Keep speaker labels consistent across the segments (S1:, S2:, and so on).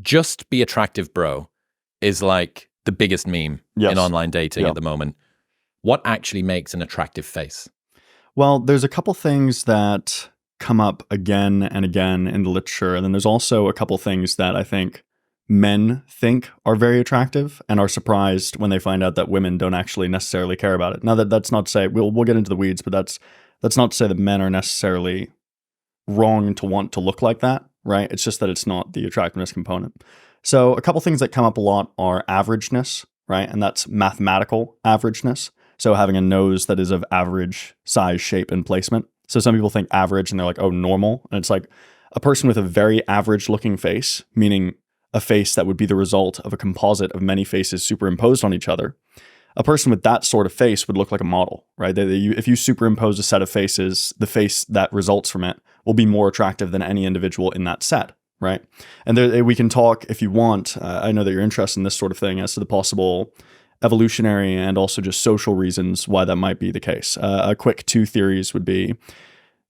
S1: just be attractive, bro, is like the biggest meme in online dating at the moment. What actually makes an attractive face?
S2: Well, there's a couple things that come up again and again in the literature. And then there's also a couple things that I think men think are very attractive and are surprised when they find out that women don't actually necessarily care about it. Now, that's not to say, we'll get into the weeds, but that's not to say that men are necessarily wrong to want to look like that, right? It's just that it's not the attractiveness component. So a couple things that come up a lot are averageness, right? And that's mathematical averageness. So having a nose that is of average size, shape, and placement. So some people think average and they're like, oh, normal. And it's like a person with a very average looking face, meaning a face that would be the result of a composite of many faces superimposed on each other. A person with that sort of face would look like a model, right? If you superimpose a set of faces, the face that results from it will be more attractive than any individual in that set, right? And we can talk, if you want, I know that you're interested in this sort of thing, as to the possible evolutionary and also just social reasons why that might be the case. A quick two theories would be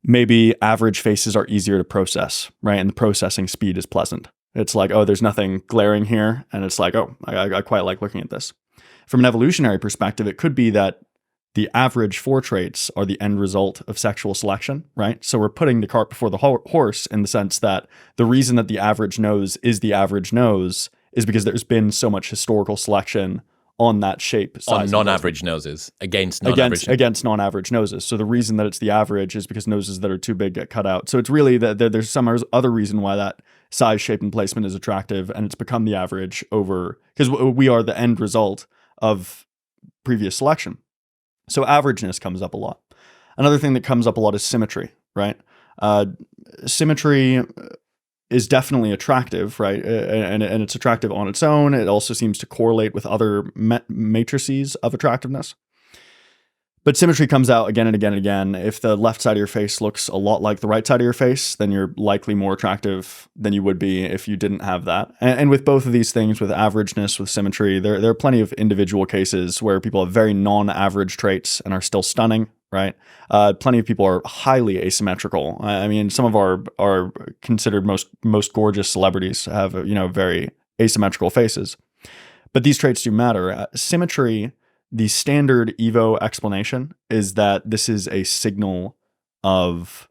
S2: maybe average faces are easier to process, right? And the processing speed is pleasant. It's like, oh, there's nothing glaring here. And it's like, oh, I quite like looking at this. From an evolutionary perspective, it could be that the average 4 traits are the end result of sexual selection, right? So we're putting the cart before the horse in the sense that the reason that the average nose is the average nose is because there's been so much historical selection on that shape.
S1: On non-average noses, against non-average.
S2: Against non-average noses. So the reason that it's the average is because noses that are too big get cut out. So it's really that there's some other reason why that size, shape, and placement is attractive, and it's become the average over, because we are the end result of previous selection. So averageness comes up a lot. Another thing that comes up a lot is symmetry, right? Symmetry is definitely attractive, right? And it's attractive on its own. It also seems to correlate with other matrices of attractiveness. But symmetry comes out again and again and again. If the left side of your face looks a lot like the right side of your face, then you're likely more attractive than you would be if you didn't have that. And with both of these things, with averageness, with symmetry, there are plenty of individual cases where people have very non-average traits and are still stunning, right? Plenty of people are highly asymmetrical. I mean, some of our considered most gorgeous celebrities have, very asymmetrical faces. But these traits do matter. Symmetry, the standard Evo explanation is that this is a signal of,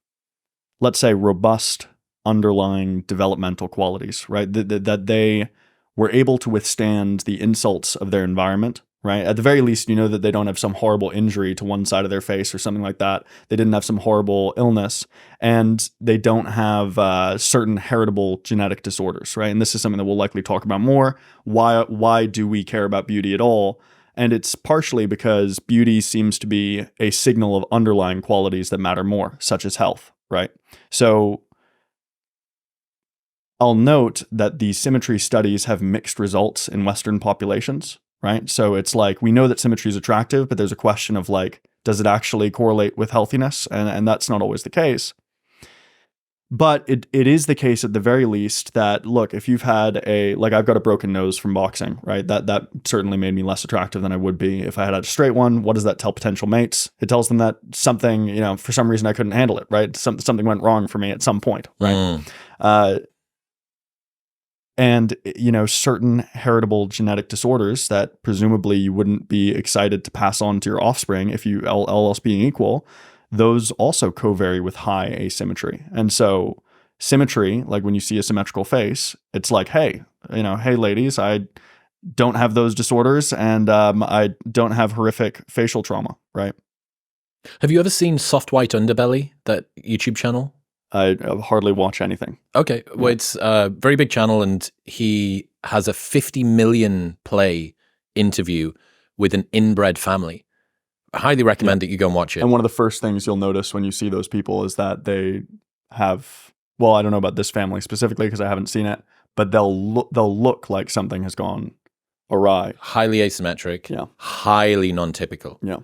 S2: let's say, robust underlying developmental qualities, right? That they were able to withstand the insults of their environment, right? At the very least, you know that they don't have some horrible injury to one side of their face or something like that. They didn't have some horrible illness, and they don't have certain heritable genetic disorders, right? And this is something that we'll likely talk about more. Why do we care about beauty at all? And it's partially because beauty seems to be a signal of underlying qualities that matter more, such as health, right? So I'll note that the symmetry studies have mixed results in Western populations, right? So it's like, we know that symmetry is attractive, but there's a question of like, does it actually correlate with healthiness? And that's not always the case. But it is the case at the very least that, look, if you've had I've got a broken nose from boxing, right? That certainly made me less attractive than I would be if I had a straight one. What does that tell potential mates? It tells them that something, for some reason I couldn't handle it, right? Something went wrong for me at some point, right? And, certain heritable genetic disorders that presumably you wouldn't be excited to pass on to your offspring if you, all else being equal, those also co-vary with high asymmetry. And so symmetry, like when you see a symmetrical face, it's like, hey, hey ladies, I don't have those disorders, and I don't have horrific facial trauma, right?
S1: Have you ever seen Soft White Underbelly, that YouTube channel?
S2: I hardly watch anything.
S1: Okay, well, it's a very big channel, and he has a 50 million play interview with an inbred family. I highly recommend that you go and watch it.
S2: And one of the first things you'll notice when you see those people is that they have, well, I don't know about this family specifically because I haven't seen it, but they'll look like something has gone awry.
S1: Highly asymmetric, highly non-typical.
S2: Yeah.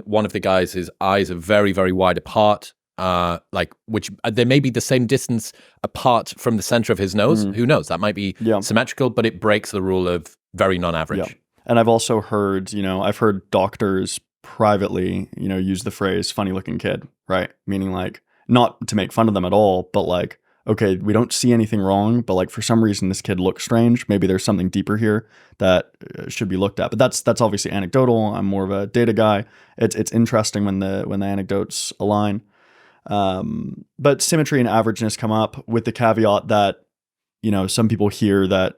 S1: One of the guys, his eyes are very, very wide apart, which they may be the same distance apart from the center of his nose. Who knows? That might be symmetrical, but it breaks the rule of very non-average.
S2: Yeah. And I've also heard, I've heard doctors privately, use the phrase funny looking kid, right? Meaning like, not to make fun of them at all, but like, okay, we don't see anything wrong, but like for some reason this kid looks strange. Maybe there's something deeper here that should be looked at. But that's obviously anecdotal. I'm more of a data guy. It's interesting when the anecdotes align. But symmetry and averageness come up with the caveat that, you know, some people hear that,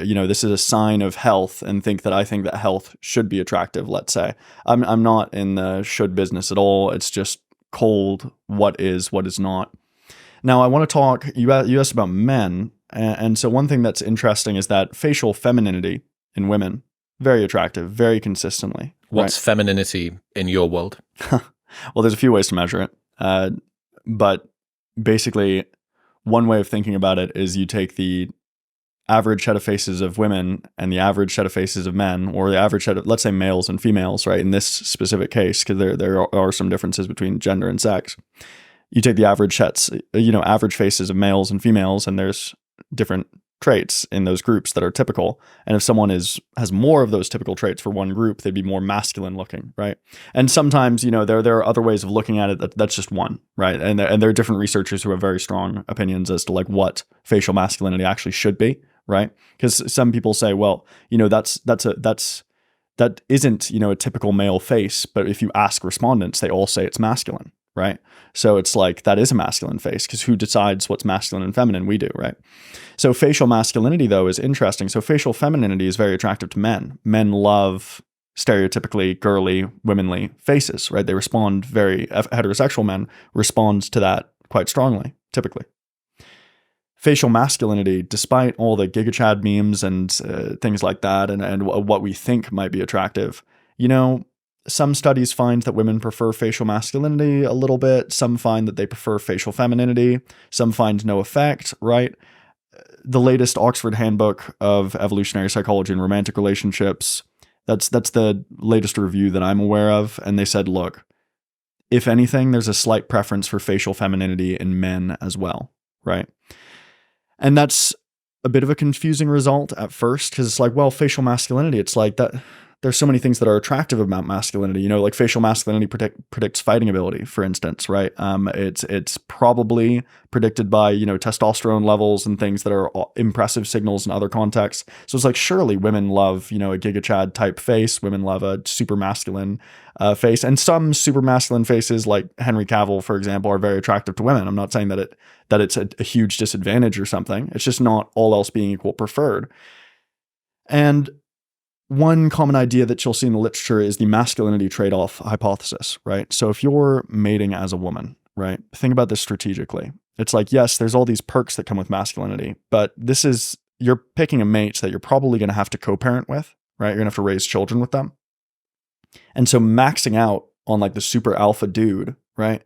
S2: you know, this is a sign of health and think that I think that health should be attractive, let's say. I'm not in the should business at all. It's just cold what is not. Now, I want to talk, you asked about men, and so one thing that's interesting is that facial femininity in women, very attractive, very consistently.
S1: What's femininity in your world?
S2: Well, there's a few ways to measure it, but basically, one way of thinking about it is you take the average set of faces of women and the average set of faces of men, or the average set of, let's say, males and females, right? In this specific case, because there are some differences between gender and sex. You take the average sets, you know, average faces of males and females, and there's different traits in those groups that are typical. And if someone has more of those typical traits for one group, they'd be more masculine looking, right? And sometimes, you know, there are other ways of looking at it that's just one, right? And there are different researchers who have very strong opinions as to like what facial masculinity actually should be, right? Because some people say, well, you know, that isn't, you know, a typical male face, but if you ask respondents, they all say it's masculine. Right. So it's like that is a masculine face, because who decides what's masculine and feminine? We do. Right. So facial masculinity, though, is interesting. So facial femininity is very attractive to men. Men love stereotypically girly, womanly faces. Right. They respond heterosexual men responds to that quite strongly, typically. Facial masculinity, despite all the Giga Chad memes and things like that, and what we think might be attractive, you know, some studies find that women prefer facial masculinity a little bit. Some find that they prefer facial femininity. Some find no effect, right? The latest Oxford Handbook of Evolutionary Psychology and Romantic Relationships, that's the latest review that I'm aware of. And they said, look, if anything, there's a slight preference for facial femininity in men as well, right? And that's a bit of a confusing result at first, because it's like, well, facial masculinity, it's like that. There's so many things that are attractive about masculinity, you know, like facial masculinity predicts fighting ability, for instance, right? It's probably predicted by, you know, testosterone levels and things that are impressive signals in other contexts. So it's like, surely women love, you know, a Giga Chad type face. Women love a super masculine face, and some super masculine faces like Henry Cavill, for example, are very attractive to women. I'm not saying that it's a huge disadvantage or something. It's just not all else being equal preferred. And one common idea that you'll see in the literature is the masculinity trade-off hypothesis, right? So if you're mating as a woman, right, think about this strategically. It's like, yes, there's all these perks that come with masculinity, but you're picking a mate that you're probably going to have to co-parent with, right? You're going to have to raise children with them. And so maxing out on like the super alpha dude, right?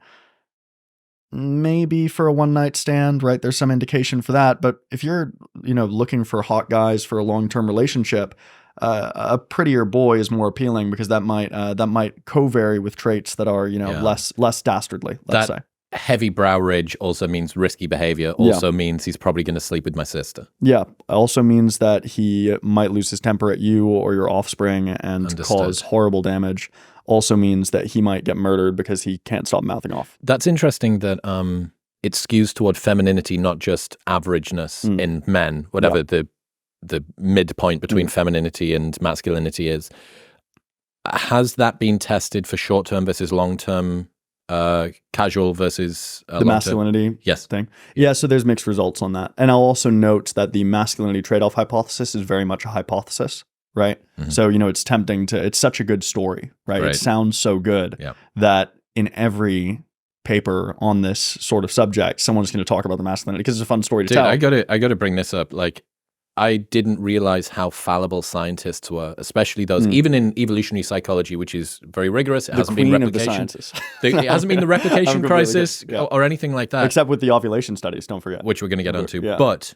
S2: Maybe for a one-night stand, right? There's some indication for that. But if you're, you know, looking for hot guys for a long-term relationship, a prettier boy is more appealing, because that might co-vary with traits that are, you know, less dastardly, let's say.
S1: Heavy brow ridge also means risky behavior, also means he's probably going to sleep with my sister. Yeah.
S2: Also means that he might lose his temper at you or your offspring and cause horrible damage. Also means that he might get murdered because he can't stop mouthing off.
S1: That's interesting that it skews toward femininity, not just averageness in men, whatever the midpoint between femininity and masculinity is. Has that been tested for short-term versus long-term, casual versus
S2: the masculinity thing? Yeah, so there's mixed results on that. And I'll also note that the masculinity trade-off hypothesis is very much a hypothesis, right? Mm-hmm. So, you know, it's tempting it's such a good story, right? It sounds so good that in every paper on this sort of subject, someone's going to talk about the masculinity because it's a fun story to tell.
S1: I got to bring this up. Like, I didn't realize how fallible scientists were, especially those, even in evolutionary psychology, which is very rigorous. It hasn't been replication. It hasn't been the replication crisis or anything like that.
S2: Except with the ovulation studies, don't forget.
S1: Which we're going to get onto. Yeah. But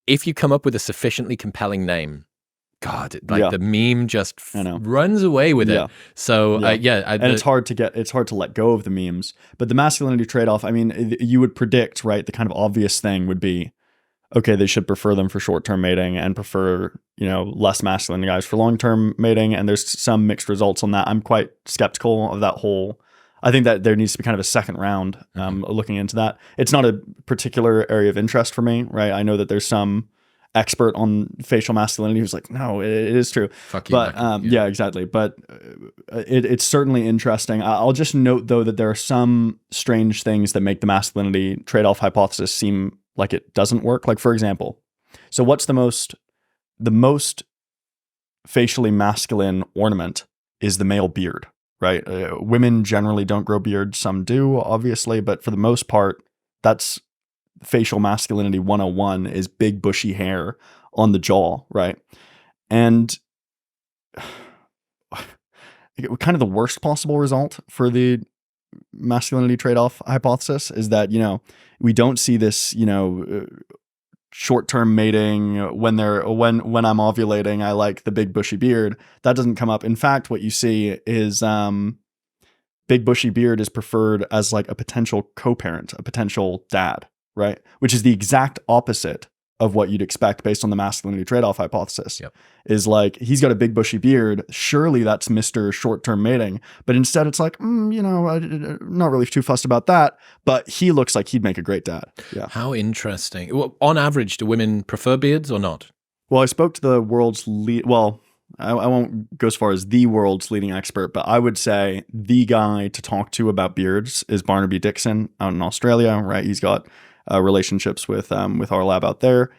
S1: if you come up with a sufficiently compelling name, God, the meme just runs away with it. So and
S2: it's hard to let go of the memes. But the masculinity trade-off, I mean, you would predict, right? The kind of obvious thing would be, okay, they should prefer them for short-term mating and prefer, you know, less masculine guys for long-term mating. And there's some mixed results on that. I'm quite skeptical of that whole I think that there needs to be kind of a second round looking into that. It's not a particular area of interest for me, right? I know that there's some expert on facial masculinity who's like, no, it is true.
S1: Fuck you,
S2: but yeah, exactly. But it's certainly interesting. I'll just note though that there are some strange things that make the masculinity trade-off hypothesis seem like it doesn't work. Like for example, so what's the most facially masculine ornament is the male beard, right? Women generally don't grow beards. Some do, obviously, but for the most part, that's facial masculinity 101 is big bushy hair on the jaw, right? And kind of the worst possible result for the masculinity trade-off hypothesis is that, we don't see this, short-term mating when I'm ovulating, I like the big bushy beard. That doesn't come up. In fact, what you see is big bushy beard is preferred as like a potential co-parent, a potential dad, right? Which is the exact opposite of what you'd expect based on the masculinity trade-off hypothesis.
S1: Yep.
S2: Is like, he's got a big bushy beard. Surely that's Mr. Short-term mating. But instead it's like, I'm not really too fussed about that. But he looks like he'd make a great dad. Yeah.
S1: How interesting. Well, on average, do women prefer beards or not?
S2: Well, I spoke to the world's I won't go as far as the world's leading expert, but I would say the guy to talk to about beards is Barnaby Dixon out in Australia, right? He's got relationships with our lab out there.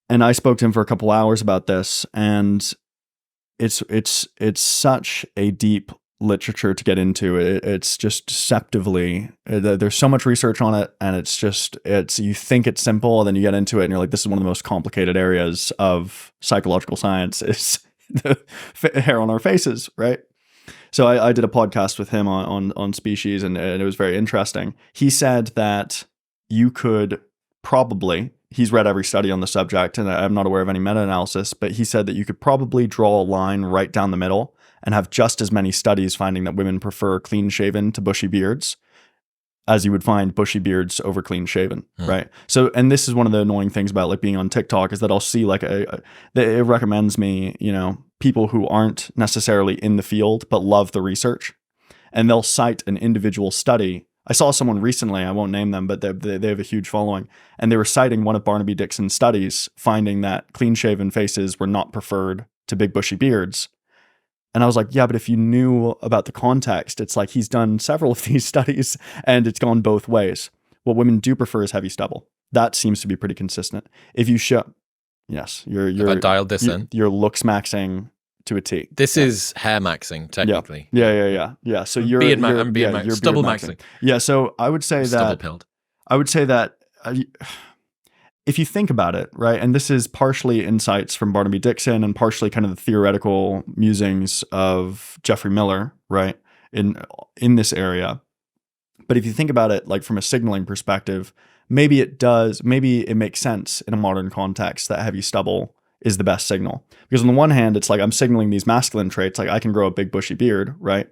S2: And I spoke to him for a couple hours about this, and it's such a deep literature to get into. It's just deceptively, there's so much research on it, and it's you think it's simple, and then you get into it and you're like, this is one of the most complicated areas of psychological science, is the hair on our faces, right? So I did a podcast with him on species, and it was very interesting. He said that you could probably, he's read every study on the subject, and I'm not aware of any meta-analysis, but he said that you could probably draw a line right down the middle and have just as many studies finding that women prefer clean-shaven to bushy beards as you would find bushy beards over clean-shaven, right? So, and this is one of the annoying things about like being on TikTok, is that I'll see like it recommends me, people who aren't necessarily in the field but love the research, and they'll cite an individual study. I saw someone recently, I won't name them, but they have a huge following, and they were citing one of Barnaby Dixon's studies, finding that clean-shaven faces were not preferred to big bushy beards. And I was like, yeah, but if you knew about the context, it's like he's done several of these studies and it's gone both ways. What women do prefer is heavy stubble. That seems to be pretty consistent. If you show, yes, you're
S1: I dialed this in.
S2: You're looks maxing to a T.
S1: This is hair maxing, technically.
S2: Yeah. So you're
S1: beard maxing. Stubble maxing.
S2: Yeah. So I would say
S1: Stubble-pilled.
S2: If you think about it, right, and this is partially insights from Barnaby Dixon and partially kind of the theoretical musings of Geoffrey Miller, right, in this area. But if you think about it, like from a signaling perspective, maybe it makes sense in a modern context that heavy stubble is the best signal. Because on the one hand, it's like I'm signaling these masculine traits, like I can grow a big bushy beard, right?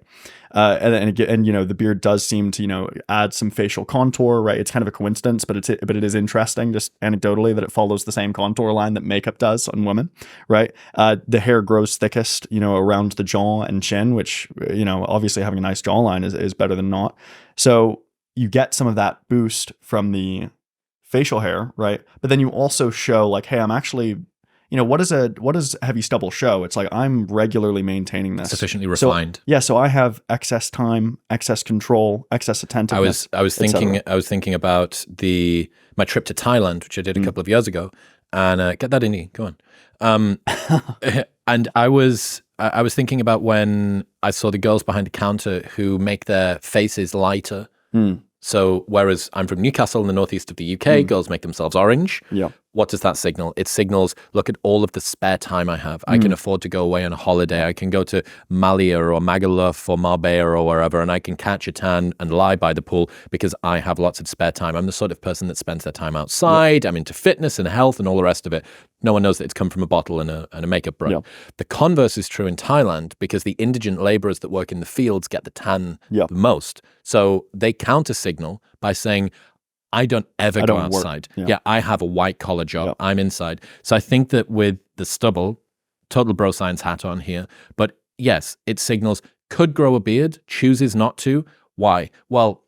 S2: And the beard does seem to, add some facial contour, right? It's kind of a coincidence, but it is interesting just anecdotally that it follows the same contour line that makeup does on women, right? The hair grows thickest, around the jaw and chin, which, obviously having a nice jawline is better than not. So you get some of that boost from the facial hair, right? But then you also show like, hey, I'm actually, what does heavy stubble show? It's like I'm regularly maintaining this.
S1: Sufficiently refined.
S2: So I have excess time, excess control, excess attentiveness.
S1: I was thinking about my trip to Thailand, which I did a couple of years ago, and get that in you. Go on. And I was thinking about when I saw the girls behind the counter who make their faces lighter. So whereas I'm from Newcastle in the northeast of the UK, girls make themselves orange.
S2: Yeah.
S1: What does that signal? It signals, look at all of the spare time I have. I can afford to go away on a holiday. I can go to Malia or Magaluf or Marbella or wherever, and I can catch a tan and lie by the pool because I have lots of spare time. I'm the sort of person that spends their time outside. I'm into fitness and health and all the rest of it. No one knows that it's come from a bottle and a makeup brush. Yeah. The converse is true in Thailand because the indigent laborers that work in the fields get the tan the most. So they counter signal by saying, I don't ever go outside. I have a white collar job. I'm inside. So I think that with the stubble, total bro science hat on here, but yes, it signals could grow a beard, chooses not to. Why? Well,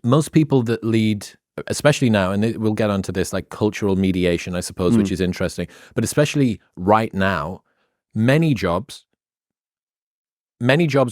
S1: most people that lead, especially now, and we'll get onto this, like cultural mediation, I suppose, which is interesting, but especially right now, many jobs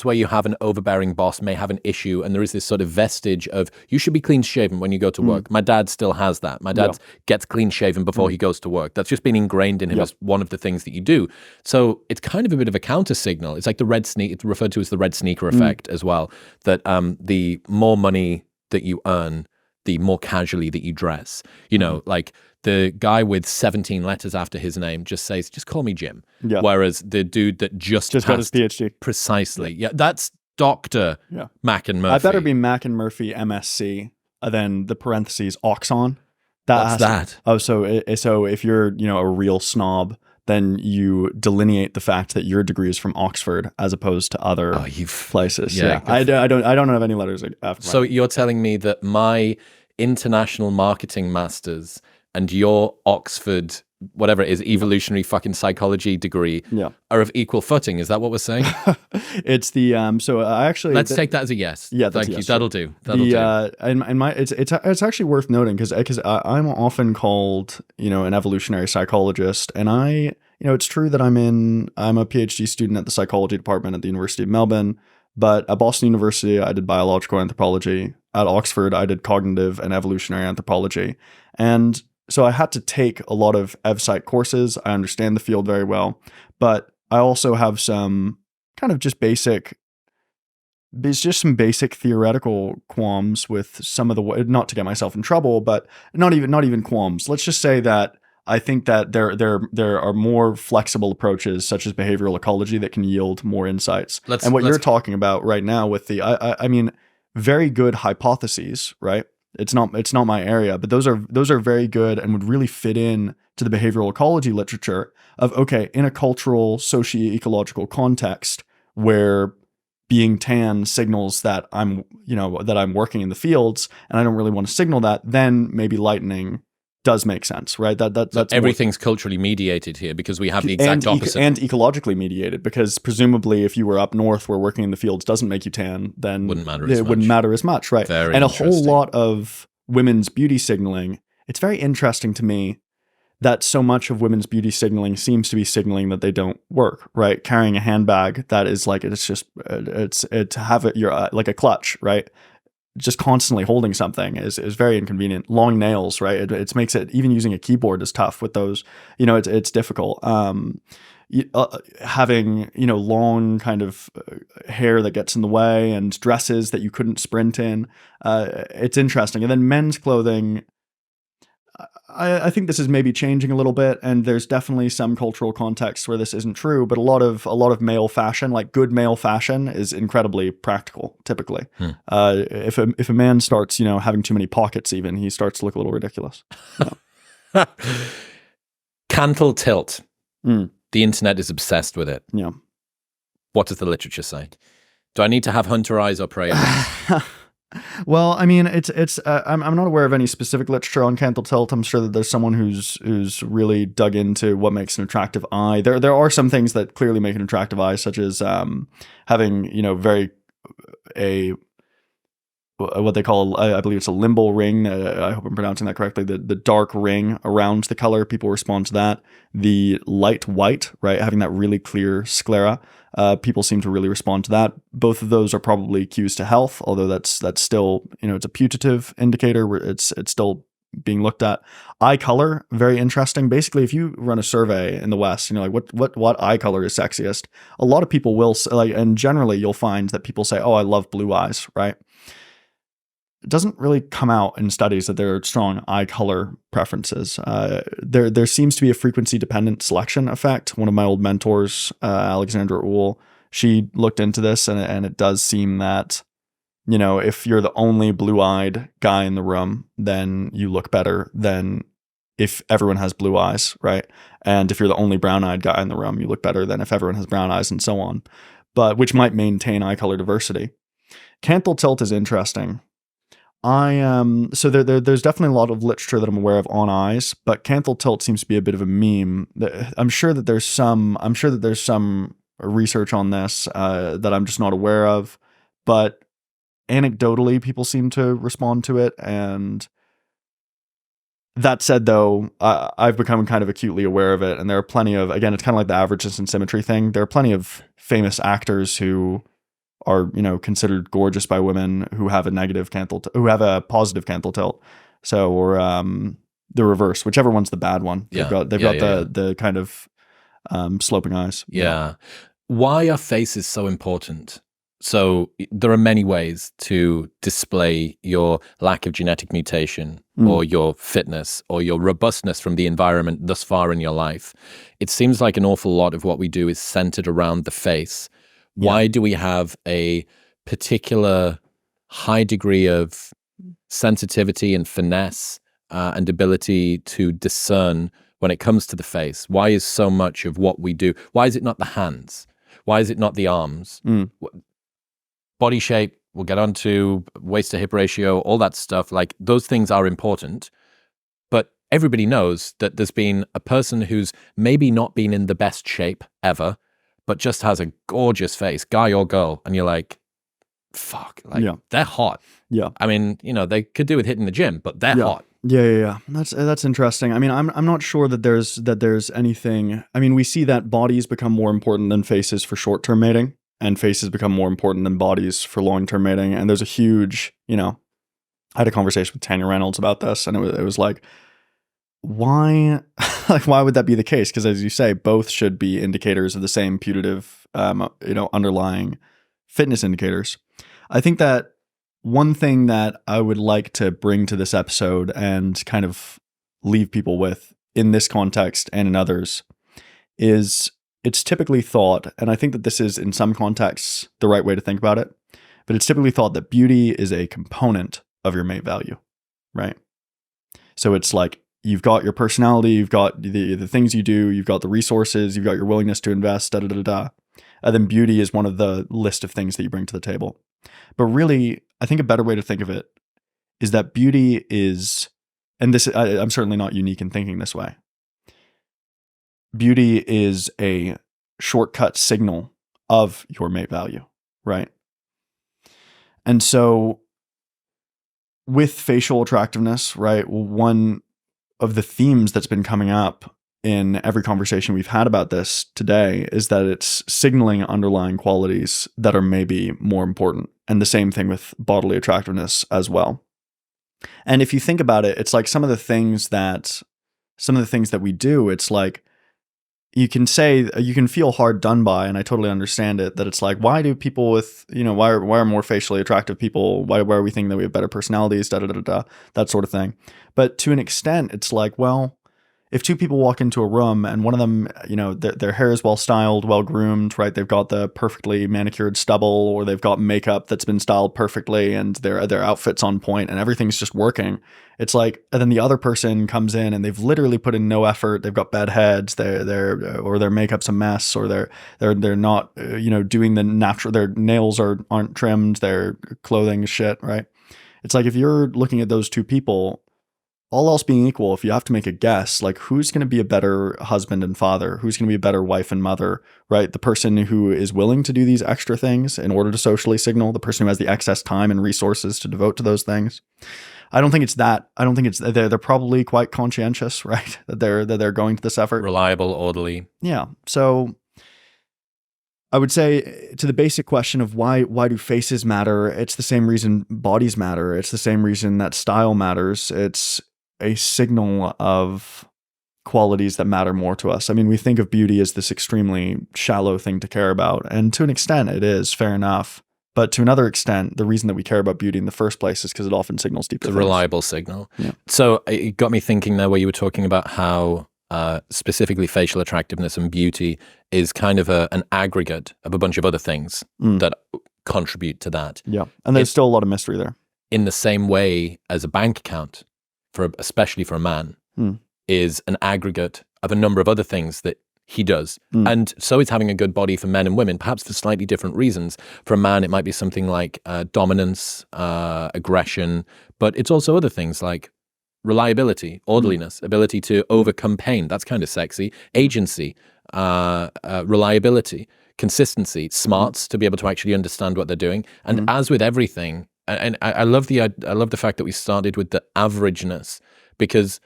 S1: where you have an overbearing boss may have an issue, and there is this sort of vestige of you should be clean shaven when you go to work. My dad still has that. My dad gets clean shaven before he goes to work. That's just been ingrained in him as one of the things that you do. So it's kind of a bit of a counter signal. It's like the red sneak. It's referred to as the red sneaker effect as well. That the more money that you earn, the more casually that you dress. You know, like the guy with 17 letters after his name just says, just call me Jim. Yeah. Whereas the dude that just
S2: got his PhD.
S1: Precisely. Yeah, that's Dr. Macken Murphy.
S2: I better be Macken Murphy MSc, then the parentheses Oxon.
S1: What's that?
S2: So if you're, a real snob, then you delineate the fact that your degree is from Oxford as opposed to other places. Yeah. I don't have any letters after.
S1: So you're telling me that my international marketing masters and your Oxford, whatever it is, evolutionary fucking psychology degree are of equal footing. Is that what we're saying?
S2: It's the so I actually
S1: let's take that as a yes.
S2: Yeah,
S1: thank you.
S2: Yes,
S1: that'll do. That'll do.
S2: And my it's actually worth noting because I'm often called an evolutionary psychologist, and it's true that I'm a PhD student at the psychology department at the University of Melbourne, but at Boston University I did biological anthropology. At Oxford I did cognitive and evolutionary anthropology, and so I had to take a lot of EvPsych courses. I understand the field very well, but I also have some kind of just basic theoretical qualms with some of the, not to get myself in trouble, but not even qualms. Let's just say that I think that there are more flexible approaches such as behavioral ecology that can yield more insights. And what you're talking about right now with the, I mean, very good hypotheses, right? It's not my area, but those are very good and would really fit in to the behavioral ecology literature of, okay, in a cultural, socio-ecological context where being tan signals that I'm working in the fields and I don't really want to signal that, then maybe lightening does make sense, right? That's
S1: everything's culturally mediated here because we have the exact opposite.
S2: And ecologically mediated, because presumably if you were up north where working in the fields doesn't make you tan, then
S1: wouldn't matter as much,
S2: right?
S1: Very
S2: and a whole lot of women's beauty signaling, it's very interesting to me that so much of women's beauty signaling seems to be signaling that they don't work, right? Carrying a handbag that is like, to have it, you're like a clutch, right? Just constantly holding something is very inconvenient. Long nails, right? It makes it, even using a keyboard is tough with those. It's difficult. Having long kind of hair that gets in the way and dresses that you couldn't sprint in. It's interesting. And then men's clothing, I think this is maybe changing a little bit, and there's definitely some cultural contexts where this isn't true, but a lot of male fashion, like good male fashion, is incredibly practical typically. If a man starts having too many pockets, even, he starts to look a little ridiculous.
S1: Cantle tilt. The internet is obsessed with it.
S2: Yeah.
S1: What does the literature say? Do I need to have hunter eyes or prey eyes?
S2: Well, I mean, I'm not aware of any specific literature on cantle tilt. I'm sure that there's someone who's really dug into what makes an attractive eye. There are some things that clearly make an attractive eye, such as having what they call, I believe it's a limbal ring. I hope I'm pronouncing that correctly. The dark ring around the color, people respond to that. The light white, right, having that really clear sclera. People seem to really respond to that. Both of those are probably cues to health, although that's still, it's a putative indicator where it's still being looked at. Eye color, very interesting. Basically, if you run a survey in the West, like what eye color is sexiest, a lot of people will and generally you'll find that people say, oh, I love blue eyes, right? It doesn't really come out in studies that there are strong eye color preferences. There seems to be a frequency-dependent selection effect. One of my old mentors, Alexandra Uhl, she looked into this, and it does seem that, if you're the only blue-eyed guy in the room, then you look better than if everyone has blue eyes, right? And if you're the only brown-eyed guy in the room, you look better than if everyone has brown eyes, and so on. But which might maintain eye color diversity. Cantle tilt is interesting. So there's definitely a lot of literature that I'm aware of on eyes, but cantle tilt seems to be a bit of a meme. I'm sure that there's some research on this that I'm just not aware of. But anecdotally, people seem to respond to it. And that said, though, I've become kind of acutely aware of it. And there are plenty of, again, it's kind of like the averageness and symmetry thing. There are plenty of famous actors who are, you know, considered gorgeous by women who have a negative canthal, who have a positive canthal tilt. So, or the reverse, whichever one's the bad one. They've got the kind of sloping eyes.
S1: Yeah. Why are faces so important? So there are many ways to display your lack of genetic mutation or your fitness or your robustness from the environment thus far in your life. It seems like an awful lot of what we do is centered around the face. Why do we have a particular high degree of sensitivity and finesse and ability to discern when it comes to the face? Why is so much of what we do, why is it not the hands? Why is it not the arms? Body shape, we'll get on to waist to hip ratio, all that stuff. Like, those things are important. But everybody knows that there's been a person who's maybe not been in the best shape ever, but just has a gorgeous face, guy or girl. And you're like, fuck, like, they're hot.
S2: Yeah.
S1: I mean, you know, they could do with hitting the gym, but they're hot.
S2: Yeah. That's interesting. I mean, I'm not sure that there's anything. I mean, we see that bodies become more important than faces for short-term mating, and faces become more important than bodies for long-term mating. And there's a huge, you know, I had a conversation with Tanya Reynolds about this, and it was like, why, like, why would that be the case? Because as you say, both should be indicators of the same putative, you know, underlying fitness indicators. I think that one thing that I would like to bring to this episode and kind of leave people with in this context and in others is, it's typically thought, and I think that this is in some contexts the right way to think about it, but it's typically thought that beauty is a component of your mate value, right? So it's like, you've got your personality, you've got the things you do, you've got the resources, you've got your willingness to invest, and then beauty is one of the list of things that you bring to the table. But really, I think a better way to think of it is that beauty is, and this, I'm certainly not unique in thinking this way, beauty is a shortcut signal of your mate value, right? And so with facial attractiveness, right, one of the themes that's been coming up in every conversation we've had about this today is that it's signaling underlying qualities that are maybe more important. And the same thing with bodily attractiveness as well. And if you think about it, it's like some of the things that we do, it's like, you can feel hard done by, and I totally understand it, that it's like, why do people with, you know, why are more facially attractive people, why are we thinking that we have better personalities, that sort of thing. But to an extent, it's like, well, if two people walk into a room and one of them, you know, their hair is well styled, well groomed, right? They've got the perfectly manicured stubble, or they've got makeup that's been styled perfectly, and their outfit's on point and everything's just working. It's like, and then the other person comes in and they've literally put in no effort. They've got bad heads. Or their makeup's a mess, or they're not, you know, doing the natural. Their nails aren't trimmed. Their clothing is shit, right? It's like, if you're looking at those two people, all else being equal, if you have to make a guess, like, who's going to be a better husband and father? Who's going to be a better wife and mother, right? The person who is willing to do these extra things in order to socially signal, the person who has the excess time and resources to devote to those things. I don't think it's that. I don't think it's, they're probably quite conscientious, right? That they're going to this effort.
S1: Reliable, orderly.
S2: Yeah. So I would say, to the basic question of why do faces matter, it's the same reason bodies matter. It's the same reason that style matters. It's a signal of qualities that matter more to us. I mean, we think of beauty as this extremely shallow thing to care about, and to an extent it is, fair enough. But to another extent, the reason that we care about beauty in the first place is because it often signals deeper things.
S1: It's a reliable signal.
S2: Yeah.
S1: So it got me thinking there, where you were talking about how specifically facial attractiveness and beauty is kind of an aggregate of a bunch of other things that contribute to that.
S2: Yeah, and there's still a lot of mystery there.
S1: In the same way as a bank account, especially for a man, is an aggregate of a number of other things that he does. And so is having a good body for men and women, perhaps for slightly different reasons. For a man, it might be something like dominance, aggression, but it's also other things like reliability, orderliness, ability to overcome pain. That's kind of sexy. Agency, reliability. consistency, smarts to be able to actually understand what they're doing. And as with everything, and I love the fact that we started with the averageness, because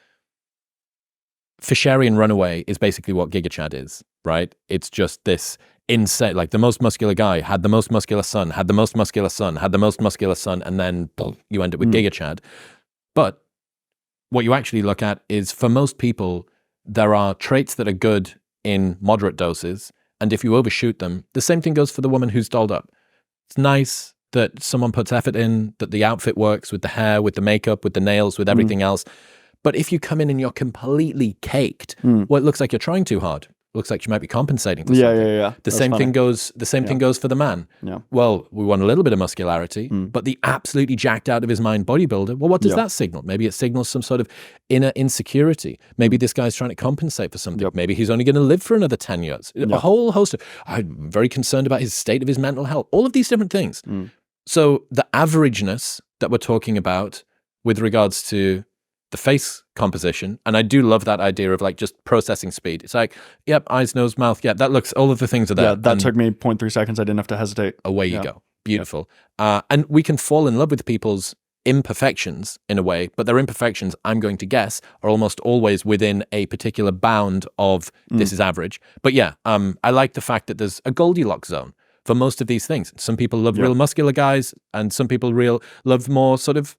S1: Fisherian runaway is basically what Giga Chad is, right? It's just this insane, like the most muscular guy had the most muscular son, had the most muscular son, had the most muscular son, and then you end up with Giga Chad. But what you actually look at is, for most people, there are traits that are good in moderate doses, and if you overshoot them, the same thing goes for the woman who's dolled up. It's nice that someone puts effort in, that the outfit works with the hair, with the makeup, with the nails, with everything else. But if you come in and you're completely caked, well, it looks like you're trying too hard. It looks like you might be compensating for something.
S2: Yeah.
S1: The same thing goes for the man.
S2: Yeah.
S1: Well, we want a little bit of muscularity, but the absolutely jacked out of his mind bodybuilder, well, what does that signal? Maybe it signals some sort of inner insecurity. Maybe this guy's trying to compensate for something. Maybe he's only going to live for another 10 years. A whole host of, I'm very concerned about his state of his mental health. All of these different things. So the averageness that we're talking about with regards to the face composition, and I do love that idea of like just processing speed. It's like, yep, eyes, nose, mouth, that looks, all of the things are there.
S2: Yeah, that took me 0.3 seconds. I didn't have to hesitate.
S1: Away you go. Beautiful. And we can fall in love with people's imperfections in a way, but their imperfections, I'm going to guess, are almost always within a particular bound of this is average. But I like the fact that there's a Goldilocks zone for most of these things. Some people love real muscular guys, and some people love more sort of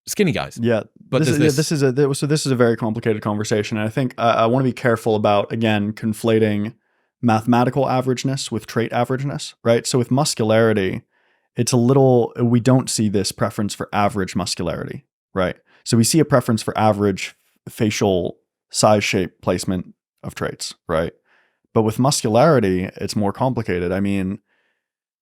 S1: skinny guys.
S2: Yeah,
S1: but
S2: this is a very complicated conversation, and I think I want to be careful about, again, conflating mathematical averageness with trait averageness, right? So with muscularity, it's we don't see this preference for average muscularity, right? So we see a preference for average facial size, shape, placement of traits, right? But with muscularity, it's more complicated. I mean,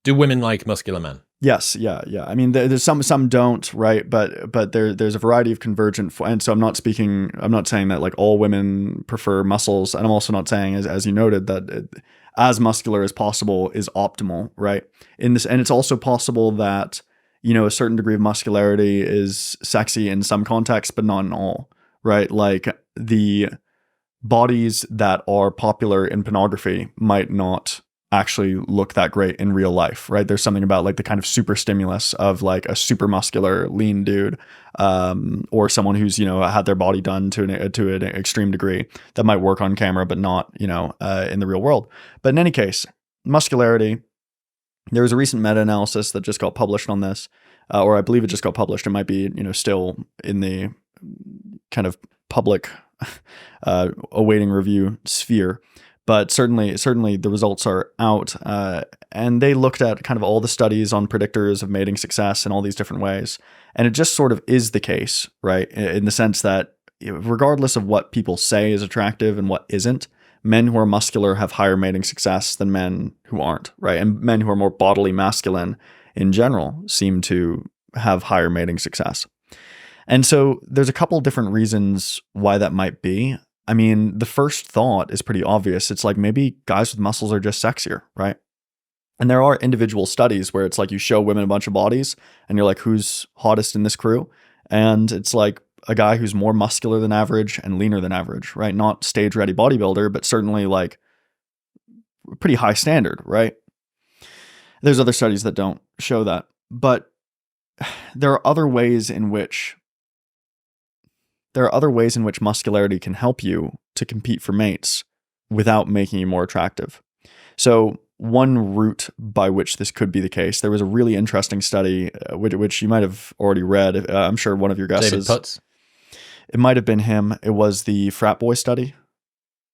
S1: do women like muscular men?
S2: Yes, yeah. I mean, there's some don't, right? But there's a variety of convergent, and so I'm not saying that like all women prefer muscles, and I'm also not saying, as you noted, that as muscular as possible is optimal, right? And it's also possible that, you know, a certain degree of muscularity is sexy in some contexts, but not in all, right? Like the bodies that are popular in pornography might not actually look that great in real life, right? There's something about like the kind of super stimulus of like a super muscular lean dude, or someone who's, you know, had their body done to an extreme degree that might work on camera, but not, you know, in the real world. But in any case, muscularity, there was a recent meta-analysis that just got published on this, or I believe it just got published. It might be, you know, still in the kind of public awaiting review sphere. But certainly the results are out, and they looked at kind of all the studies on predictors of mating success in all these different ways. And it just sort of is the case, right? In the sense that regardless of what people say is attractive and what isn't, men who are muscular have higher mating success than men who aren't, right? And men who are more bodily masculine in general seem to have higher mating success. And so there's a couple different reasons why that might be. I mean, the first thought is pretty obvious. It's like maybe guys with muscles are just sexier, right? And there are individual studies where it's like you show women a bunch of bodies and you're like, who's hottest in this crew? And it's like a guy who's more muscular than average and leaner than average, right? Not stage ready bodybuilder, but certainly like pretty high standard, right? There's other studies that don't show that. But there are other ways in which muscularity can help you to compete for mates without making you more attractive. So one route by which this could be the case, there was a really interesting study, which you might have already read. I'm sure one of your guesses.
S1: David Putz.
S2: It might have been him. It was the frat boy study.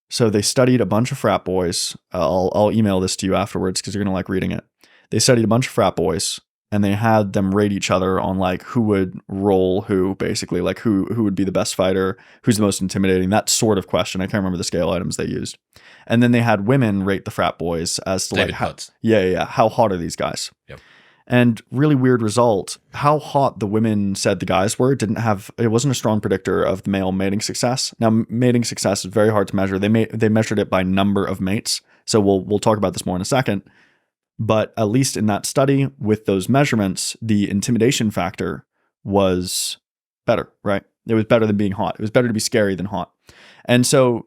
S2: So they studied a bunch of frat boys. I'll email this to you afterwards because you're going to like reading it. They studied a bunch of frat boys, and they had them rate each other on like who would roll who, basically, like who would be the best fighter, who's the most intimidating, that sort of question. I can't remember the scale items they used. And then they had women rate the frat boys as to
S1: David
S2: like
S1: Putz.
S2: How hot are these guys?
S1: Yep.
S2: And really weird result, how hot the women said the guys were it wasn't a strong predictor of the male mating success. Now, mating success is very hard to measure. They measured it by number of mates. So we'll talk about this more in a second. But at least in that study with those measurements, the intimidation factor was better, right? It was better than being hot. It was better to be scary than hot. And so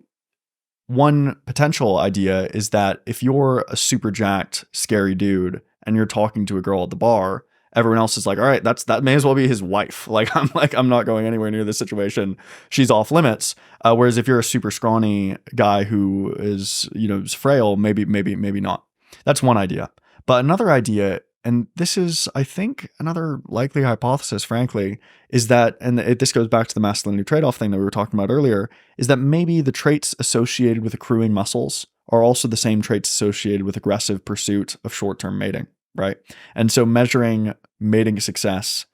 S2: one potential idea is that if you're a super jacked, scary dude and you're talking to a girl at the bar, everyone else is like, all right, that may as well be his wife. I'm not going anywhere near this situation. She's off limits. Whereas if you're a super scrawny guy who is, is frail, maybe not. That's one idea. But another idea, and this is, I think, another likely hypothesis, frankly, is that, and this goes back to the masculinity trade-off thing that we were talking about earlier, is that maybe the traits associated with accruing muscles are also the same traits associated with aggressive pursuit of short-term mating, right? And so measuring mating success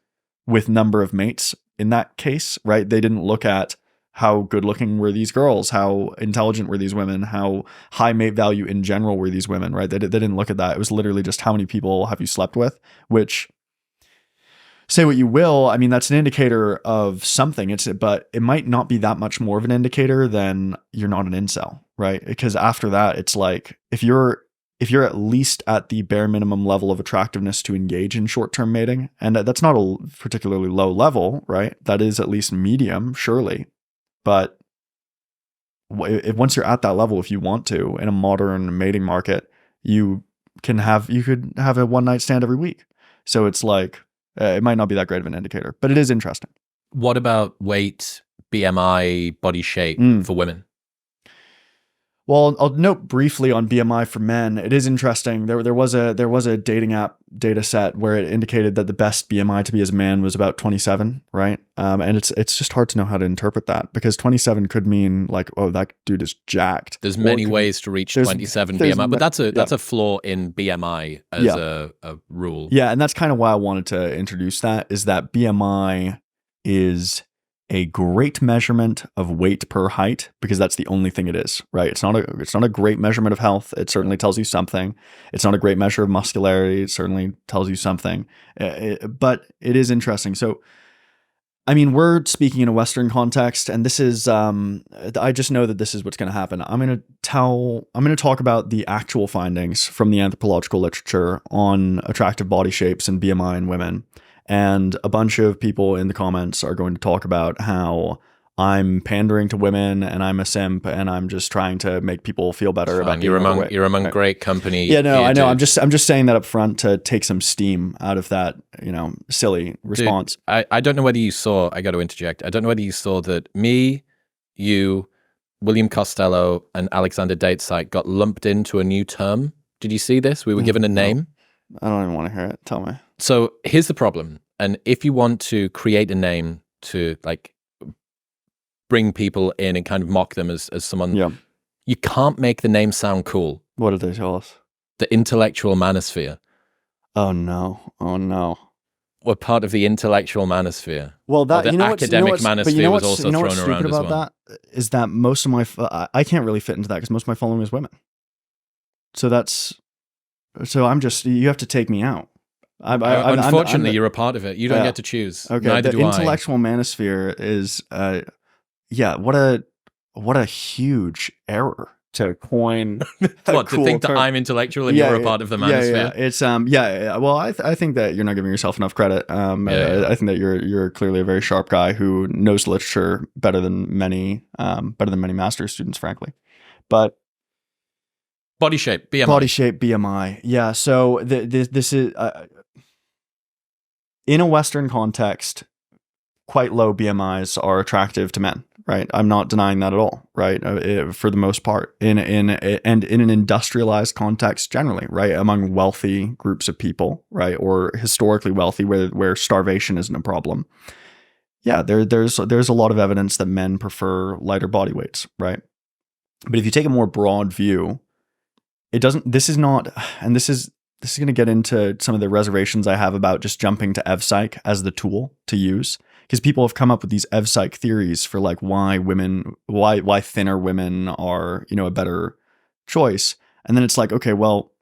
S2: with number of mates in that case, right? They didn't look at how good looking were these girls, how intelligent were these women, how high mate value in general were these women, right? They didn't look at that. It was literally just how many people have you slept with, which, say what you will, I mean, that's an indicator of something. But it might not be that much more of an indicator than you're not an incel, right? Because after that, it's like, if you're at least at the bare minimum level of attractiveness to engage in short-term mating, and that's not a particularly low level, right? That is at least medium, surely. But once you're at that level, if you want to, in a modern mating market, you could have a one-night stand every week. So it's like, it might not be that great of an indicator, but it is interesting.
S1: What about weight, BMI, body shape for women?
S2: Well, I'll note briefly on BMI for men. It is interesting. There was a dating app data set where it indicated that the best BMI to be as a man was about 27, right? And it's just hard to know how to interpret that, because 27 could mean like, oh, that dude is jacked.
S1: There's many ways to reach 27 BMI, but that's a flaw in BMI as a rule.
S2: Yeah, and that's kind of why I wanted to introduce that, is that BMI is a great measurement of weight per height, because that's the only thing it is, right? It's not a great measurement of health. It certainly tells you something. It's not a great measure of muscularity. It certainly tells you something. But it is interesting. So, I mean, we're speaking in a Western context, and this is, I just know that this is what's going to happen. I'm going to talk about the actual findings from the anthropological literature on attractive body shapes and BMI in women. And a bunch of people in the comments are going to talk about how I'm pandering to women and I'm a simp and I'm just trying to make people feel better about being overweight.
S1: You're among great company.
S2: Yeah, no, I know. I'm just saying that up front to take some steam out of that, silly response.
S1: Dude, I don't know whether you saw, I got to interject. I don't know whether you saw that me, you, William Costello, and Alexander Datesite got lumped into a new term. Did you see this? We were given a name.
S2: I don't even want to hear it. Tell me.
S1: So here's the problem. And if you want to create a name to like bring people in and kind of mock them as someone, you can't make the name sound cool.
S2: What did they tell us?
S1: The intellectual manosphere.
S2: Oh no.
S1: We're part of the intellectual manosphere.
S2: Well, that,
S1: the academic manosphere was also thrown around as well.
S2: That is that most of my, I can't really fit into that because most of my following is women. So I'm just, you have to take me out.
S1: Unfortunately, you're a part of it. You don't get to choose.
S2: Okay,
S1: Neither do I.
S2: The intellectual manosphere is, what a huge error to coin.
S1: What, to think that I'm intellectual and you're a part of the manosphere?
S2: It's Well, I think that you're not giving yourself enough credit. I think that you're clearly a very sharp guy who knows literature better than many master's students, frankly. But
S1: body shape,
S2: BMI. Yeah. So this is in a Western context, quite low BMIs are attractive to men, right? I'm not denying that at all, right? For the most part, in an industrialized context generally, right? Among wealthy groups of people, right? Or historically wealthy, where starvation isn't a problem. Yeah, there's a lot of evidence that men prefer lighter body weights, right? But if you take a more broad view, this is going to get into some of the reservations I have about just jumping to evpsych as the tool to use, because people have come up with these evpsych theories for like why thinner women are, a better choice. And then it's like, okay, well,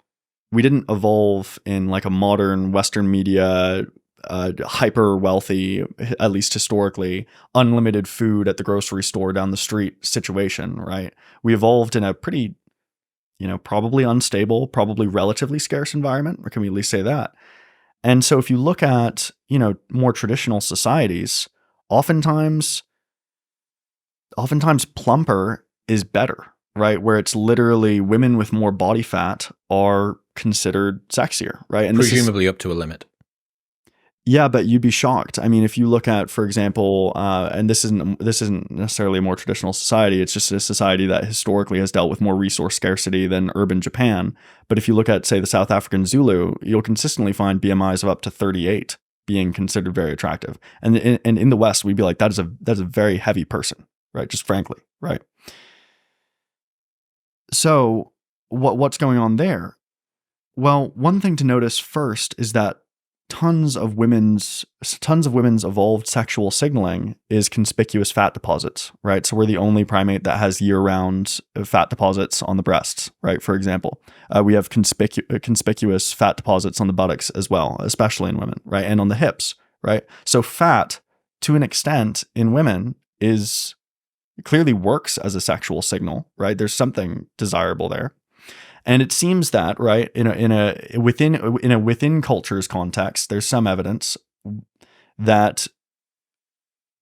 S2: we didn't evolve in like a modern Western media, hyper wealthy, at least historically, unlimited food at the grocery store down the street situation, right? We evolved in a pretty, probably unstable, probably relatively scarce environment, or can we at least say that? And so if you look at, more traditional societies, oftentimes plumper is better, right? Where it's literally women with more body fat are considered sexier, right?
S1: And presumably up to a limit.
S2: Yeah, but you'd be shocked. I mean, if you look at, for example, and this isn't necessarily a more traditional society. It's just a society that historically has dealt with more resource scarcity than urban Japan. But if you look at, say, the South African Zulu, you'll consistently find BMIs of up to 38 being considered very attractive. And in the West, we'd be like, that's a very heavy person, right? Just frankly, right? So what's going on there? Well, one thing to notice first is that tons of women's evolved sexual signaling is conspicuous fat deposits, right? So we're the only primate that has year-round fat deposits on the breasts, right? For example, we have conspicuous fat deposits on the buttocks as well, especially in women, right? And on the hips, right? So fat, to an extent, in women clearly works as a sexual signal, right? There's something desirable there. And it seems that, right, in a within cultures context, there's some evidence that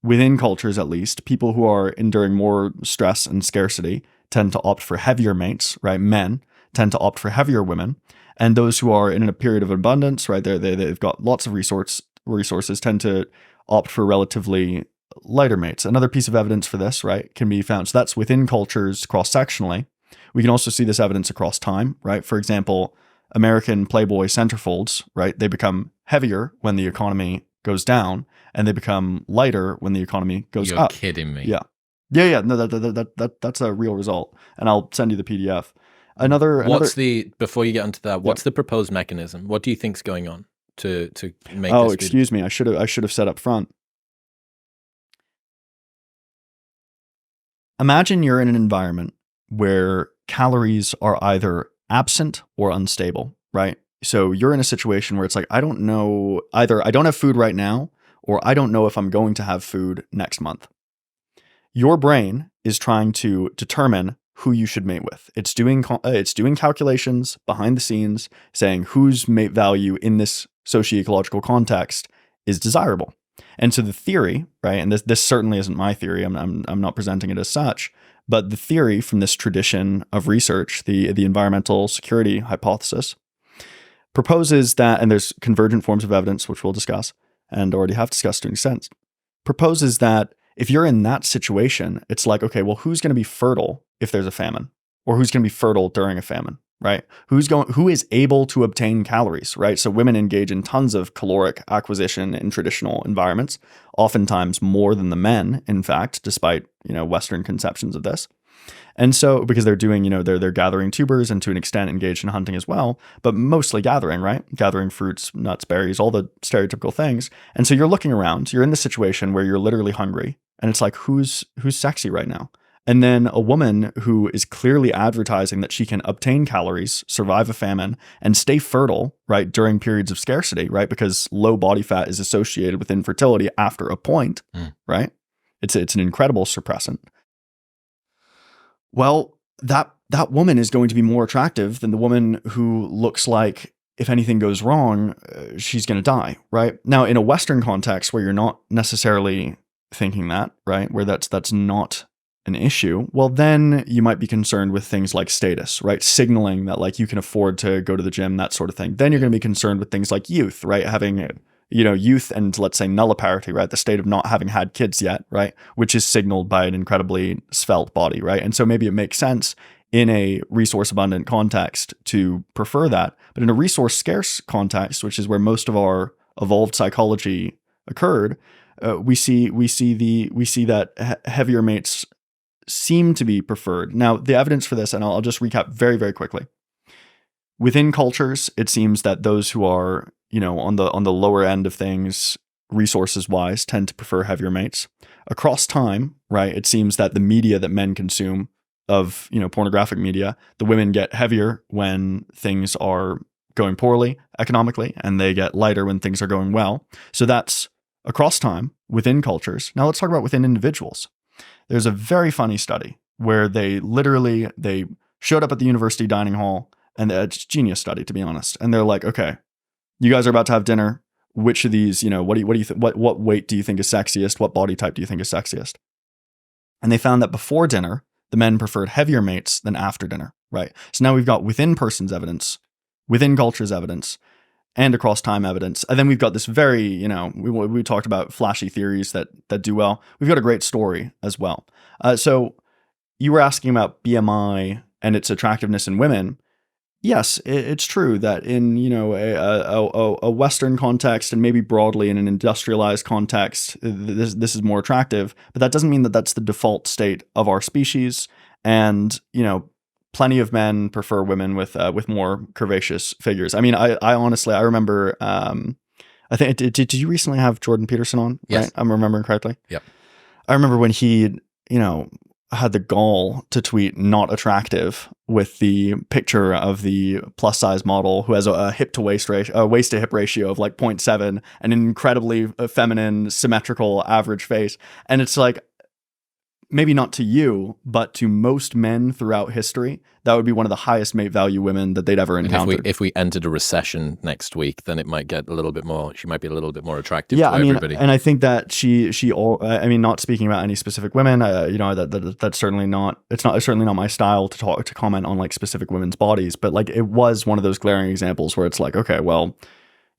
S2: within cultures, at least, people who are enduring more stress and scarcity tend to opt for heavier mates, right? Men tend to opt for heavier women, and those who are in a period of abundance, right, they've got lots of resources, tend to opt for relatively lighter mates. Another piece of evidence for this, right, can be found. So that's within cultures cross-sectionally. We can also see this evidence across time, right? For example, American Playboy centerfolds, right? They become heavier when the economy goes down, and they become lighter when the economy goes up.
S1: You're kidding me.
S2: Yeah. No, that's a real result, and I'll send you the PDF.
S1: Before you get into that, what's the proposed mechanism? What do you think's going on to make?
S2: Oh, excuse me. I should have said up front. Imagine you're in an environment where calories are either absent or unstable, right? So you're in a situation where it's like, I don't know, either I don't have food right now, or I don't know if I'm going to have food next month. Your brain is trying to determine who you should mate with. It's doing calculations behind the scenes, saying whose mate value in this socio-ecological context is desirable. And so the theory, right, and this certainly isn't my theory, I'm not presenting it as such, but the theory from this tradition of research, the environmental security hypothesis, proposes that, and there's convergent forms of evidence, which we'll discuss, and already have discussed to an extent, proposes that if you're in that situation, it's like, okay, well, who's going to be fertile if there's a famine? Or who's going to be fertile during a famine, right? Who is able to obtain calories, right? So women engage in tons of caloric acquisition in traditional environments, oftentimes more than the men, in fact, despite, Western conceptions of this. And so, because they're doing, they're gathering tubers and to an extent engaged in hunting as well, but mostly gathering, right? Gathering fruits, nuts, berries, all the stereotypical things. And so you're looking around, you're in the situation where you're literally hungry, and it's like, who's sexy right now? And then a woman who is clearly advertising that she can obtain calories, survive a famine, and stay fertile, right, during periods of scarcity, right? Because low body fat is associated with infertility after a point, right? It's an incredible suppressant. Well, that woman is going to be more attractive than the woman who looks like, if anything goes wrong, she's going to die, right? Now, in a Western context where you're not necessarily thinking that, right, where that's not an issue, well, then you might be concerned with things like status, right? Signaling that like you can afford to go to the gym, that sort of thing. Then you're going to be concerned with things like youth, right? Having, youth and let's say nulliparity, right? The state of not having had kids yet, right? Which is signaled by an incredibly svelte body, right? And so maybe it makes sense in a resource abundant context to prefer that. But in a resource scarce context, which is where most of our evolved psychology occurred, we see that heavier mates seem to be preferred. Now, the evidence for this, and I'll just recap very, very quickly. Within cultures, it seems that those who are, on the lower end of things, resources-wise, tend to prefer heavier mates. Across time, right, it seems that the media that men consume of, pornographic media, the women get heavier when things are going poorly economically, and they get lighter when things are going well. So that's across time, within cultures. Now let's talk about within individuals. There's a very funny study where they showed up at the university dining hall, and it's a genius study, to be honest. And they're like, okay, you guys are about to have dinner. Which of these, what do you think? What weight do you think is sexiest? What body type do you think is sexiest? And they found that before dinner, the men preferred heavier mates than after dinner, right? So now we've got within persons evidence, within cultures evidence, and across time evidence. And then we've got this very, we talked about flashy theories that do well. We've got a great story as well. So you were asking about BMI and its attractiveness in women. Yes, it's true that in a Western context and maybe broadly in an industrialized context, this is more attractive. But that doesn't mean that that's the default state of our species. And plenty of men prefer women with more curvaceous figures. I mean, I honestly remember. I think did you recently have Jordan Peterson on?
S1: Yes,
S2: right? I'm remembering correctly.
S1: Yep.
S2: I remember when he had the gall to tweet "not attractive" with the picture of the plus size model who has a hip to waist ratio, waist to hip ratio of like 0.7, and an incredibly feminine, symmetrical average face. And it's like, maybe not to you, but to most men throughout history, that would be one of the highest mate value women that they'd ever encountered.
S1: If we entered a recession next week, then it might get a little bit more. She might be a little bit more attractive.
S2: Yeah,
S1: to everybody.
S2: And I think that she. I mean, not speaking about any specific women, that's certainly not. It's certainly not my style to comment on like specific women's bodies. But like, it was one of those glaring examples where it's like, okay, well,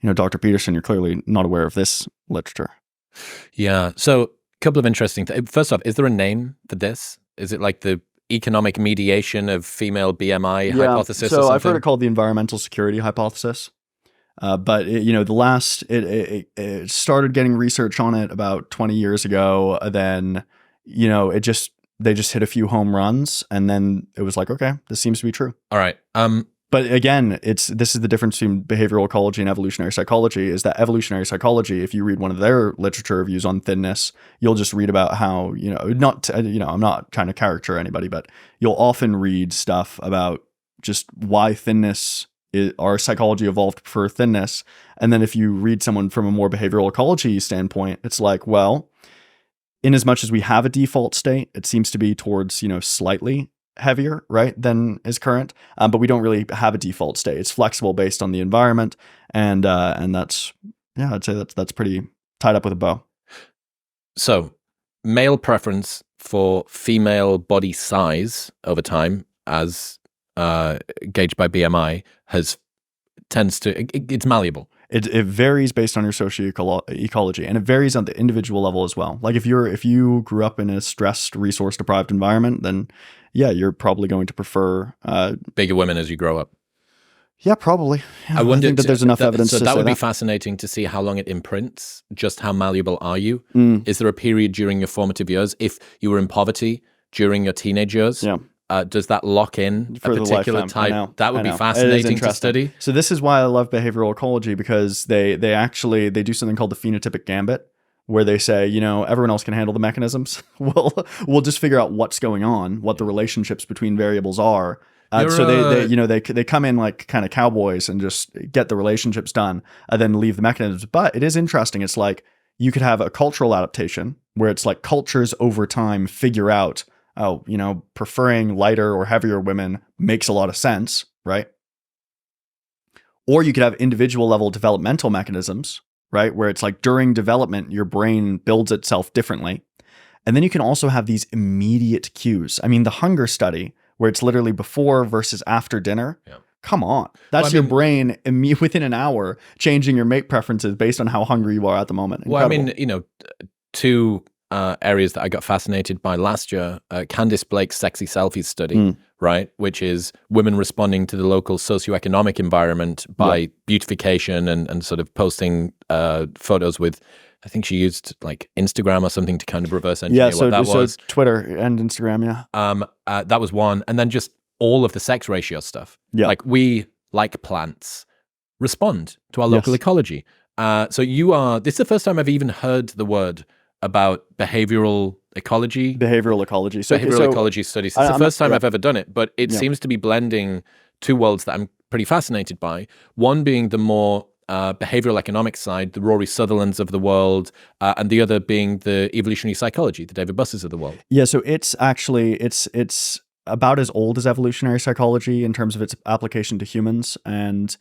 S2: Dr. Peterson, you're clearly not aware of this literature.
S1: Yeah. So, couple of interesting things. First off, is there a name for this? Is it like the economic mediation of female BMI hypothesis or something?
S2: So I've heard it called the environmental security hypothesis. But it started getting research on it about 20 years ago. Then, they just hit a few home runs, and then it was like, okay, this seems to be true.
S1: All right.
S2: But again, this is the difference between behavioral ecology and evolutionary psychology, is that evolutionary psychology, if you read one of their literature reviews on thinness, you'll just read about how, I'm not trying to caricature anybody, but you'll often read stuff about just why our psychology evolved to prefer thinness. And then if you read someone from a more behavioral ecology standpoint, it's like, well, in as much as we have a default state, it seems to be towards, slightly heavier, right, than is current, but we don't really have a default state. It's flexible based on the environment, and that's, I'd say that's pretty tied up with a bow.
S1: So, male preference for female body size over time, as gauged by BMI, it's malleable.
S2: It varies based on your socio-ecology, and it varies on the individual level as well. Like if you grew up in a stressed, resource-deprived environment, then yeah, you're probably going to prefer
S1: bigger women as you grow up.
S2: Yeah, probably. Yeah, I think that there's enough evidence to say
S1: that would be fascinating to see how long it imprints. Just how malleable are you? Is there a period during your formative years, if you were in poverty during your teenage years?
S2: Yeah.
S1: Does that lock in
S2: for
S1: a particular type? That would be fascinating to study.
S2: So this is why I love behavioral ecology, because they do something called the phenotypic gambit, where they say, everyone else can handle the mechanisms. We'll just figure out what's going on, what the relationships between variables are. So they come in like kind of cowboys and just get the relationships done, and then leave the mechanisms. But it is interesting. It's like you could have a cultural adaptation where it's like cultures over time figure out, preferring lighter or heavier women makes a lot of sense, right? Or you could have individual level developmental mechanisms, right? Where it's like during development, your brain builds itself differently. And then you can also have these immediate cues. I mean, the hunger study, where it's literally before versus after dinner. Yeah. Come on. That's your brain within an hour changing your mate preferences based on how hungry you are at the moment. Incredible.
S1: Well, I mean, two areas that I got fascinated by last year, Candice Blake's Sexy Selfies study, right? Which is women responding to the local socioeconomic environment by beautification and sort of posting photos with, I think she used like Instagram or something to kind of reverse engineer what that was.
S2: Twitter and Instagram, yeah.
S1: That was one. And then just all of the sex ratio stuff. Yeah. Like we, like plants, respond to our local ecology. So this is the first time I've even heard the word about behavioral ecology.
S2: Behavioral ecology.
S1: Behavioral ecology studies. It's the first time I've ever done it, but it seems to be blending two worlds that I'm pretty fascinated by. One being the more behavioral economics side, the Rory Sutherlands of the world, and the other being the evolutionary psychology, the David Busses of the world.
S2: Yeah, so it's actually, it's about as old as evolutionary psychology in terms of its application to humans. And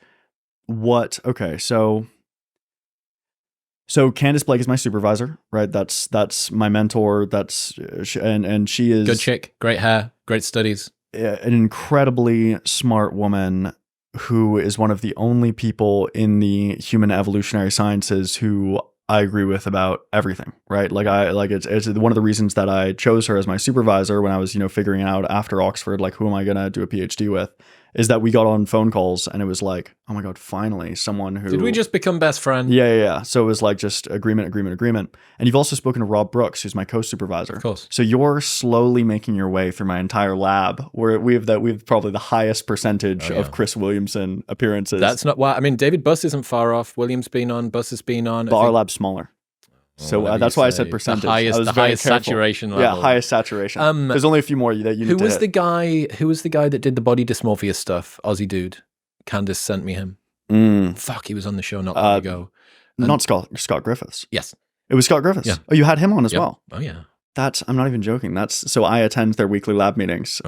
S2: So Candace Blake is my supervisor, right? That's my mentor. And she is
S1: good chick, great hair, great studies,
S2: an incredibly smart woman who is one of the only people in the human evolutionary sciences who I agree with about everything, right? It's one of the reasons that I chose her as my supervisor when I was, figuring out after Oxford, like, who am I going to do a PhD with, is that we got on phone calls and it was like, oh my God, finally someone who...
S1: Did we just become best friends?
S2: Yeah. So it was like just agreement. And you've also spoken to Rob Brooks, who's my co-supervisor.
S1: Of course.
S2: So you're slowly making your way through my entire lab, where we have probably the highest percentage of Chris Williamson appearances.
S1: That's not why. I mean, David Buss isn't far off. William's been on. Buss has been on.
S2: But our lab's smaller. So that's why I said percentage.
S1: The highest saturation level.
S2: Yeah, highest saturation. There's only a few more that you need to hit.
S1: Who was the guy that did the body dysmorphia stuff? Aussie dude. Candace sent me him. Fuck, he was on the show not long ago.
S2: Not Scott Griffiths.
S1: Yes.
S2: It was Scott Griffiths.
S1: Yeah.
S2: Oh, you had him on as well.
S1: Oh, yeah.
S2: I'm not even joking. So I attend their weekly lab meetings,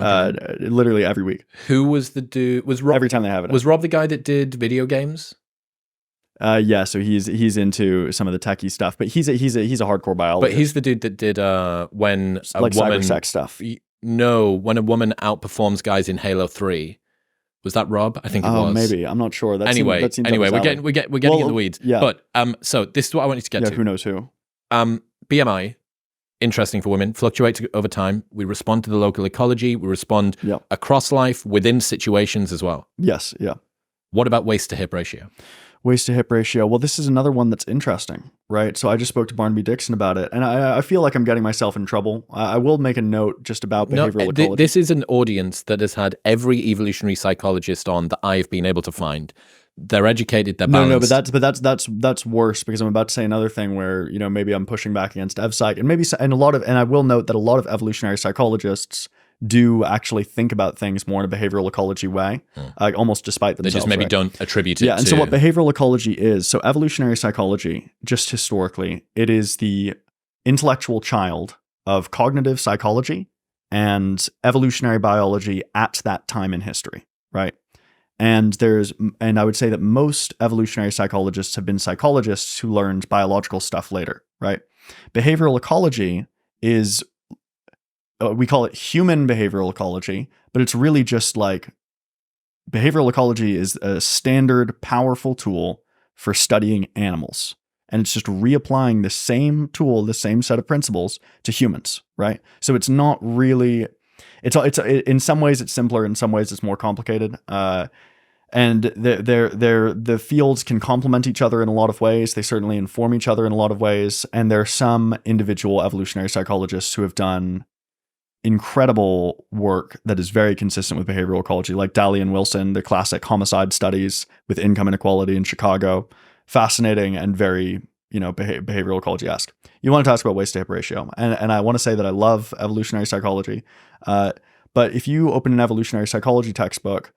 S2: literally every week.
S1: Who was the dude? Was Rob,
S2: every time they have it.
S1: Was Rob the guy that did video games?
S2: Yeah, so he's into some of the techie stuff, but he's a hardcore biologist.
S1: But he's the dude that did when a
S2: like
S1: woman
S2: cybersex stuff.
S1: No, when a woman outperforms guys in Halo 3. Was that Rob? I think it was.
S2: Maybe. I'm not sure.
S1: Anyway, we're getting in the weeds.
S2: Yeah.
S1: But so this is what I want you to get to.
S2: Who knows who?
S1: BMI, interesting for women, fluctuates over time. We respond to the local ecology. We respond across life, within situations as well.
S2: Yes, yeah.
S1: What about waist to hip ratio?
S2: Waist to hip ratio. Well, this is another one that's interesting, right? So I just spoke to Barnaby Dixon about it, and I feel like I'm getting myself in trouble. I will make a note just about behavioral ecology.
S1: This is an audience that has had every evolutionary psychologist on that I've been able to find. They're educated, they're balanced.
S2: No, but that's worse, because I'm about to say another thing where, maybe I'm pushing back against EvPsych, and I will note that a lot of evolutionary psychologists do actually think about things more in a behavioral ecology way, almost despite themselves.
S1: They just maybe don't attribute it to...
S2: And so what behavioral ecology is, so evolutionary psychology, just historically, it is the intellectual child of cognitive psychology and evolutionary biology at that time in history, right? And I would say that most evolutionary psychologists have been psychologists who learned biological stuff later, right? Behavioral ecology is... we call it human behavioral ecology, but it's really just like behavioral ecology is a standard, powerful tool for studying animals. And it's just reapplying the same tool, the same set of principles to humans, right? So it's not really, it's in some ways it's simpler, in some ways it's more complicated. And the fields can complement each other in a lot of ways. They certainly inform each other in a lot of ways. And there are some individual evolutionary psychologists who have done incredible work that is very consistent with behavioral ecology, like Daly and Wilson, the classic homicide studies with income inequality in Chicago. Fascinating and very, behavioral ecology-esque. You want to talk about waist to hip ratio. And I want to say that I love evolutionary psychology. But if you open an evolutionary psychology textbook,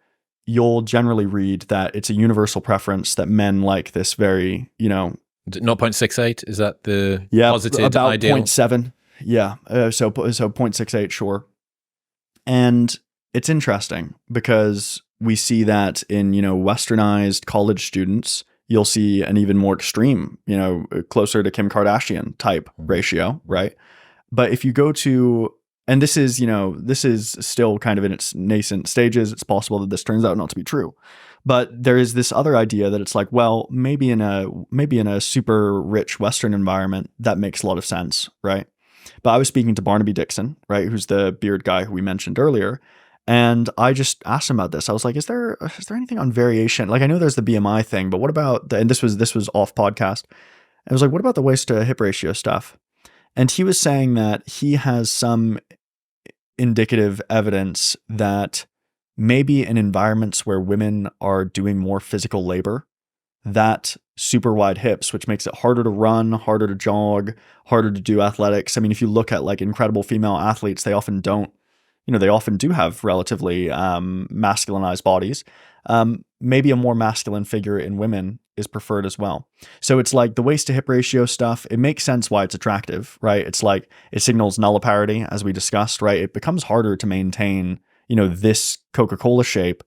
S2: you'll generally read that it's a universal preference that men like this very,
S1: 0.68, is that the positive
S2: about
S1: ideal?
S2: 0.7. Yeah. So 0.68, sure. And it's interesting because we see that in, westernized college students, you'll see an even more extreme, closer to Kim Kardashian type ratio, right? But if you go to, and this is still kind of in its nascent stages. It's possible that this turns out not to be true. But there is this other idea that it's like, well, maybe in a super rich Western environment, that makes a lot of sense, right? But I was speaking to Barnaby Dixon, right, who's the beard guy who we mentioned earlier, and I just asked him about this. I was like, is there anything on variation? Like, I know there's the BMI thing, but what about and this was off podcast. I was like, what about the waist to hip ratio stuff? And he was saying that he has some indicative evidence that maybe in environments where women are doing more physical labor, that super wide hips, which makes it harder to run, harder to jog, harder to do athletics. I mean, if you look at like incredible female athletes, they often do have relatively masculinized bodies. Maybe a more masculine figure in women is preferred as well. So it's like the waist to hip ratio stuff, it makes sense why it's attractive, right? It's like it signals nulliparity, as we discussed, right? It becomes harder to maintain, this Coca-Cola shape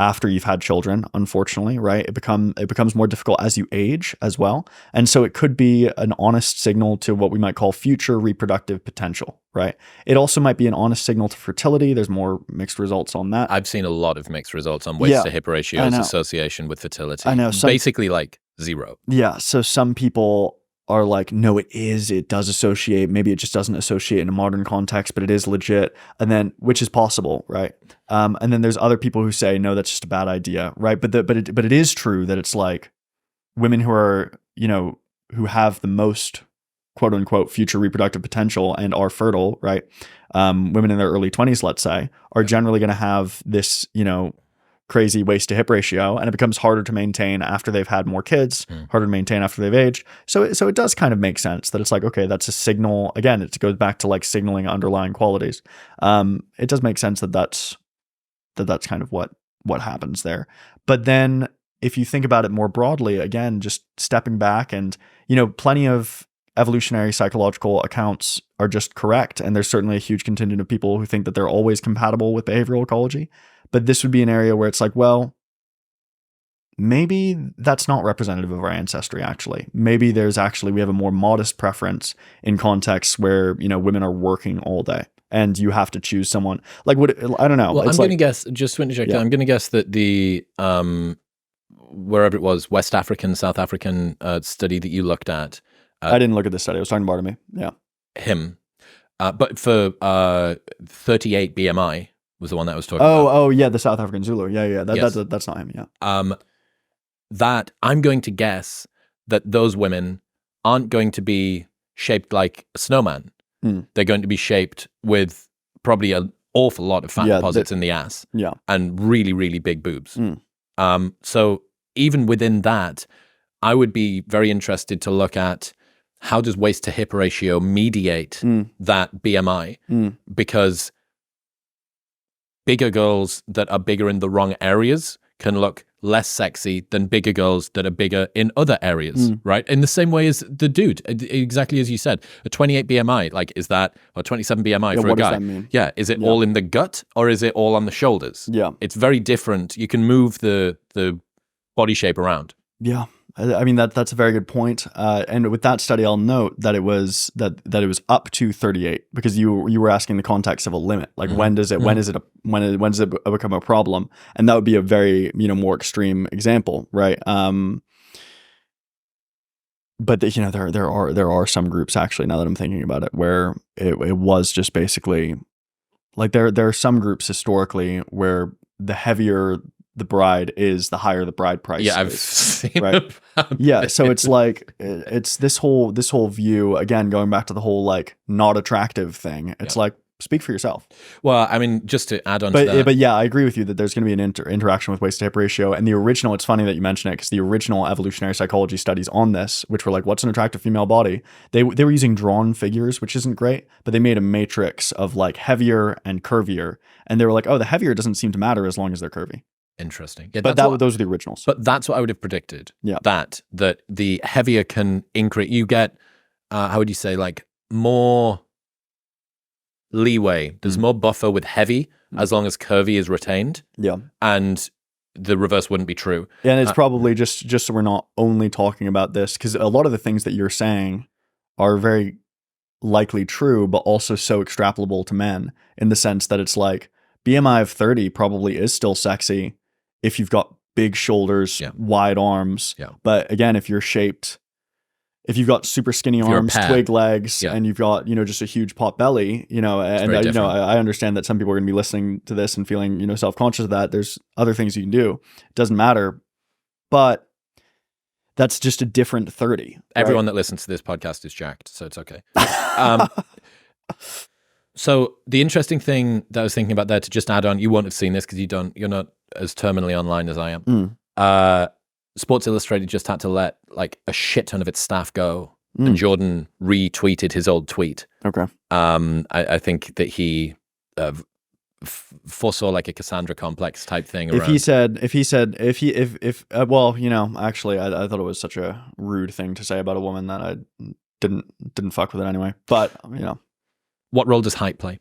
S2: after you've had children, unfortunately, right? It becomes more difficult as you age as well. And so it could be an honest signal to what we might call future reproductive potential, right? It also might be an honest signal to fertility. There's more mixed results on that.
S1: I've seen a lot of mixed results on waist to hip ratio's association with fertility.
S2: I know.
S1: Basically like 0.
S2: Yeah. So some people are like, no, it does associate. Maybe it just doesn't associate in a modern context, but it is legit. And then, which is possible, right? And then there's other people who say, no, that's just a bad idea, right? But it is true that it's like women who are, who have the most quote unquote future reproductive potential and are fertile, right? Women in their early 20s, let's say, are generally going to have this, crazy waist to hip ratio, and it becomes harder to maintain after they've had more kids, harder to maintain after they've aged. So it does kind of make sense that it's like, okay, that's a signal. Again, it goes back to like signaling underlying qualities. It does make sense that that's kind of what happens there. But then if you think about it more broadly, again, just stepping back and, plenty of evolutionary psychological accounts are just correct. And there's certainly a huge contingent of people who think that they're always compatible with behavioral ecology. But this would be an area where it's like, well, maybe that's not representative of our ancestry, actually. Maybe we have a more modest preference in contexts where, women are working all day and you have to choose someone. Like, I don't know.
S1: Well, I'm going to guess, just to interject, I'm going to guess that the, wherever it was, West African, South African study that you looked at.
S2: I didn't look at this study. I was talking to Bartamy. Yeah.
S1: Him. But for 38 BMI, was the one that I was talking about.
S2: Oh, yeah, the South African Zulu. Yeah. That's not him, yeah.
S1: That I'm going to guess that those women aren't going to be shaped like a snowman. They're going to be shaped with probably an awful lot of fat deposits in the ass.
S2: Yeah.
S1: And really, really big boobs. So even within that, I would be very interested to look at how does waist to hip ratio mediate that BMI? Because bigger girls that are bigger in the wrong areas can look less sexy than bigger girls that are bigger in other areas, right? In the same way as the dude, exactly as you said, a 28 BMI, like is that, or 27 BMI for a guy?
S2: What does that mean?
S1: Yeah, is it all in the gut or is it all on the shoulders?
S2: Yeah.
S1: It's very different. You can move the body shape around.
S2: Yeah. I mean, that's a very good point. And with that study, I'll note that it was that it was up to 38 because you were asking the context of a limit, like when does it become a problem? And that would be a very more extreme example, right? But there are some groups actually, now that I'm thinking about it, where it was just basically like there are some groups historically where the heavier the bride is, the higher the bride price.
S1: Yeah, I've seen right.
S2: Yeah, so it's like it's this whole view again, going back to the whole like not attractive thing. It's like speak for yourself.
S1: Well, I mean, just to add on to that.
S2: But yeah, I agree with you that there's going to be an interaction with waist to hip ratio. And the original, it's funny that you mention it because the original evolutionary psychology studies on this, which were like, what's an attractive female body? They were using drawn figures, which isn't great, but they made a matrix of like heavier and curvier. And they were like, oh, the heavier doesn't seem to matter as long as they're curvy.
S1: Interesting. Yeah,
S2: but those are the originals.
S1: But that's what I would have predicted.
S2: Yeah.
S1: That the heavier can increase. You get, how would you say, like more leeway. There's more buffer with heavy as long as curvy is retained.
S2: Yeah.
S1: And the reverse wouldn't be true.
S2: Yeah, and it's probably just so we're not only talking about this, because a lot of the things that you're saying are very likely true, but also so extrapolable to men in the sense that it's like BMI of 30 probably is still sexy if you've got big shoulders, wide arms. Yeah. But again, if you've got super skinny arms, twig legs, and you've got, just a huge pot belly, and I understand that some people are going to be listening to this and feeling, self-conscious of that. There's other things you can do. It doesn't matter. But that's just a different 30.
S1: Everyone that listens to this podcast is jacked, so it's okay. So the interesting thing that I was thinking about there, to just add on, you won't have seen this because you're not as terminally online as I am. Sports Illustrated just had to let like a shit ton of its staff go, and Jordan retweeted his old tweet.
S2: Okay.
S1: I think that he foresaw like a Cassandra complex type thing.
S2: Well, actually, I thought it was such a rude thing to say about a woman that I didn't fuck with it anyway. But
S1: what role does height play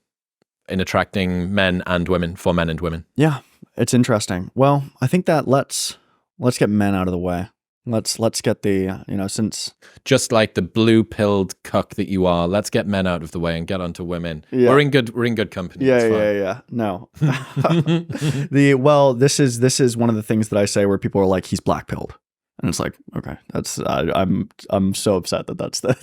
S1: in attracting men and women, for men and women?
S2: Yeah. It's interesting. Well, I think that let's get men out of the way. Let's get the, since
S1: just like the blue-pilled cuck that you are, let's get men out of the way and get onto women.
S2: Yeah.
S1: We're in good company.
S2: Yeah. No. This is one of the things that I say where people are like, he's black-pilled. And it's like, okay, I'm so upset that's the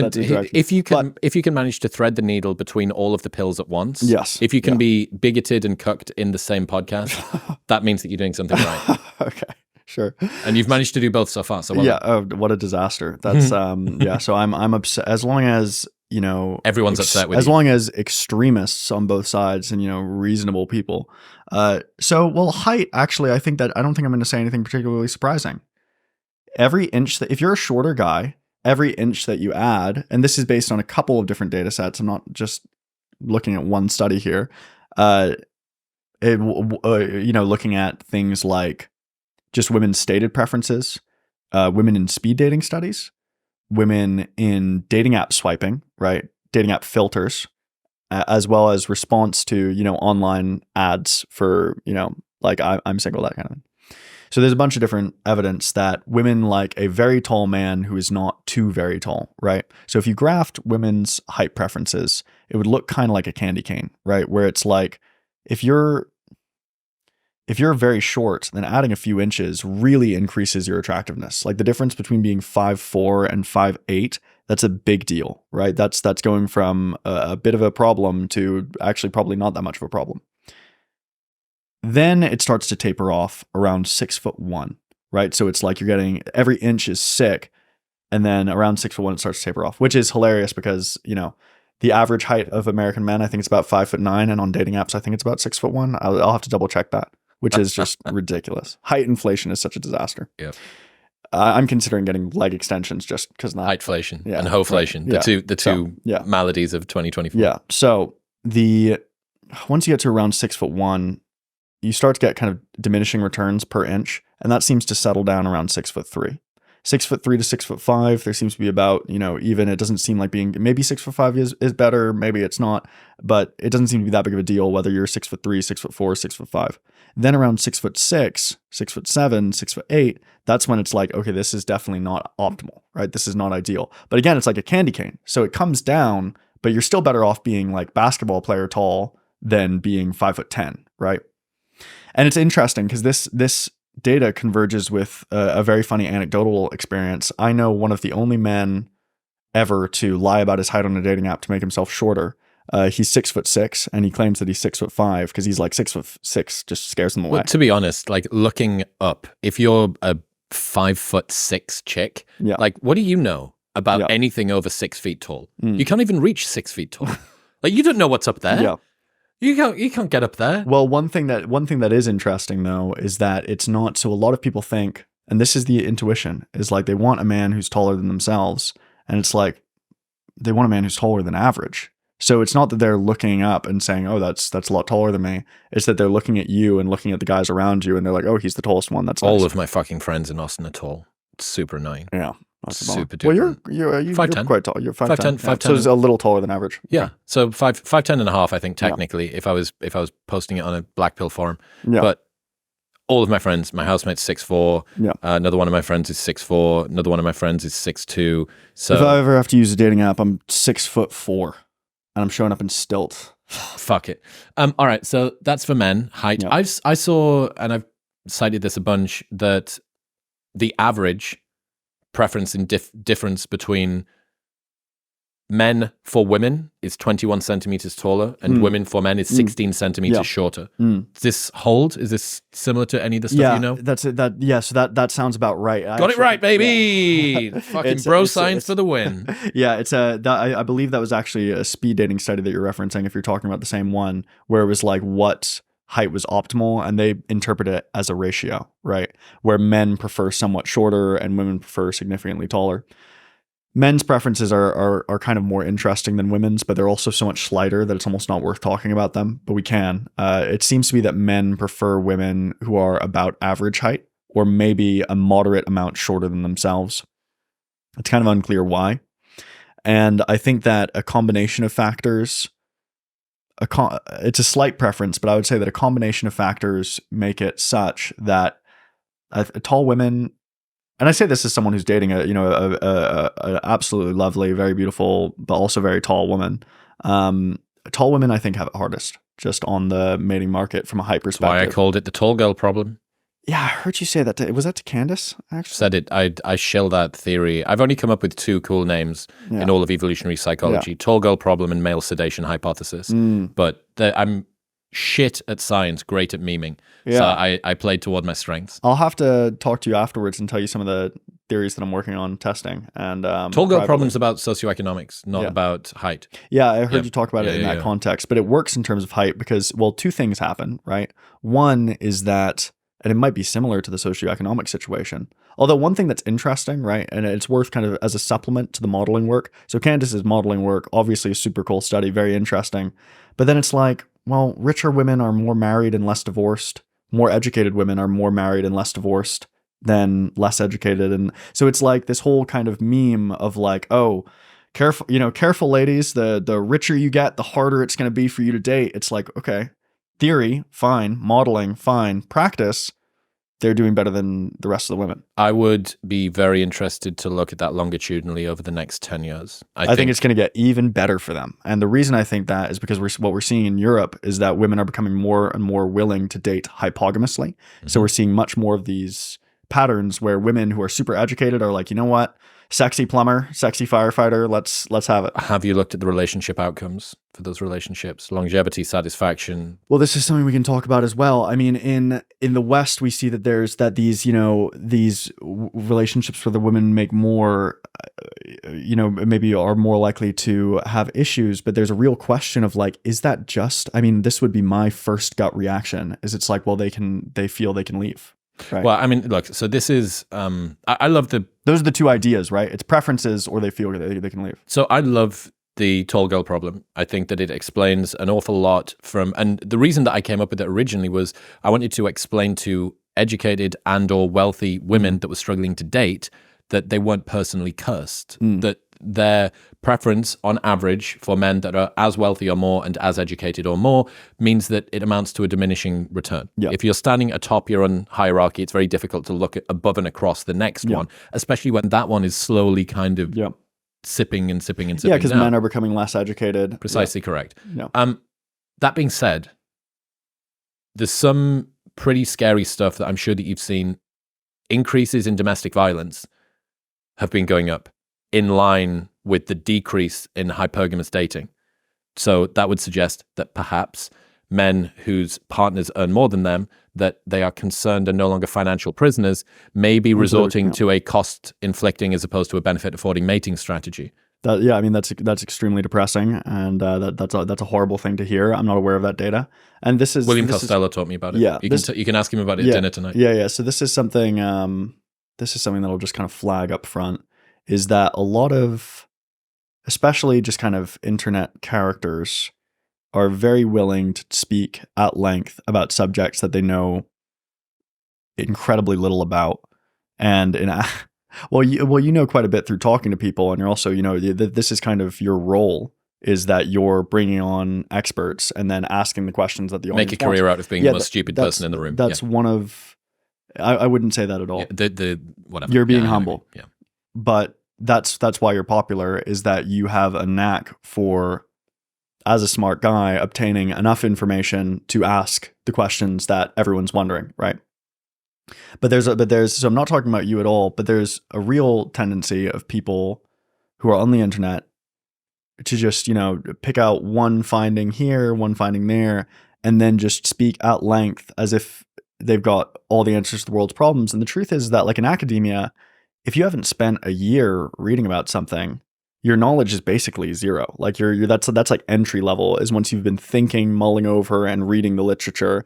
S2: direction.
S1: If you can manage to thread the needle between all of the pills at once,
S2: yes.
S1: If you can be bigoted and cucked in the same podcast, that means that you're doing something right.
S2: Okay, sure.
S1: And you've managed to do both so far. So well,
S2: yeah, what a disaster. That's yeah. So I'm upset as long as
S1: everyone's upset with you.
S2: As long as extremists on both sides and reasonable people. Height. Actually, I don't think I'm going to say anything particularly surprising. Every inch if you're a shorter guy, every inch that you add, and this is based on a couple of different data sets, I'm not just looking at one study here, looking at things like just women's stated preferences, women in speed dating studies, women in dating app swiping, right? Dating app filters, as well as response to, online ads for, like I'm single, that kind of thing. So there's a bunch of different evidence that women like a very tall man who is not too very tall, right? So if you graphed women's height preferences, it would look kind of like a candy cane, right? Where it's like, if you're very short, then adding a few inches really increases your attractiveness. Like the difference between being 5'4" and 5'8", that's a big deal, right? That's going from a bit of a problem to actually probably not that much of a problem. Then it starts to taper off around 6'1", right? So it's like you're getting every inch is sick, and then around 6'1" it starts to taper off, which is hilarious because the average height of American men, I think it's about 5'9", and on dating apps I think it's about 6'1". I'll have to double check that, which is just ridiculous. Height inflation is such a disaster.
S1: Yeah.
S2: I'm considering getting leg extensions just because of that.
S1: Heightflation and hoflation, right. the two maladies of 2024.
S2: Yeah. So once you get to around 6'1", you start to get kind of diminishing returns per inch, and that seems to settle down around 6'3". 6'3" to 6'5", there seems to be about, even, it doesn't seem like being, maybe 6'5" is better, maybe it's not, but it doesn't seem to be that big of a deal whether you're 6'3", 6'4", 6'5". Then around 6'6", 6'7", 6'8", that's when it's like, okay, this is definitely not optimal, right? This is not ideal. But again, it's like a candy cane. So it comes down, but you're still better off being like basketball player tall than being 5'10", right? And it's interesting because this data converges with a very funny anecdotal experience. I know one of the only men ever to lie about his height on a dating app to make himself shorter. He's 6'6", and he claims that he's 6'5" because he's like 6'6", just scares him away.
S1: Well, to be honest, like looking up, if you're a 5'6" chick, like what do you know about anything over 6 feet tall? You can't even reach 6 feet tall. Like you don't know what's up there.
S2: Yeah.
S1: You can't get up there.
S2: Well, one thing that is interesting though is that it's not. So a lot of people think, and this is the intuition, is like they want a man who's taller than themselves, and it's like they want a man who's taller than average. So it's not that they're looking up and saying, "Oh, that's a lot taller than me." It's that they're looking at you and looking at the guys around you, and they're like, "Oh, he's the tallest one." That's
S1: all
S2: nice.
S1: of my fucking friends in Austin are tall. It's super annoying.
S2: Yeah.
S1: Super duper.
S2: Well, you're quite tall. You're 5'10".
S1: 5'10".
S2: So it's a little taller than average.
S1: Yeah.
S2: Okay.
S1: So 5'10" and a half, I think, technically, if I was posting it on a black pill forum.
S2: Yeah.
S1: But all of my friends, my housemate's 6'4".
S2: Yeah.
S1: Another one of my friends is 6'4". Another one of my friends is 6'2". So
S2: if I ever have to use a dating app, I'm 6'4", and I'm showing up in stilts.
S1: Fuck it. All right. So that's for men, height.
S2: Yeah.
S1: I saw, and I've cited this a bunch, that the average preference and difference between men for women is 21 centimeters taller, and women for men is 16 centimeters shorter. Does this hold? Is this similar to any of the stuff you know?
S2: That's it. So that sounds about right.
S1: Got it right, baby. Yeah. Fucking science for the win.
S2: Yeah, I believe that was actually a speed dating study that you're referencing, if you're talking about the same one, where it was like what height was optimal, and they interpret it as a ratio, right? Where men prefer somewhat shorter and women prefer significantly taller. Men's preferences are kind of more interesting than women's, but they're also so much slighter that it's almost not worth talking about them, but we can. It seems to be that men prefer women who are about average height, or maybe a moderate amount shorter than themselves. It's kind of unclear why. And I think that a combination of factors, it's a slight preference, but I would say that a combination of factors make it such that tall women, and I say this as someone who's dating a absolutely lovely, very beautiful, but also very tall woman. Tall women, I think, have it hardest just on the mating market from a height perspective.
S1: Why I called it the tall girl problem.
S2: Yeah, I heard you say that. Was that to Candace, actually?
S1: Said it. I shill that theory. I've only come up with 2 cool names in all of evolutionary psychology: tall girl problem and male sedation hypothesis. But I'm shit at science, great at memeing. So I played toward my strengths.
S2: I'll have to talk to you afterwards and tell you some of the theories that I'm working on testing. And
S1: tall girl problem's about socioeconomics, not about height.
S2: Yeah, I heard you talk about it in that context, but it works in terms of height because, well, 2 things happen, right? One is that, and it might be similar to the socioeconomic situation. Although one thing that's interesting, right, and it's worth kind of as a supplement to the modeling work. So Candace's modeling work, obviously a super cool study, very interesting. But then it's like, well, richer women are more married and less divorced. More educated women are more married and less divorced than less educated. And so it's like this whole kind of meme of like, oh, careful ladies, the richer you get, the harder it's going to be for you to date. It's like, okay, theory, fine. Modeling, fine. Practice, they're doing better than the rest of the women.
S1: I would be very interested to look at that longitudinally over the next 10 years.
S2: I think it's going to get even better for them. And the reason I think that is because what we're seeing in Europe is that women are becoming more and more willing to date hypogamously. Mm-hmm. So we're seeing much more of these patterns where women who are super educated are like, you know what? Sexy plumber, sexy firefighter, let's have it.
S1: Have you looked at the relationship outcomes for those relationships? Longevity, satisfaction?
S2: Well, this is something we can talk about as well. I mean, in the West, we see that there's these relationships where the women make more, maybe are more likely to have issues, but there's a real question of like, is that just, I mean, this would be my first gut reaction, is it's like, well, they feel they can leave. Right.
S1: Well, I mean, look, so this is, I love
S2: those are the 2 ideas, right? It's preferences or they feel they can leave.
S1: So I love the tall girl problem. I think that it explains an awful lot and the reason that I came up with it originally was I wanted to explain to educated and or wealthy women that were struggling to date that they weren't personally cursed, that their preference on average for men that are as wealthy or more and as educated or more means that it amounts to a diminishing return. Yep. If you're standing atop your own hierarchy, it's very difficult to look above and across the next one, especially when that one is slowly kind of sipping and sipping and sipping.
S2: Yeah, because men are becoming less educated.
S1: Precisely correct. Yeah. That being said, there's some pretty scary stuff that I'm sure that you've seen. Increases in domestic violence have been going up in line with the decrease in hypergamous dating. So that would suggest that perhaps men whose partners earn more than them, that they are concerned and no longer financial prisoners, may be resorting to a cost-inflicting as opposed to a benefit-affording mating strategy.
S2: That's extremely depressing, and that's a horrible thing to hear. I'm not aware of that data. And this is
S1: William Costello taught me about it. Yeah, you can ask him about it at dinner tonight.
S2: Yeah. So this is something that'll just kind of flag up front. Is that a lot of, especially just kind of internet characters, are very willing to speak at length about subjects that they know incredibly little about. And you know quite a bit through talking to people, and you're also, this is kind of your role, is that you're bringing on experts and then asking the questions that the audience
S1: make a career out of being the most stupid person in the room.
S2: That's one of, I wouldn't say that at all.
S1: Whatever.
S2: You're being humble.
S1: Yeah.
S2: But that's why you're popular, is that you have a knack for, as a smart guy, obtaining enough information to ask the questions that everyone's wondering, right? But so I'm not talking about you at all, but there's a real tendency of people who are on the internet to just, pick out one finding here, one finding there, and then just speak at length as if they've got all the answers to the world's problems. And the truth is that, like in academia, if you haven't spent a year reading about something, your knowledge is basically zero. Like that's like entry level, is once you've been thinking, mulling over, and reading the literature.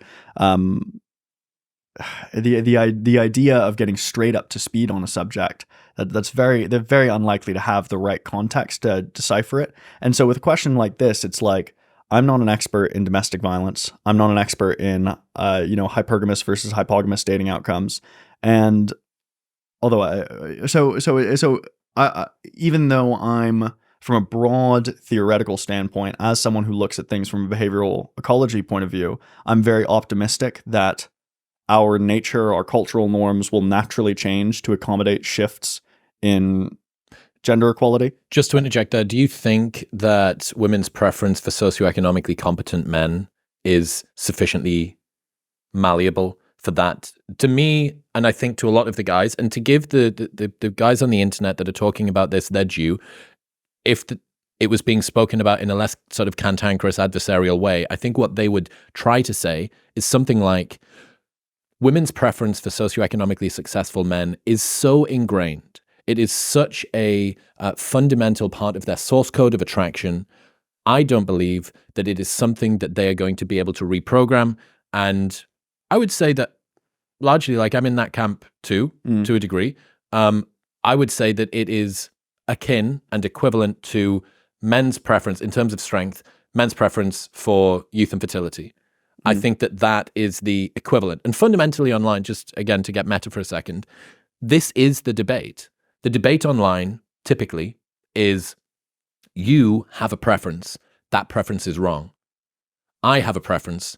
S2: The idea of getting straight up to speed on a subject, they're very unlikely to have the right context to decipher it. And so with a question like this, it's like, I'm not an expert in domestic violence. I'm not an expert in hypergamous versus hypogamous dating outcomes. And although even though I'm from a broad theoretical standpoint, as someone who looks at things from a behavioral ecology point of view, I'm very optimistic that our nature, our cultural norms will naturally change to accommodate shifts in gender equality.
S1: Just to interject there, do you think that women's preference for socioeconomically competent men is sufficiently malleable for that? To me, and I think to a lot of the guys, and to give the guys on the internet that are talking about this their due, if it was being spoken about in a less sort of cantankerous adversarial way, I think what they would try to say is something like, women's preference for socioeconomically successful men is so ingrained. It is such a fundamental part of their source code of attraction. I don't believe that it is something that they are going to be able to reprogram. And I would say that largely, like, I'm in that camp too, to a degree. I would say that it is akin and equivalent to men's preference in terms of strength, men's preference for youth and fertility. I think that that is the equivalent. And fundamentally online, just again to get meta for a second, this is the debate. The debate online typically is, you have a preference. That preference is wrong. I have a preference.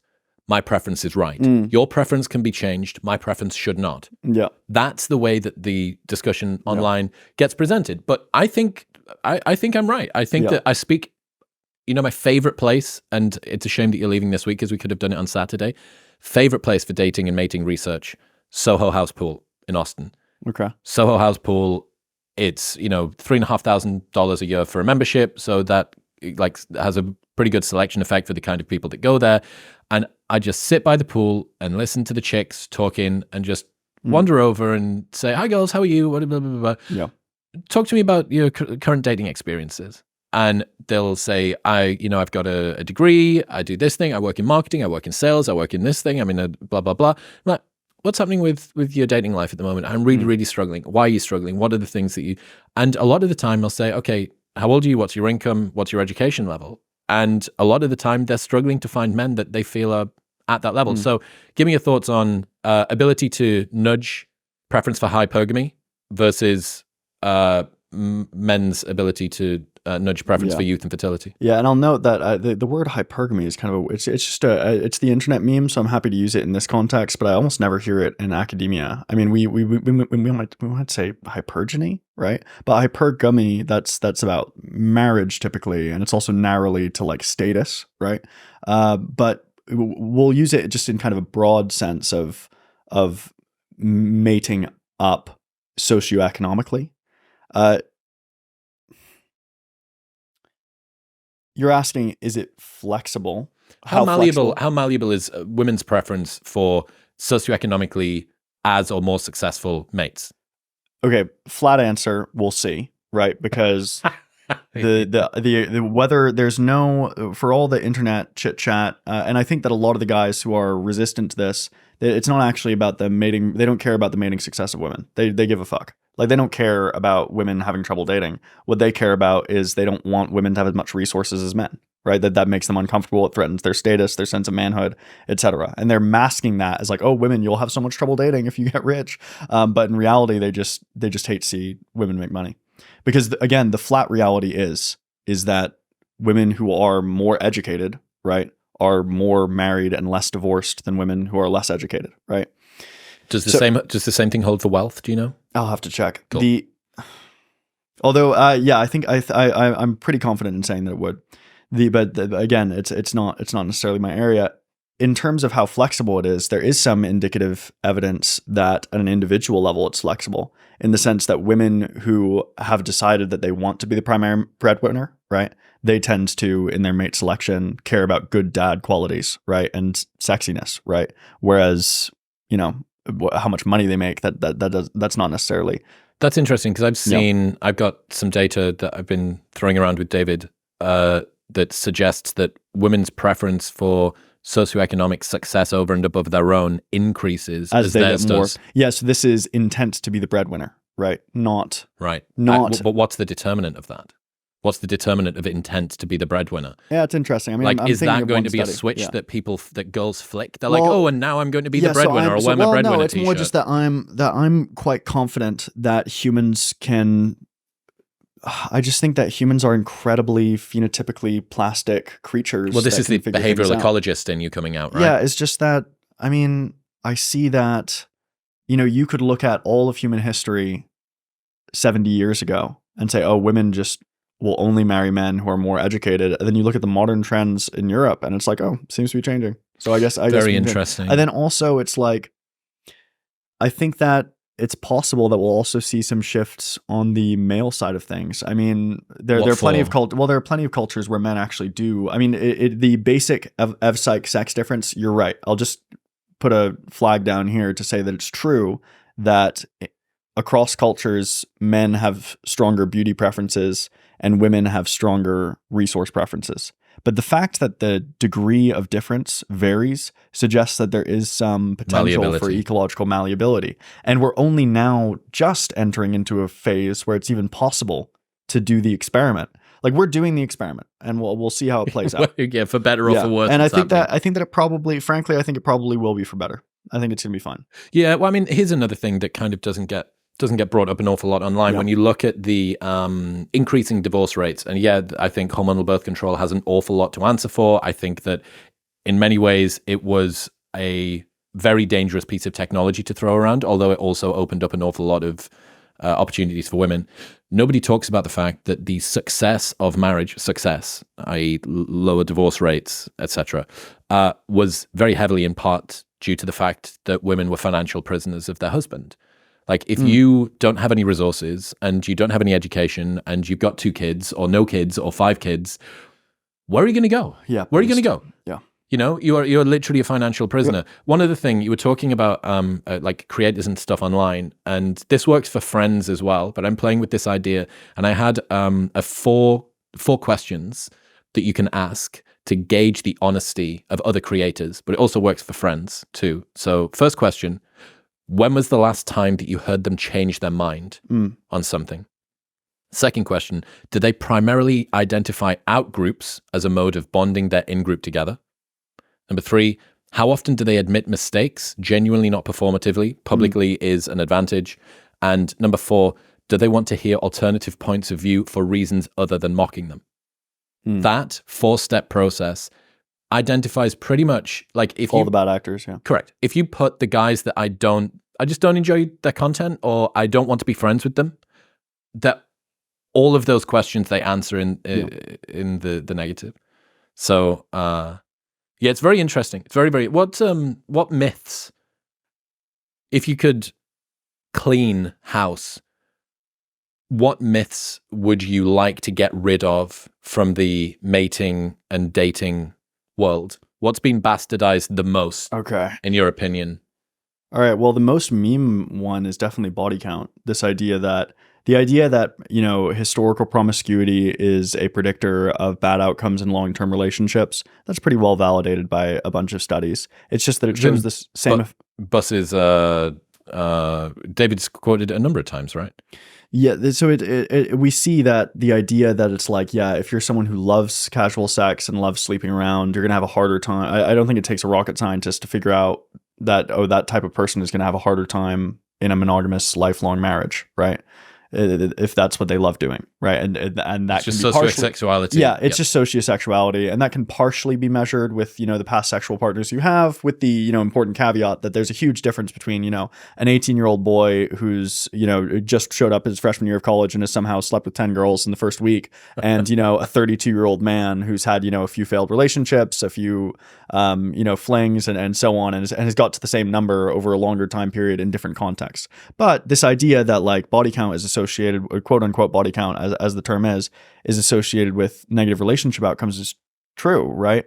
S1: My preference is right. Your preference can be changed. My preference should not.
S2: Yeah.
S1: That's the way that the discussion online gets presented. But I think I'm right. I think that I speak, my favorite place, and it's a shame that you're leaving this week because we could have done it on Saturday. Favorite place for dating and mating research, Soho House Pool in Austin.
S2: Okay.
S1: Soho House Pool, it's, $3,500 a year for a membership. So that has a pretty good selection effect for the kind of people that go there. And I just sit by the pool and listen to the chicks talking and just wander over and say, "Hi girls, how are you?" Blah, blah, blah, blah.
S2: Yeah.
S1: Talk to me about your current dating experiences. And they'll say, I've got a degree, I do this thing, I work in marketing, I work in sales, I work in this thing, I'm in a blah, blah, blah. I'm like, what's happening with your dating life at the moment? I'm really, really struggling. Why are you struggling? What are the things that and a lot of the time they'll say, okay, how old are you? What's your income? What's your education level? And a lot of the time they're struggling to find men that they feel are at that level. So give me your thoughts on ability to nudge preference for hypergamy versus men's ability to nudge preference for youth and fertility.
S2: Yeah, and I'll note that the word hypergamy is kind of it's the internet meme, so I'm happy to use it in this context, but I almost never hear it in academia. I mean, we might say hypergamy, right? But hypergamy, that's about marriage typically, and it's also narrowly to like status, right? But we'll use it just in kind of a broad sense of mating up socioeconomically. You're asking, is it flexible?
S1: How malleable is women's preference for socioeconomically as or more successful mates?
S2: Okay, flat answer, we'll see, right? Because the whether there's no, for all the internet chit chat, and I think that a lot of the guys who are resistant to this, it's not actually about the mating. They don't care about the mating success of women. They give a fuck. Like, they don't care about women having trouble dating. What they care about is they don't want women to have as much resources as men, right? That makes them uncomfortable. It threatens their status, their sense of manhood, etc. And they're masking that as like, oh, women, you'll have so much trouble dating if you get rich. But in reality, they just hate to see women make money. Because again, the flat reality is that women who are more educated, right, are more married and less divorced than women who are less educated, right?
S1: Does the same thing hold for wealth? Do you know?
S2: I'll have to check.
S1: Cool.
S2: I think I'm pretty confident in saying that it would. Again, it's not necessarily my area. In terms of how flexible it is, there is some indicative evidence that at an individual level it's flexible, in the sense that women who have decided that they want to be the primary breadwinner, right? They tend to, in their mate selection, care about good dad qualities, right? And sexiness, right? Whereas, how much money they make, that's not necessarily.
S1: That's interesting, because I've got some data that I've been throwing around with David that suggests that women's preference for socioeconomic success over and above their own increases as theirs does.
S2: Yes, this is intent to be the breadwinner, right? Not.
S1: But what's the determinant of that? What's the determinant of intent to be the breadwinner?
S2: Yeah, it's interesting. I mean,
S1: is that going to be a switch that girls flick? They're like, oh, and now I'm going to be the breadwinner, or wear my breadwinner
S2: no, it's
S1: t-shirt.
S2: more just that I'm quite confident that humans can I just think that humans are incredibly phenotypically plastic creatures.
S1: Well, this is the behavioral ecologist in you coming out, right?
S2: Yeah, it's just that, I mean, I see that, you could look at all of human history 70 years ago and say, oh, women just will only marry men who are more educated. And then you look at the modern trends in Europe and it's like, oh, seems to be changing. So I guess
S1: very interesting.
S2: And then also it's like, I think that it's possible that we'll also see some shifts on the male side of things. I mean, there are plenty of there are plenty of cultures where men actually do. I mean, the basic ev-psych sex difference, you're right. I'll just put a flag down here to say that it's true that across cultures, men have stronger beauty preferences and women have stronger resource preferences. But the fact that the degree of difference varies suggests that there is some potential for ecological malleability. And we're only now just entering into a phase where it's even possible to do the experiment. Like, we're doing the experiment and we'll see how it plays out.
S1: Yeah, for better or for worse.
S2: And I think that it probably, frankly, I think it probably will be for better. I think it's going to be fine.
S1: Yeah, well, I mean, here's another thing that kind of doesn't get brought up an awful lot online. When you look at the increasing divorce rates, and I think hormonal birth control has an awful lot to answer for. I think that in many ways it was a very dangerous piece of technology to throw around, although it also opened up an awful lot of opportunities for women. Nobody talks about the fact that the success of marriage, i.e. lower divorce rates, etc., was very heavily in part due to the fact that women were financial prisoners of their husband. Like, if you don't have any resources and you don't have any education and you've got 2 kids or no kids or 5 kids, where are you going to go?
S2: Yeah.
S1: Where are you going to go?
S2: Yeah.
S1: You're literally a financial prisoner. Yep. One other thing, you were talking about like creators and stuff online, and this works for friends as well, but I'm playing with this idea, and I had four questions that you can ask to gauge the honesty of other creators, but it also works for friends too. So first question, when was the last time that you heard them change their mind on something? Second question, do they primarily identify out-groups as a mode of bonding their in-group together? Number 3, how often do they admit mistakes, genuinely, not performatively, publicly is an advantage? And number 4, do they want to hear alternative points of view for reasons other than mocking them? That 4-step process identifies pretty much like if
S2: all the bad actors, yeah.
S1: Correct. If you put the guys that I just don't enjoy their content, or I don't want to be friends with them, that all of those questions they answer in the negative. So it's very interesting. It's very, very what myths, if you could clean house, what myths would you like to get rid of from the mating and dating world? What's been bastardized the most, in your opinion?
S2: All right. Well, the most meme one is definitely body count. The idea that, historical promiscuity is a predictor of bad outcomes in long-term relationships. That's pretty well validated by a bunch of studies. It's just that it shows this same...
S1: Bus's, David's quoted a number of times, right?
S2: Yeah, so we see that the idea that it's like, if you're someone who loves casual sex and loves sleeping around, you're going to have a harder time. I don't think it takes a rocket scientist to figure out that, that type of person is going to have a harder time in a monogamous lifelong marriage, right? If that's what they love doing, right? And that
S1: it's just
S2: can be
S1: sociosexuality.
S2: Yeah, it's just sociosexuality, and that can partially be measured with the past sexual partners you have, with the important caveat that there's a huge difference between an 18-year-old boy who's just showed up his freshman year of college and has somehow slept with 10 girls in the first week, and a 32-year-old man who's had a few failed relationships, a few flings, and so on, and has got to the same number over a longer time period in different contexts. But this idea that like body count is associated, quote unquote body count as the term is associated with negative relationship outcomes is true, right?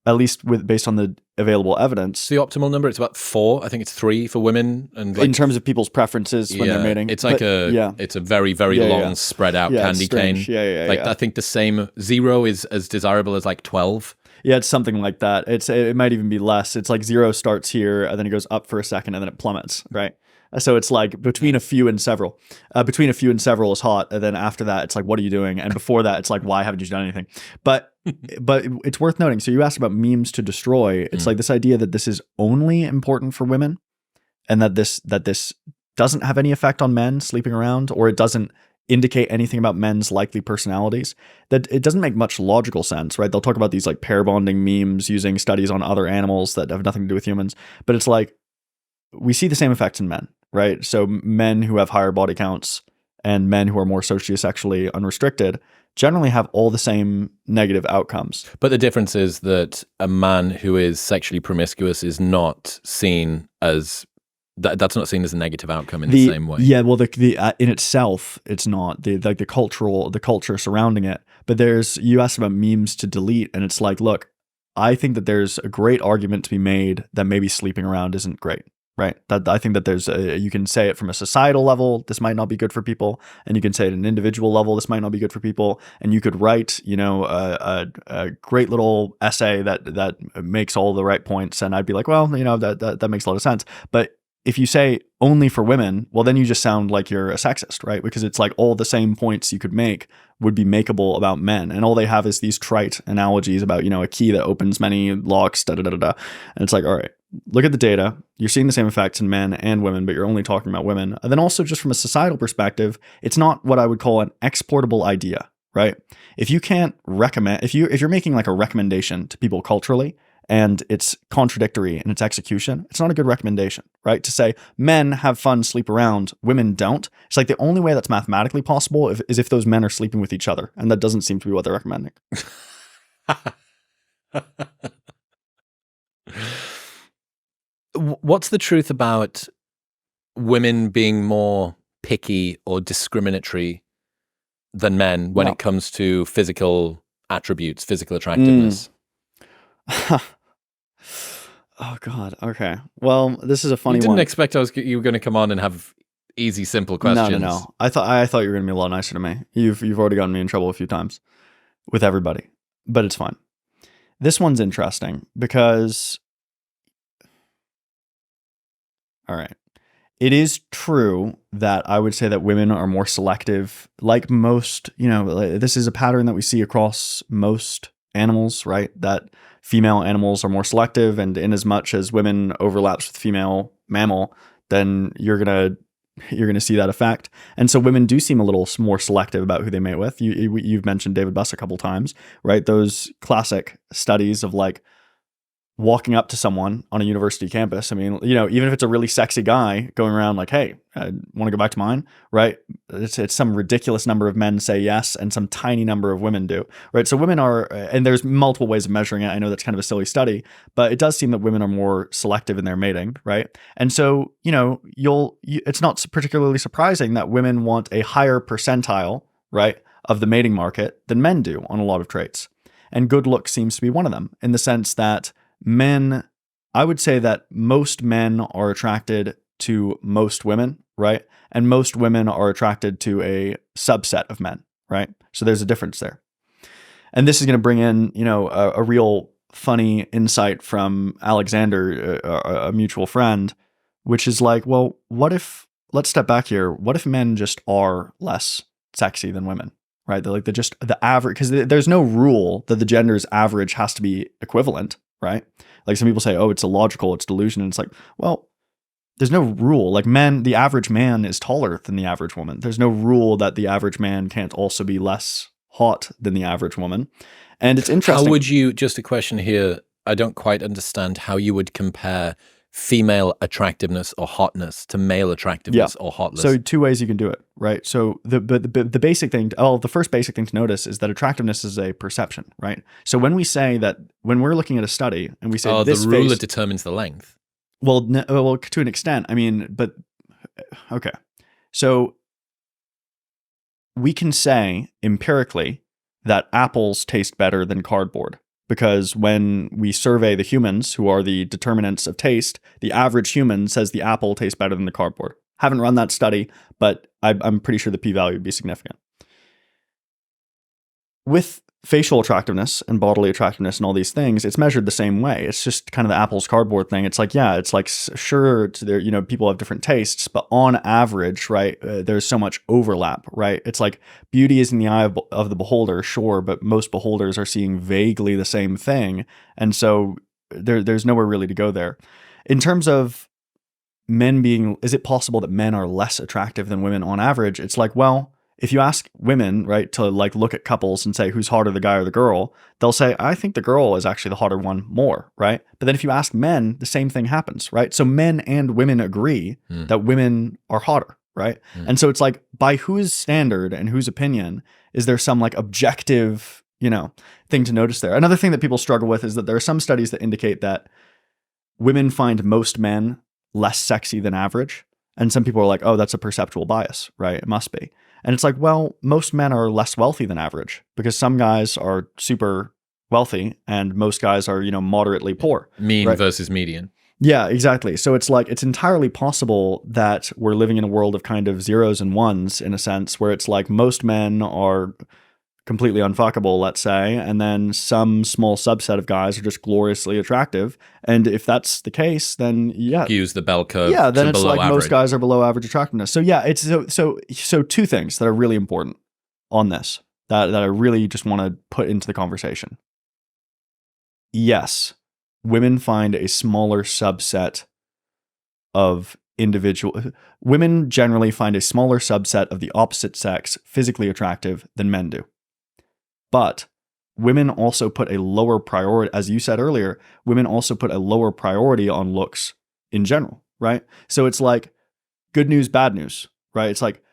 S2: At least based on the available evidence.
S1: The optimal number, it's about 4. I think it's 3 for women, and
S2: in terms of people's preferences when they're mating.
S1: It's like it's a very, very long spread out candy cane. I think the same 0 is as desirable as like 12.
S2: Yeah, it's something like that. It might even be less. It's like 0 starts here and then it goes up for a second and then it plummets, right? So it's like between a few and several. Between a few and several is hot, and then after that, it's like, what are you doing? And before that, it's like, why haven't you done anything? But it's worth noting. So you asked about memes to destroy. It's like this idea that this is only important for women, and that this doesn't have any effect on men sleeping around, or it doesn't indicate anything about men's likely personalities, that it doesn't make much logical sense, right? They'll talk about these like pair bonding memes using studies on other animals that have nothing to do with humans, but it's like we see the same effects in men, right? So men who have higher body counts and men who are more sociosexually unrestricted generally have all the same negative outcomes.
S1: But the difference is that a man who is sexually promiscuous is not seen as that's not seen as a negative outcome in the same way.
S2: Yeah, well, the in itself, it's not the culture surrounding it. But you asked about memes to delete, and it's like, look, I think that there's a great argument to be made that maybe sleeping around isn't great. Right. That I think that you can say it from a societal level, this might not be good for people, and you can say it at an individual level, this might not be good for people, and you could write, a great little essay that makes all the right points, and I'd be like, well, that makes a lot of sense. But if you say only for women, well, then you just sound like you're a sexist, right? Because it's like all the same points you could make would be makeable about men, and all they have is these trite analogies about a key that opens many locks, and it's like, all right. Look at the data. You're seeing the same effects in men and women, but you're only talking about women. And then also just from a societal perspective, it's not what I would call an exportable idea, right? If you can't recommend, if you're making like a recommendation to people culturally and it's contradictory in its execution, it's not a good recommendation, right? To say men have fun, sleep around, women don't. It's like the only way that's mathematically possible is if those men are sleeping with each other. And that doesn't seem to be what they're recommending.
S1: What's the truth about women being more picky or discriminatory than men when it comes to physical attributes, physical attractiveness?
S2: Oh God. Okay. Well, this is a funny one.
S1: You didn't expect you were going to come on and have easy, simple questions.
S2: No. I thought you were going to be a lot nicer to me. You've already gotten me in trouble a few times with everybody, but it's fine. This one's interesting because. All right. It is true that I would say that women are more selective, like most, this is a pattern that we see across most animals, right? That female animals are more selective, and in as much as women overlaps with female mammal, then you're going to see that effect. And so women do seem a little more selective about who they mate with. You've mentioned David Buss a couple times, right? Those classic studies of like, walking up to someone on a university campus. I mean, even if it's a really sexy guy going around like, hey, want to go back to mine, right? It's some ridiculous number of men say yes, and some tiny number of women do, right? So women are, and there's multiple ways of measuring it. I know that's kind of a silly study, but it does seem that women are more selective in their mating, right? And so, it's not particularly surprising that women want a higher percentile, right, of the mating market than men do on a lot of traits. And good looks seems to be one of them, in the sense that men, I would say that most men are attracted to most women, right? And most women are attracted to a subset of men, right? So there's a difference there. And this is going to bring in, a real funny insight from Alexander, a mutual friend, which is like, well, let's step back here. What if men just are less sexy than women, right? They're like, the average, because there's no rule that the gender's average has to be equivalent, right? Like some people say, oh, it's illogical, it's delusion. And it's like, well, there's no rule. Like the average man is taller than the average woman. There's no rule that the average man can't also be less hot than the average woman. And it's interesting.
S1: How would you, just a question here, I don't quite understand how you would compare female attractiveness or hotness to male attractiveness or hotness.
S2: So two ways you can do it, right? So the basic thing, the first basic thing to notice is that attractiveness is a perception, right? So when we say that, when we're looking at a study and we say this
S1: the ruler determines the length.
S2: Well, to an extent, I mean, but okay. So we can say empirically that apples taste better than cardboard. Because when we survey the humans, who are the determinants of taste, the average human says the apple tastes better than the cardboard. Haven't run that study, but I'm pretty sure the p-value would be significant. With facial attractiveness and bodily attractiveness and all these things, it's measured the same way. It's just kind of the apples cardboard thing. It's like, yeah, it's like, sure, people have different tastes, but on average, right, there's so much overlap, right? It's like beauty is in the eye of the beholder, sure, but most beholders are seeing vaguely the same thing. And so there's nowhere really to go there. In terms of men is it possible that men are less attractive than women on average? It's like, well, if you ask women, right, to like look at couples and say who's hotter, the guy or the girl, they'll say, I think the girl is actually the hotter one more, right? But then if you ask men, the same thing happens, right? So men and women agree that women are hotter, right? And so it's like, by whose standard and whose opinion is there some like objective, thing to notice there? Another thing that people struggle with is that there are some studies that indicate that women find most men less sexy than average. And some people are like, oh, that's a perceptual bias, right? It must be. And it's like, well, most men are less wealthy than average because some guys are super wealthy and most guys are, moderately poor.
S1: Mean
S2: right?
S1: versus median.
S2: Yeah, exactly. So it's like, it's entirely possible that we're living in a world of kind of zeros and ones in a sense where it's like most men are completely unfuckable, let's say, and then some small subset of guys are just gloriously attractive. And if that's the case, then yeah,
S1: use the bell curve.
S2: Yeah, then it's like
S1: average.
S2: Most guys are below average attractiveness. So yeah, it's so two things that are really important on this that I really just want to put into the conversation. Yes, women find a smaller subset of women generally find a smaller subset of the opposite sex physically attractive than men do. But women also put a lower priority, as you said earlier, women also put a lower priority on looks in general, right? So it's like good news, bad news, right? It's like,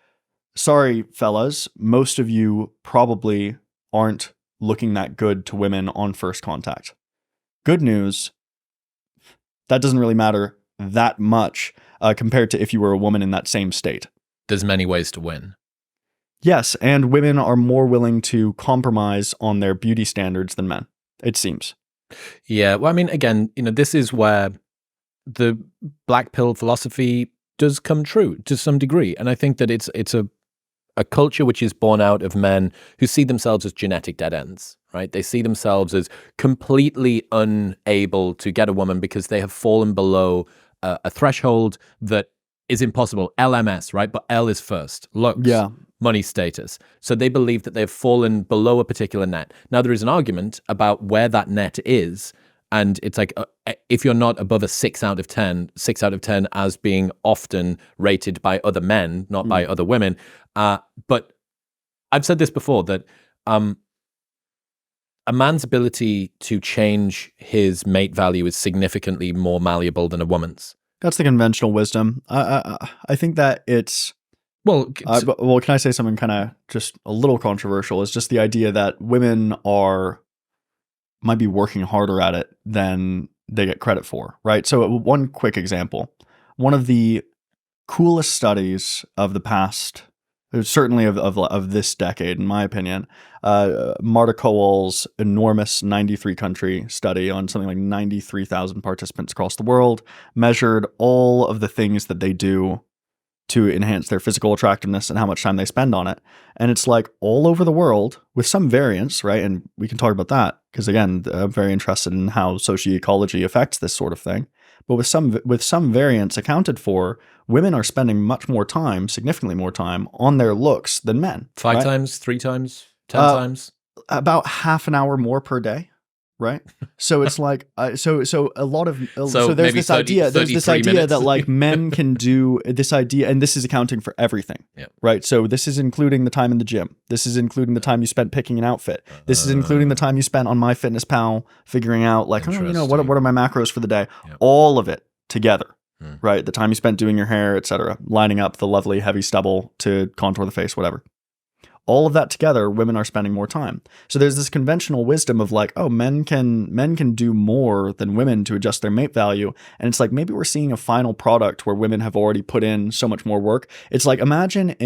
S2: sorry, fellas, most of you probably aren't looking that good to women on first contact. Good news, that doesn't really matter that much compared to if you were a woman in that same state.
S1: There's many ways to win.
S2: Yes, and women are more willing to compromise on their beauty standards than men, it seems.
S1: Yeah, well, I mean, again, this is where the black pill philosophy does come true to some degree. And I think that it's a culture which is born out of men who see themselves as genetic dead ends, right? They see themselves as completely unable to get a woman because they have fallen below a threshold that is impossible. LMS, right? But L is first. Looks. Yeah. Money, status. So they believe that they've fallen below a particular net. Now, there is an argument about where that net is. And it's like, if you're not above a 6 out of 10 as being often rated by other men, not by other women. But I've said this before, that a man's ability to change his mate value is significantly more malleable than a woman's.
S2: That's the conventional wisdom. I think that it's... Well, can I say something kind of just a little controversial? It's just the idea that women might be working harder at it than they get credit for, right? So one quick example. One of the coolest studies of the past, certainly of this decade, in my opinion, Marta Kowal's enormous 93-country study on something like 93,000 participants across the world, measured all of the things that they do to enhance their physical attractiveness and how much time they spend on it. And it's like all over the world with some variance, right? And we can talk about that because, again, I'm very interested in how socioecology affects this sort of thing. But with some variance accounted for, women are spending much more time, significantly more time, on their looks than men.
S1: 5 times, 3 times, 10 times?
S2: About half an hour more per day. Right. So it's like, so a lot of, so there's this idea that like men can do this idea, and this is accounting for everything. Yeah. Right. So this is including the time in the gym. This is including the time you spent picking an outfit. This is including the time you spent on MyFitnessPal, figuring out like, what are my macros for the day? Yep. All of it together. Right. The time you spent doing your hair, etc., lining up the lovely heavy stubble to contour the face, whatever. All of that together, women are spending more time. So there's this conventional wisdom of like, oh, men can do more than women to adjust their mate value. And it's like, maybe we're seeing a final product where women have already put in so much more work. It's like, imagine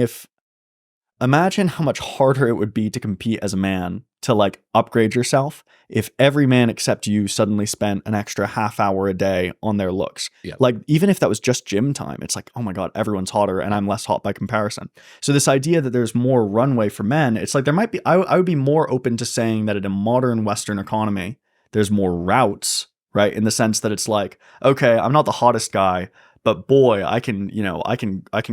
S2: how much harder it would be to compete as a man to like upgrade yourself if every man except you suddenly spent an extra half hour a day on their looks. Yeah. Like, even if that was just gym time, it's like, oh my God, everyone's hotter and I'm less hot by comparison. So this idea that there's more runway for men, it's like there might be, I would be more open to saying that in a modern Western economy, there's more routes, right? In the sense that it's like, okay, I'm not the hottest guy, but boy, I can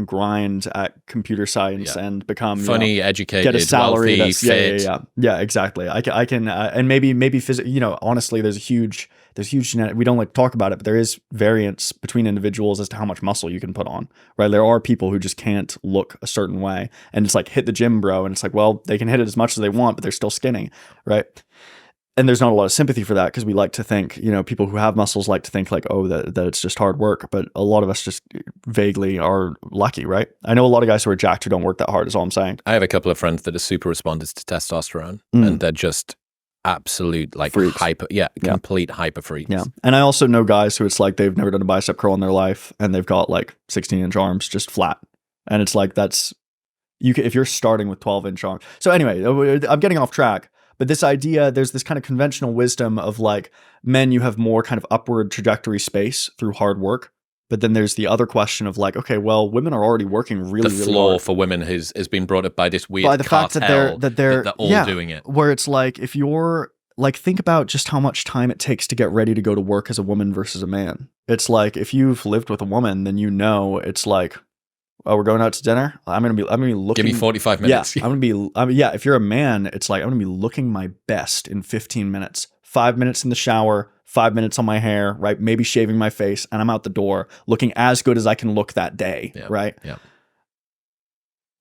S2: grind at computer science and become
S1: funny, educated,
S2: get a salary
S1: wealthy, fit.
S2: Yeah, exactly. I can and maybe honestly, there's huge genetic, we don't like to talk about it, but there is variance between individuals as to how much muscle you can put on, right? There are people who just can't look a certain way, and it's like, hit the gym, bro, and it's like, well, they can hit it as much as they want, but they're still skinny, right? And there's not a lot of sympathy for that, because we like to think, people who have muscles like to think like, oh, that it's just hard work. But a lot of us just vaguely are lucky, right? I know a lot of guys who are jacked who don't work that hard, is all I'm saying.
S1: I have a couple of friends that are super responders to testosterone, and they're just absolute like
S2: freaks.
S1: Complete hyper freaks.
S2: Yeah. And I also know guys who it's like they've never done a bicep curl in their life, and they've got like 16-inch arms just flat. And it's like, if you're starting with 12-inch arms. So anyway, I'm getting off track. But this idea, there's this kind of conventional wisdom of like, men, you have more kind of upward trajectory space through hard work. But then there's the other question of like, okay, well, women are already working really,
S1: the
S2: really
S1: flaw
S2: hard.
S1: For women has been brought up by this weird
S2: by the fact that they're
S1: all doing it.
S2: Where it's like, if you're like, think about just how much time it takes to get ready to go to work as a woman versus a man. It's like, if you've lived with a woman, then it's like, oh, we're going out to dinner. I'm gonna be looking.
S1: Give me 45 minutes.
S2: Yeah, if you're a man, it's like, I'm gonna be looking my best in 15 minutes. 5 minutes in the shower, 5 minutes on my hair, right? Maybe shaving my face, and I'm out the door looking as good as I can look that day, right?
S1: Yeah.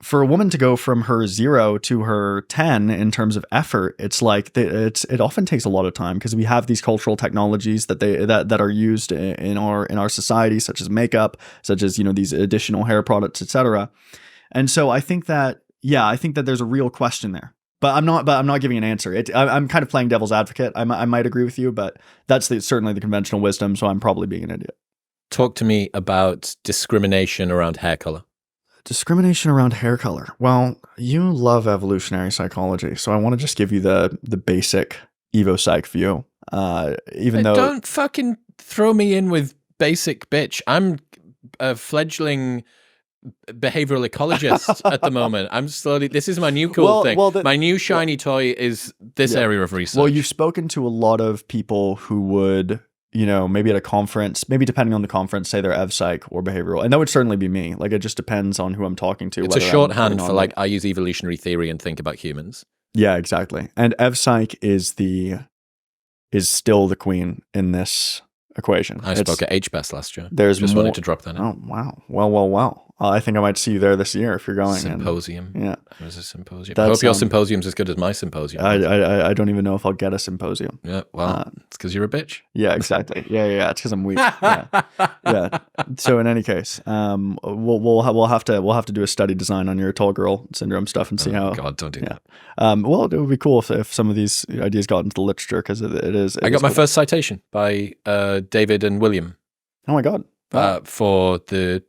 S2: For a woman to go from her 0 to her 10 in terms of effort, it's like it often takes a lot of time, because we have these cultural technologies that are used in our society, such as makeup, such as these additional hair products, etc. And so I think that there's a real question there. But I'm not giving an answer. I'm kind of playing devil's advocate. I might agree with you, but that's certainly the conventional wisdom. So I'm probably being an idiot.
S1: Talk to me about discrimination around hair color.
S2: Discrimination around hair color. Well, you love evolutionary psychology, so I want to just give you the basic evo psych view. Don't
S1: fucking throw me in with basic, bitch. I'm a fledgling behavioral ecologist at the moment. I'm slowly. This is my new cool thing. My new shiny toy is this area of research.
S2: Well, you've spoken to a lot of people who would, maybe at a conference, maybe depending on the conference, say they're ev psych or behavioral, and that would certainly be me. Like, it just depends on who I'm talking to.
S1: It's a shorthand for like, I use evolutionary theory and think about humans.
S2: Yeah, exactly. And ev psych is still the queen in this equation.
S1: I spoke at HBES last year.
S2: Wanted
S1: to drop that in.
S2: Oh, wow. Well. I think I might see you there this year if you're going.
S1: Symposium.
S2: Yeah.
S1: There's a symposium. I hope your symposium's as good as my symposium.
S2: I don't even know if I'll get a symposium.
S1: Yeah, well, it's because you're a bitch.
S2: Yeah, exactly. Yeah. It's because I'm weak. Yeah. So in any case, we'll have to do a study design on your tall girl syndrome stuff and see how.
S1: God, don't do that.
S2: Well, it would be cool if some of these ideas got into the literature, because it is.
S1: I got my first citation by David and William.
S2: Oh my God.
S1: For the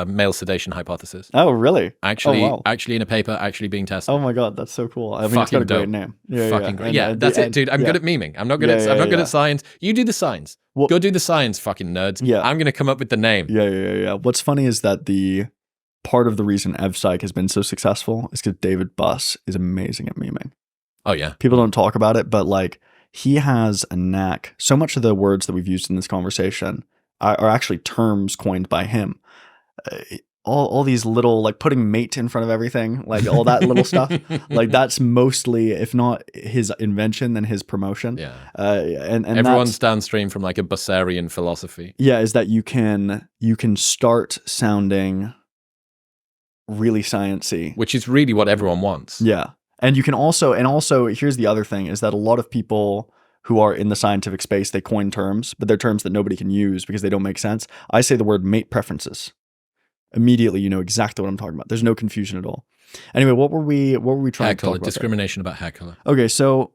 S1: male sedation hypothesis.
S2: Oh, really?
S1: Actually in a paper, actually being tested.
S2: Oh my God, that's so cool. I mean, it's got a great name.
S1: Fucking great. Yeah, that's it, dude. I'm good at memeing. I'm not good at science. You do the science. Go do the science, fucking nerds.
S2: Yeah.
S1: I'm gonna come up with the name.
S2: Yeah. What's funny is that the part of the reason EvPsych has been so successful is because David Buss is amazing at memeing.
S1: Oh yeah.
S2: People don't talk about it, but like, he has a knack. So much of the words that we've used in this conversation are actually terms coined by him. All these little, like putting mate in front of everything, like all that little stuff, like that's mostly, if not his invention, then his promotion.
S1: Yeah.
S2: And
S1: everyone's downstream from like a Busserian philosophy.
S2: Yeah, is that you can start sounding really sciencey,
S1: which is really what everyone wants.
S2: Yeah. And you can also here's the other thing, is that a lot of people who are in the scientific space, they coin terms, but they're terms that nobody can use because they don't make sense. I say the word mate preferences. Immediately, you know exactly what I'm talking about. There's no confusion at all. Anyway, what were we trying to talk about?
S1: Discrimination about hair color.
S2: Okay, so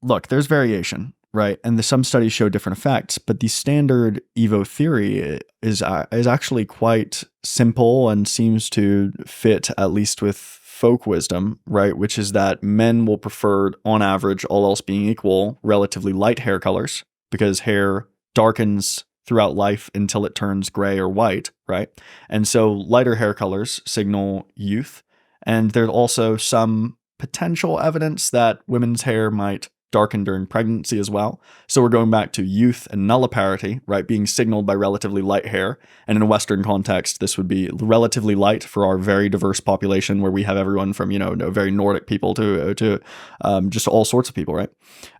S2: look, there's variation, right? And some studies show different effects, but the standard Evo theory is actually quite simple and seems to fit at least with folk wisdom, right? Which is that men will prefer, on average, all else being equal, relatively light hair colors, because hair darkens throughout life until it turns gray or white, right? And so lighter hair colors signal youth. And there's also some potential evidence that women's hair might darken during pregnancy as well. So we're going back to youth and nulliparity, right, being signaled by relatively light hair. And in a Western context, this would be relatively light for our very diverse population, where we have everyone from, very Nordic people to just all sorts of people, right?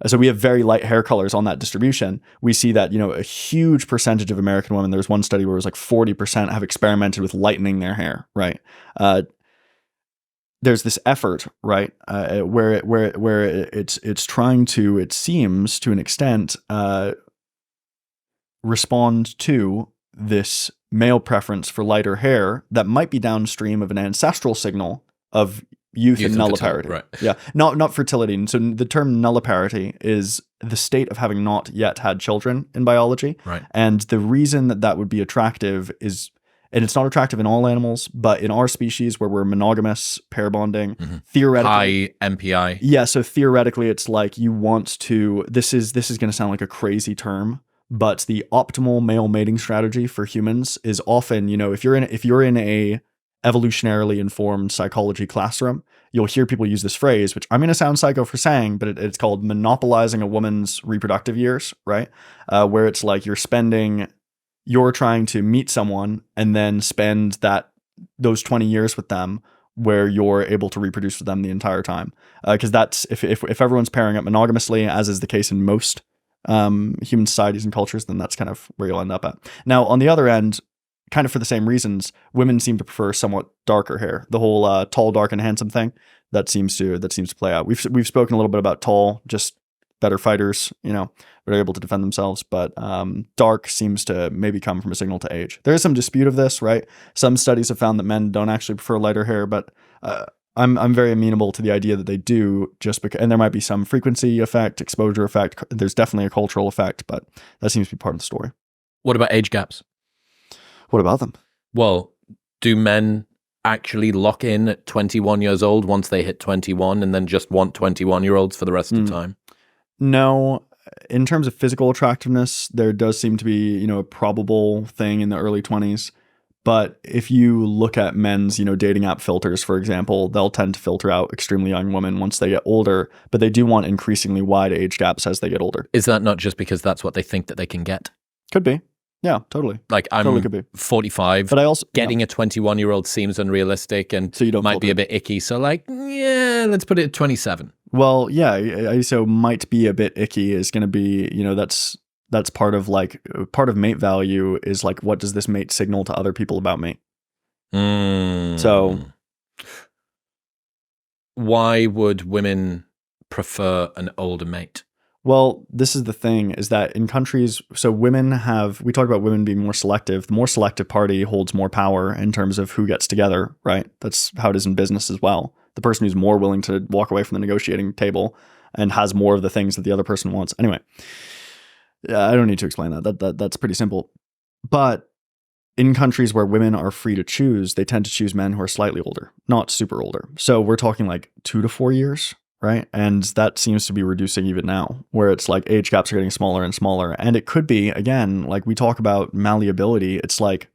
S2: So we have very light hair colors on that distribution. We see that, a huge percentage of American women, there was one study where it was like 40% have experimented with lightening their hair, right? There's this effort, right, where it's trying to, it seems to an extent, respond to this male preference for lighter hair that might be downstream of an ancestral signal of youth and nulliparity.
S1: Right.
S2: Yeah, not fertility. And so the term nulliparity is the state of having not yet had children in biology.
S1: Right.
S2: And the reason that would be attractive is, and it's not attractive in all animals, but in our species where we're monogamous, pair bonding, theoretically.
S1: High MPI.
S2: Yeah, so theoretically it's like you want to, this is going to sound like a crazy term, but the optimal male mating strategy for humans is often, if you're in a evolutionarily informed psychology classroom, you'll hear people use this phrase, which I'm going to sound psycho for saying, but it's called monopolizing a woman's reproductive years, right? Where it's like you're trying to meet someone and then spend those 20 years with them where you're able to reproduce with them the entire time. Because that's, if everyone's pairing up monogamously, as is the case in most human societies and cultures, then that's kind of where you'll end up at. Now, on the other end, kind of for the same reasons, women seem to prefer somewhat darker hair. The whole tall, dark, and handsome thing, that seems to play out. We've spoken a little bit about tall, just better fighters, they're able to defend themselves, but dark seems to maybe come from a signal to age. There is some dispute of this, right? Some studies have found that men don't actually prefer lighter hair, but I'm very amenable to the idea that they do, just because, and there might be some frequency effect, exposure effect. There's definitely a cultural effect, but that seems to be part of the story.
S1: What about age gaps?
S2: What about them?
S1: Well, do men actually lock in at 21 years old once they hit 21 and then just want 21-year-olds for the rest of the time?
S2: No. In terms of physical attractiveness, there does seem to be, a probable thing in the early 20s. But if you look at men's, dating app filters, for example, they'll tend to filter out extremely young women once they get older, but they do want increasingly wide age gaps as they get older.
S1: Is that not just because that's what they think that they can get?
S2: Could be. Yeah, totally.
S1: Like I'm
S2: totally could be.
S1: 45, but I also getting a 21-year-old seems unrealistic and so you might be a bit icky. So let's put it at 27.
S2: Well, yeah, so might be a bit icky is going to be, that's part of mate value is like, what does this mate signal to other people about me? So
S1: why would women prefer an older mate?
S2: Well, this is the thing, is that in countries, so we talk about women being more selective. The more selective party holds more power in terms of who gets together, right? That's how it is in business as well. The person who's more willing to walk away from the negotiating table and has more of the things that the other person wants. Anyway, I don't need to explain that. That's pretty simple. But in countries where women are free to choose, they tend to choose men who are slightly older, not super older. So we're talking like 2 to 4 years. Right. And that seems to be reducing even now, where it's like age gaps are getting smaller and smaller. And it could be, again, like we talk about malleability. It's like,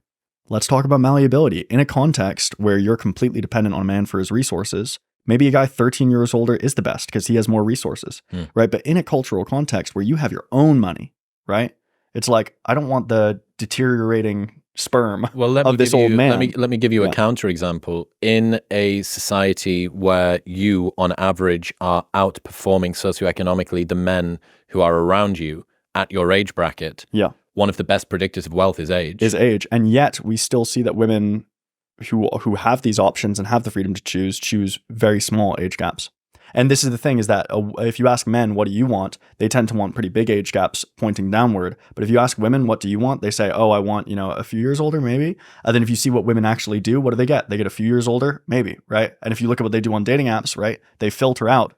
S2: let's talk about malleability in a context where you're completely dependent on a man for his resources. Maybe a guy 13 years older is the best because he has more resources. Right. But in a cultural context where you have your own money, right? It's like, I don't want the deteriorating sperm of this old man.
S1: Let me give you a counterexample. In a society where you, on average, are outperforming socioeconomically the men who are around you at your age bracket, one of the best predictors of wealth is age.
S2: And yet we still see that women who have these options and have the freedom to choose very small age gaps. And this is the thing, is that if you ask men, what do you want? They tend to want pretty big age gaps pointing downward. But if you ask women, what do you want? They say, I want, a few years older, maybe. And then if you see what women actually do, what do they get? They get a few years older, maybe, right? And if you look at what they do on dating apps, right? They filter out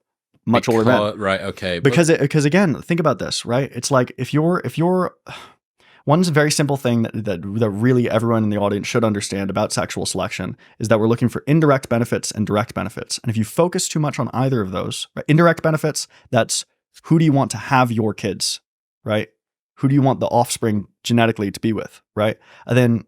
S2: much older men.
S1: Right, okay.
S2: Because again, think about this, right? It's like if you're one very simple thing that really everyone in the audience should understand about sexual selection is that we're looking for indirect benefits and direct benefits. And if you focus too much on either of those, right, indirect benefits, that's who do you want to have your kids, right? Who do you want the offspring genetically to be with, right? And then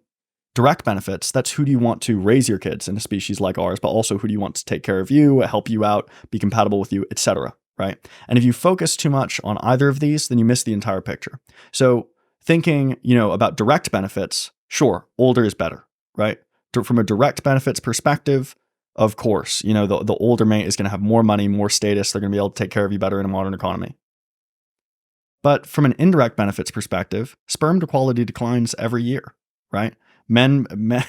S2: direct benefits, that's who do you want to raise your kids in a species like ours, but also who do you want to take care of you, help you out, be compatible with you, etc. right? And if you focus too much on either of these, then you miss the entire picture. So thinking, about direct benefits, sure, older is better, right? From a direct benefits perspective, of course, the older mate is going to have more money, more status. They're going to be able to take care of you better in a modern economy. But from an indirect benefits perspective, sperm quality declines every year, right? The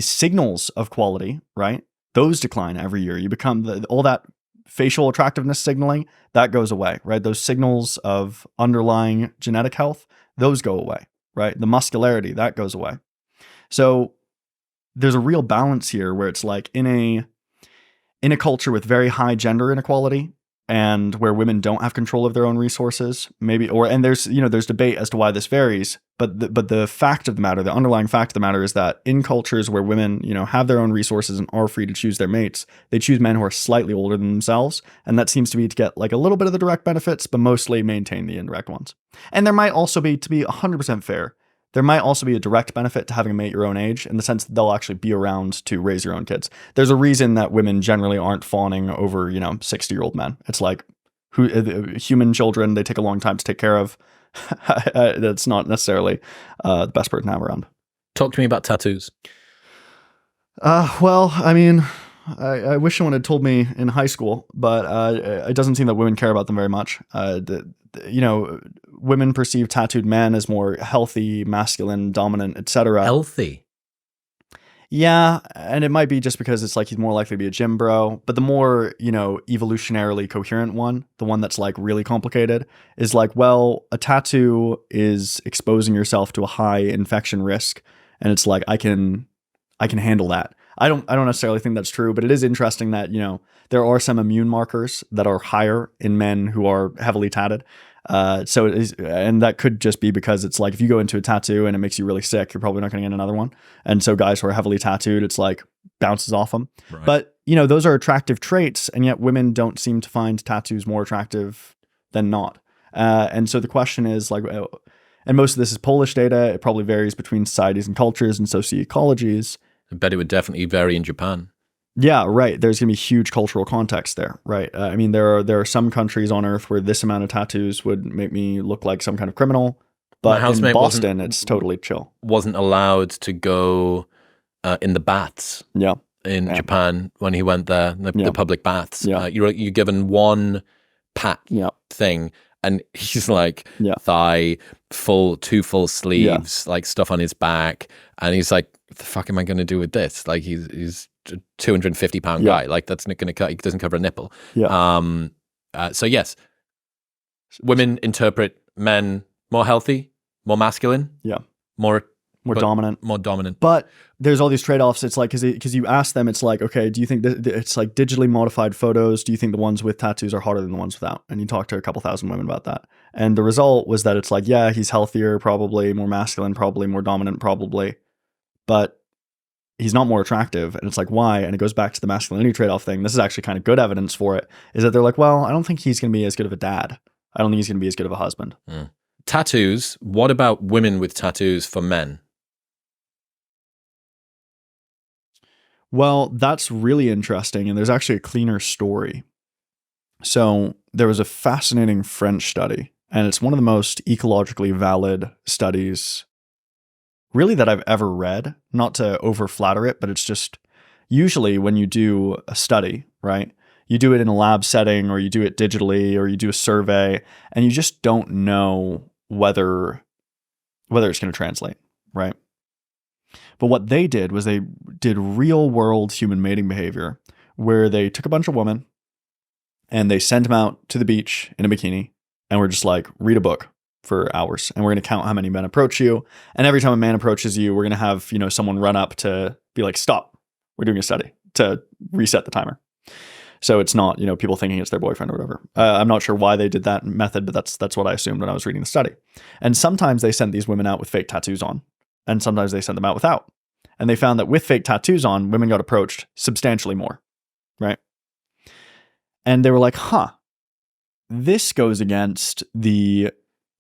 S2: signals of quality, right? Those decline every year. You become all that facial attractiveness signaling, that goes away, right? Those signals of underlying genetic health, those go away, right? The muscularity, that goes away. So there's a real balance here where it's like in a culture with very high gender inequality and where women don't have control of their own resources, and there's debate as to why this varies, but the fact of the matter, the underlying fact of the matter is that in cultures where women, have their own resources and are free to choose their mates, they choose men who are slightly older than themselves, and that seems to be to get like a little bit of the direct benefits, but mostly maintain the indirect ones. And there might also be, to be 100% fair, there might also be a direct benefit to having a mate your own age in the sense that they'll actually be around to raise your own kids. There's a reason that women generally aren't fawning over, 60-year-old men. It's like human children, they take a long time to take care of. That's not necessarily the best person to have around.
S1: Talk to me about tattoos.
S2: Well, I mean, I wish someone had told me in high school, but it doesn't seem that women care about them very much. Women perceive tattooed men as more healthy, masculine, dominant, etc.
S1: Healthy?
S2: Yeah, and it might be just because it's like he's more likely to be a gym bro. But the more, evolutionarily coherent one, the one that's like really complicated, is like, well, a tattoo is exposing yourself to a high infection risk, and it's like I can handle that. I don't necessarily think that's true, but it is interesting that, there are some immune markers that are higher in men who are heavily tatted. So it is, and that could just be because it's like if you go into a tattoo and it makes you really sick, you're probably not going to get another one. And so guys who are heavily tattooed, it's like bounces off them. Right. But those are attractive traits, and yet women don't seem to find tattoos more attractive than not. And so the question is like, and most of this is Polish data. It probably varies between societies and cultures and socioecologies.
S1: I bet it would definitely vary in Japan.
S2: Yeah, right. There's going to be huge cultural context there, right? I mean, there are some countries on Earth where this amount of tattoos would make me look like some kind of criminal, but in Boston, it's totally chill.
S1: Wasn't allowed to go in the baths.
S2: Yeah.
S1: In Japan when he went there, the public baths. Yeah. You're given one pat thing, and he's like thigh full, 2 full sleeves, like stuff on his back, and he's like, "What the fuck am I going to do with this?" Like he's 250-pound guy. Like that's not going to cut. He doesn't cover a nipple. Yeah. So yes, women interpret men more healthy, more masculine.
S2: Yeah.
S1: More
S2: dominant.
S1: More dominant.
S2: But there's all these trade-offs. It's like, because you ask them, it's like, okay, do you think it's like digitally modified photos? Do you think the ones with tattoos are hotter than the ones without? And you talk to a couple thousand women about that. And the result was that it's like, yeah, he's healthier, probably more masculine, probably more dominant, probably. But he's not more attractive. And it's like, why? And it goes back to the masculinity trade-off thing. This is actually kind of good evidence for it, is that they're like, well, I don't think he's going to be as good of a dad. I don't think he's going to be as good of a husband.
S1: Mm. Tattoos. What about women with tattoos for men?
S2: Well, that's really interesting. And there's actually a cleaner story. So there was a fascinating French study, and it's one of the most ecologically valid studies really that I've ever read. Not to over flatter it, but it's just usually when you do a study, right? You do it in a lab setting, or you do it digitally, or you do a survey, and you just don't know whether it's going to translate, right? But what they did was they did real world human mating behavior, where they took a bunch of women and they sent them out to the beach in a bikini, and we're just like, read a book for hours, and we're going to count how many men approach you. And every time a man approaches you, we're going to have, someone run up to be like, stop, we're doing a study, to reset the timer. So it's not, people thinking it's their boyfriend or whatever. I'm not sure why they did that method, but that's what I assumed when I was reading the study. And sometimes they sent these women out with fake tattoos on, and sometimes they sent them out without. And they found that with fake tattoos on, women got approached substantially more, right? And they were like, this goes against the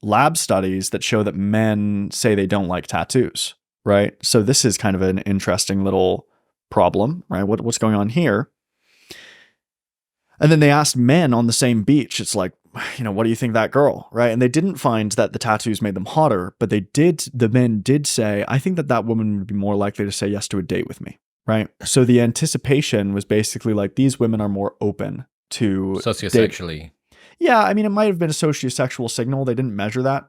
S2: lab studies that show that men say they don't like tattoos, right? So this is kind of an interesting little problem, right? What's going on here? And then they asked men on the same beach. It's like, what do you think of that girl, right? And they didn't find that the tattoos made them hotter, but the men did say, I think that woman would be more likely to say yes to a date with me, right? So the anticipation was basically like, these women are more open to
S1: sociosexually.
S2: Yeah, I mean, it might have been a sociosexual signal. They didn't measure that,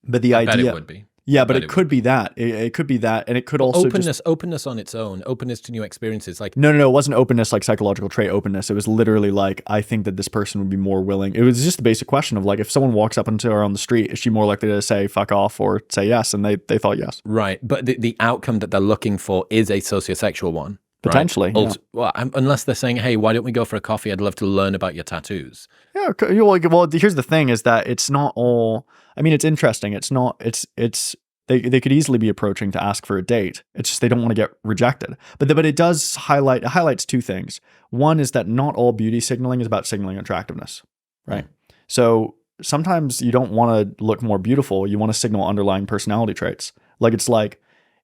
S2: but the idea,
S1: bet it would be.
S2: Yeah, but it could be that. It could be that, and it could also
S1: openness on its own, openness to new experiences. Like
S2: no, it wasn't openness like psychological trait openness. It was literally like, I think that this person would be more willing. It was just the basic question of like, if someone walks up into her on the street, is she more likely to say fuck off or say yes? And they thought yes.
S1: Right, but the outcome that they're looking for is a sociosexual one.
S2: Potentially.
S1: Right? Well, unless they're saying, hey, why don't we go for a coffee? I'd love to learn about your tattoos.
S2: Yeah. Well, here's the thing is that it's not all, I mean, it's interesting. It's not, they could easily be approaching to ask for a date. It's just they don't want to get rejected. But it highlights two things. One is that not all beauty signaling is about signaling attractiveness, right? So sometimes you don't want to look more beautiful. You want to signal underlying personality traits. Like it's like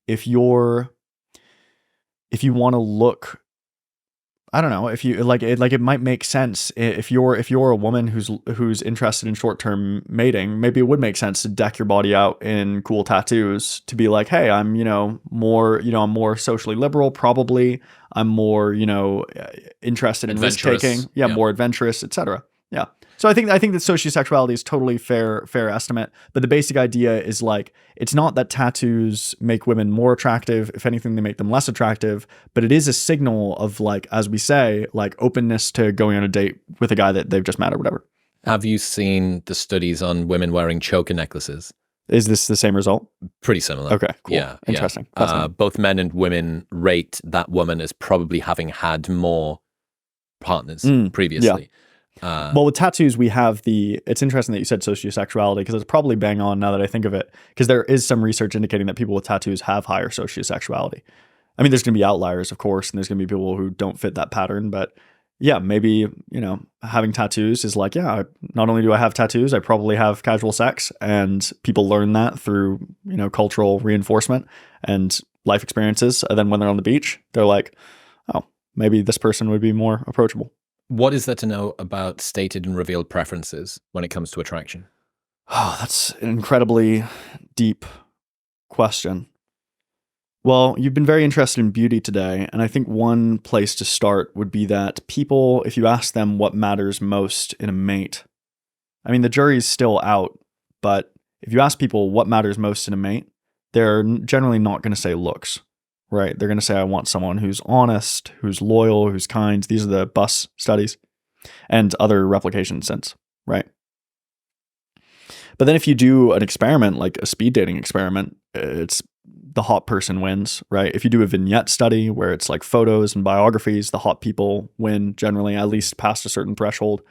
S2: if you want to look, I don't know, if you like it might make sense if you're a woman who's interested in short-term mating, maybe it would make sense to deck your body out in cool tattoos to be like, hey, I'm I'm more socially liberal, probably I'm more interested in risk taking, more adventurous, etc. Yeah. So I think that sociosexuality is totally fair estimate, but the basic idea is like, it's not that tattoos make women more attractive. If anything, they make them less attractive, but it is a signal of like, as we say, like openness to going on a date with a guy that they've just met or whatever.
S1: Have you seen the studies on women wearing choker necklaces?
S2: Is this the same result?
S1: Pretty similar.
S2: Okay, cool. Yeah. Interesting.
S1: Both men and women rate that woman as probably having had more partners previously.
S2: Yeah. Well, with tattoos, we have it's interesting that you said sociosexuality because it's probably bang on now that I think of it, because there is some research indicating that people with tattoos have higher sociosexuality. I mean, there's going to be outliers, of course, and there's going to be people who don't fit that pattern, but yeah, maybe, having tattoos is like, yeah, not only do I have tattoos, I probably have casual sex, and people learn that through, cultural reinforcement and life experiences. And then when they're on the beach, they're like, oh, maybe this person would be more approachable.
S1: What is there to know about stated and revealed preferences when it comes to attraction?
S2: Oh, that's an incredibly deep question. Well, you've been very interested in beauty today, and I think one place to start would be that people, if you ask them what matters most in a mate, I mean, the jury's still out, but if you ask people what matters most in a mate, they're generally not going to say looks. Right. They're going to say, I want someone who's honest, who's loyal, who's kind. These are the BUS studies and other replication since. Right. But then if you do an experiment, like a speed dating experiment, it's the hot person wins. Right. If you do a vignette study where it's like photos and biographies, the hot people win generally, at least past a certain threshold.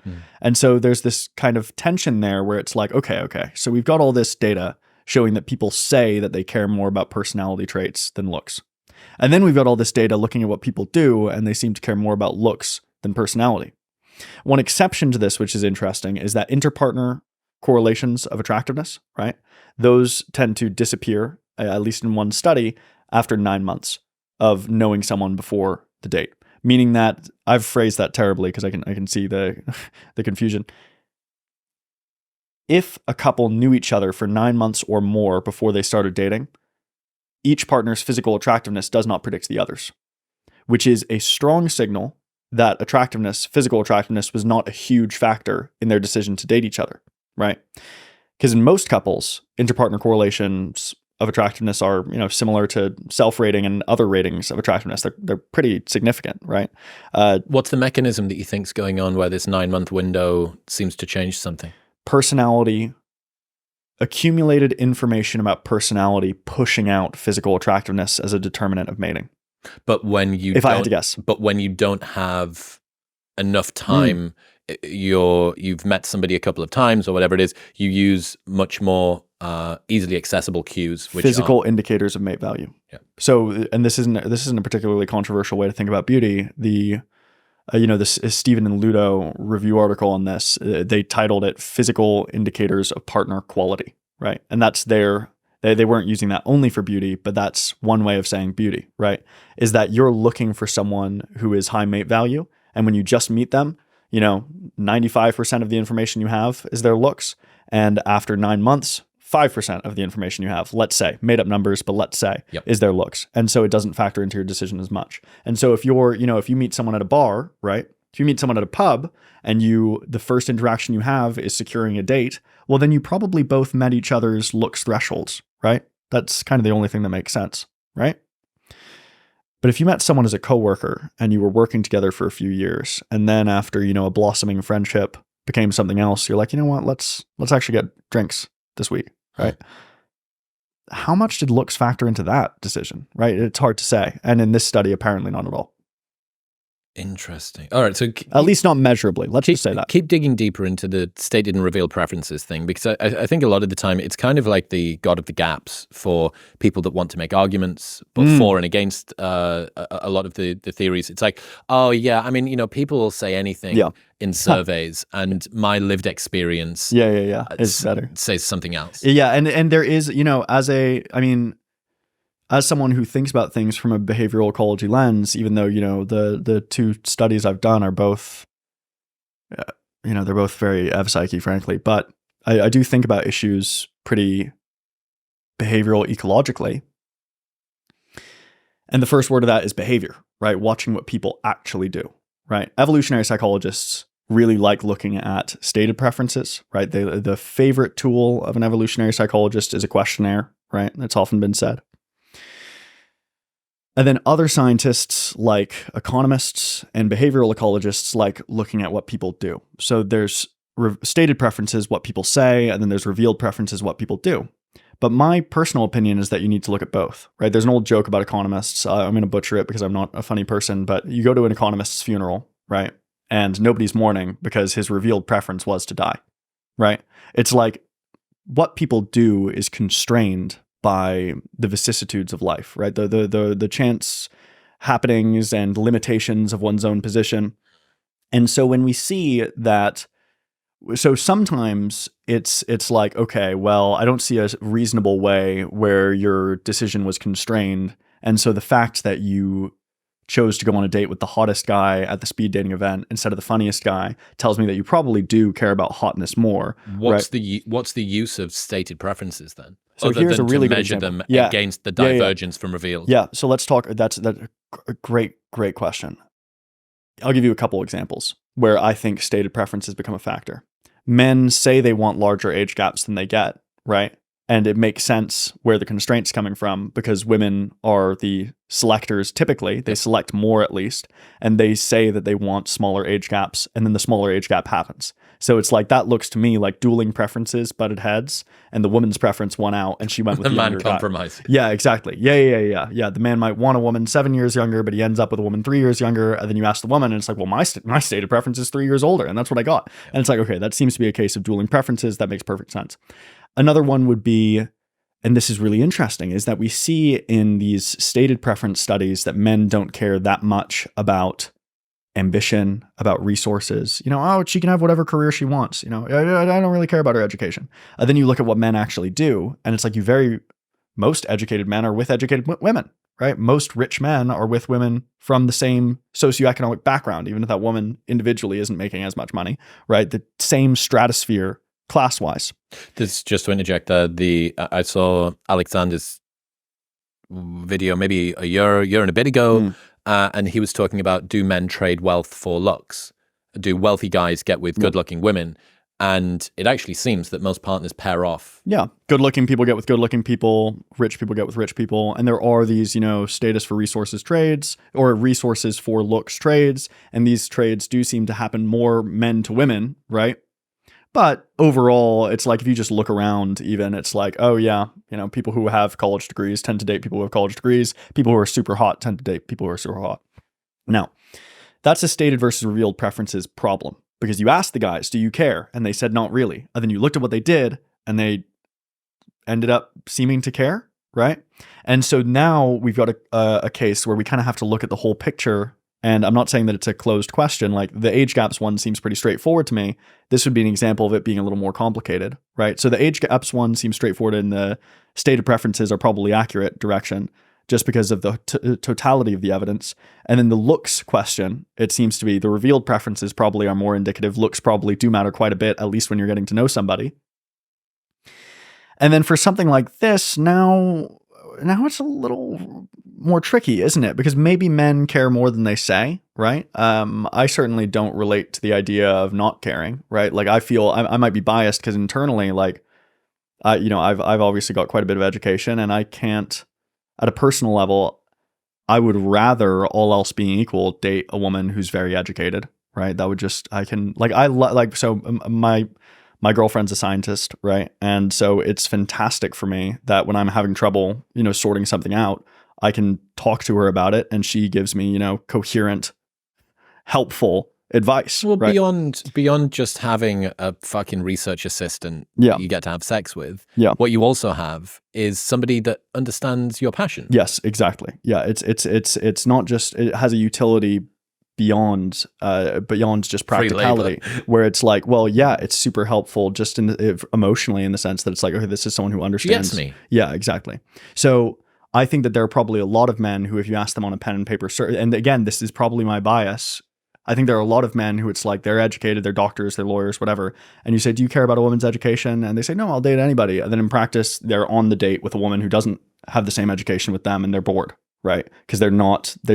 S2: And so there's this kind of tension there where it's like, okay. So we've got all this data showing that people say that they care more about personality traits than looks. And then we've got all this data looking at what people do, and they seem to care more about looks than personality. One exception to this, which is interesting, is that interpartner correlations of attractiveness, right? Those tend to disappear, at least in one study, after 9 months of knowing someone before the date. Meaning that, I've phrased that terribly because I can see the confusion. If a couple knew each other for 9 months or more before they started dating, each partner's physical attractiveness does not predict the other's, which is a strong signal that physical attractiveness was not a huge factor in their decision to date each other, right? Because in most couples, interpartner correlations of attractiveness are, similar to self-rating and other ratings of attractiveness. They're pretty significant, right?
S1: What's the mechanism that you think's going on where this 9-month window seems to change something?
S2: Personality, accumulated information about personality pushing out physical attractiveness as a determinant of mating.
S1: But when you
S2: I had to guess.
S1: But when you don't have enough time, you've met somebody a couple of times or whatever it is, you use much more easily accessible cues, which
S2: physical indicators of mate value.
S1: Yeah.
S2: So, and this isn't a particularly controversial way to think about beauty. This Stephen and Ludo review article on this, they titled it "Physical Indicators of Partner Quality," right? And that's they weren't using that only for beauty, but that's one way of saying beauty, right? Is that you're looking for someone who is high mate value, and when you just meet them, 95% of the information you have is their looks. And after 9 months, 5% of the information you have, let's say, made up numbers, but let's say, is their looks. And so it doesn't factor into your decision as much. And so if if you meet someone at a bar, right? If you meet someone at a pub and the first interaction you have is securing a date, well, then you probably both met each other's looks thresholds, right? That's kind of the only thing that makes sense, right? But if you met someone as a coworker and you were working together for a few years, and then after, a blossoming friendship became something else, you're like, you know what, let's actually get drinks this week, right? How much did looks factor into that decision, right? It's hard to say. And in this study, apparently not at all.
S1: Interesting. All right. So
S2: at least not measurably. Let's just say that.
S1: Keep digging deeper into the stated and revealed preferences thing, because I think a lot of the time it's kind of like the God of the gaps for people that want to make arguments for and against a lot of the theories. It's like, oh yeah, I mean, people will say anything in surveys, and my lived experience
S2: is better.
S1: Says something else.
S2: Yeah, and there is, as someone who thinks about things from a behavioral ecology lens, even though, the two studies I've done are both, they're both very ev-psyche, frankly, but I do think about issues pretty behavioral ecologically. And the first word of that is behavior, right? Watching what people actually do, right? Evolutionary psychologists really like looking at stated preferences, right? The favorite tool of an evolutionary psychologist is a questionnaire, right? That's often been said. And then other scientists like economists and behavioral ecologists like looking at what people do. So there's stated preferences, what people say, and then there's revealed preferences, what people do. But my personal opinion is that you need to look at both, right? There's an old joke about economists. I'm going to butcher it because I'm not a funny person, but you go to an economist's funeral, right? And nobody's mourning because his revealed preference was to die, right? It's like what people do is constrained by the vicissitudes of life, right? The chance happenings and limitations of one's own position. And so when we see that, so sometimes it's like, okay, well, I don't see a reasonable way where your decision was constrained. And so the fact that you chose to go on a date with the hottest guy at the speed dating event instead of the funniest guy tells me that you probably do care about hotness more.
S1: What's the use of stated preferences then?
S2: So here's a really good
S1: measure
S2: example.
S1: them against the divergence from revealed.
S2: Yeah. So let's talk. That's a great question. I'll give you a couple examples where I think stated preferences become a factor. Men say they want larger age gaps than they get, right? And it makes sense where the constraint's coming from because women are the selectors typically. They select more at least. And they say that they want smaller age gaps. And then the smaller age gap happens. So it's like that looks to me like dueling preferences butted heads. And the woman's preference won out and she went with the
S1: man compromise.
S2: Yeah, exactly. Yeah. The man might want a woman 7 years younger, but he ends up with a woman 3 years younger. And then you ask the woman and it's like, well, my stated preference is 3 years older. And that's what I got. Yeah. And it's like, okay, that seems to be a case of dueling preferences. That makes perfect sense. Another one would be, and this is really interesting, is that we see in these stated preference studies that men don't care that much about ambition, about resources. She can have whatever career she wants. I don't really care about her education. Then you look at what men actually do, and it's like most educated men are with educated women, right? Most rich men are with women from the same socioeconomic background, even if that woman individually isn't making as much money, right? The same stratosphere class-wise.
S1: This just to interject, I saw Alexander's video maybe a year and a bit ago, and he was talking about, do men trade wealth for looks? Do wealthy guys get with good-looking women? And it actually seems that most partners pair off. Yeah,
S2: good-looking people get with good-looking people, rich people get with rich people, and there are these, status for resources trades or resources for looks trades, and these trades do seem to happen more men to women, right? But overall, it's like if you just look around even, it's like, oh yeah, people who have college degrees tend to date people who have college degrees. People who are super hot tend to date people who are super hot. Now, that's a stated versus revealed preferences problem because you asked the guys, do you care? And they said, not really. And then you looked at what they did and they ended up seeming to care, right? And so now we've got a case where we kind of have to look at the whole picture. And I'm not saying that it's a closed question. Like the age gaps one seems pretty straightforward to me. This would be an example of it being a little more complicated, right? So the age gaps one seems straightforward and the stated preferences are probably accurate direction. just because of the totality of the evidence. And then the looks question, it seems to be the revealed preferences probably are more indicative. Looks probably do matter quite a bit, at least when you're getting to know somebody. And then for something like this, now it's a little more tricky, isn't it? Because maybe men care more than they say, right? I certainly don't relate to the idea of not caring, right? Like I feel I might be biased because internally, like, I've obviously got quite a bit of education, and I can't, at a personal level, I would rather, all else being equal, date a woman who's very educated, right? That would just, my girlfriend's a scientist, right? And so it's fantastic for me that when I'm having trouble, sorting something out, I can talk to her about it, and she gives me, coherent, helpful advice.
S1: Well,
S2: right?
S1: beyond just having a fucking research assistant
S2: that
S1: you get to have sex with,
S2: yeah.
S1: what you also have is somebody that understands your passion.
S2: Yes, exactly. Yeah, it's not just, it has a utility beyond just practicality, where it's like, well, yeah, it's super helpful just emotionally, in the sense that it's like, okay, this is someone who understands
S1: me.
S2: Yeah, exactly. So I think that there are probably a lot of men who, if you ask them on a pen and paper, and again, this is probably my bias, I think there are a lot of men who it's like they're educated, they're doctors, they're lawyers, whatever. And you say, do you care about a woman's education? And they say, no, I'll date anybody. And then in practice, they're on the date with a woman who doesn't have the same education with them, and they're bored, right? Because they're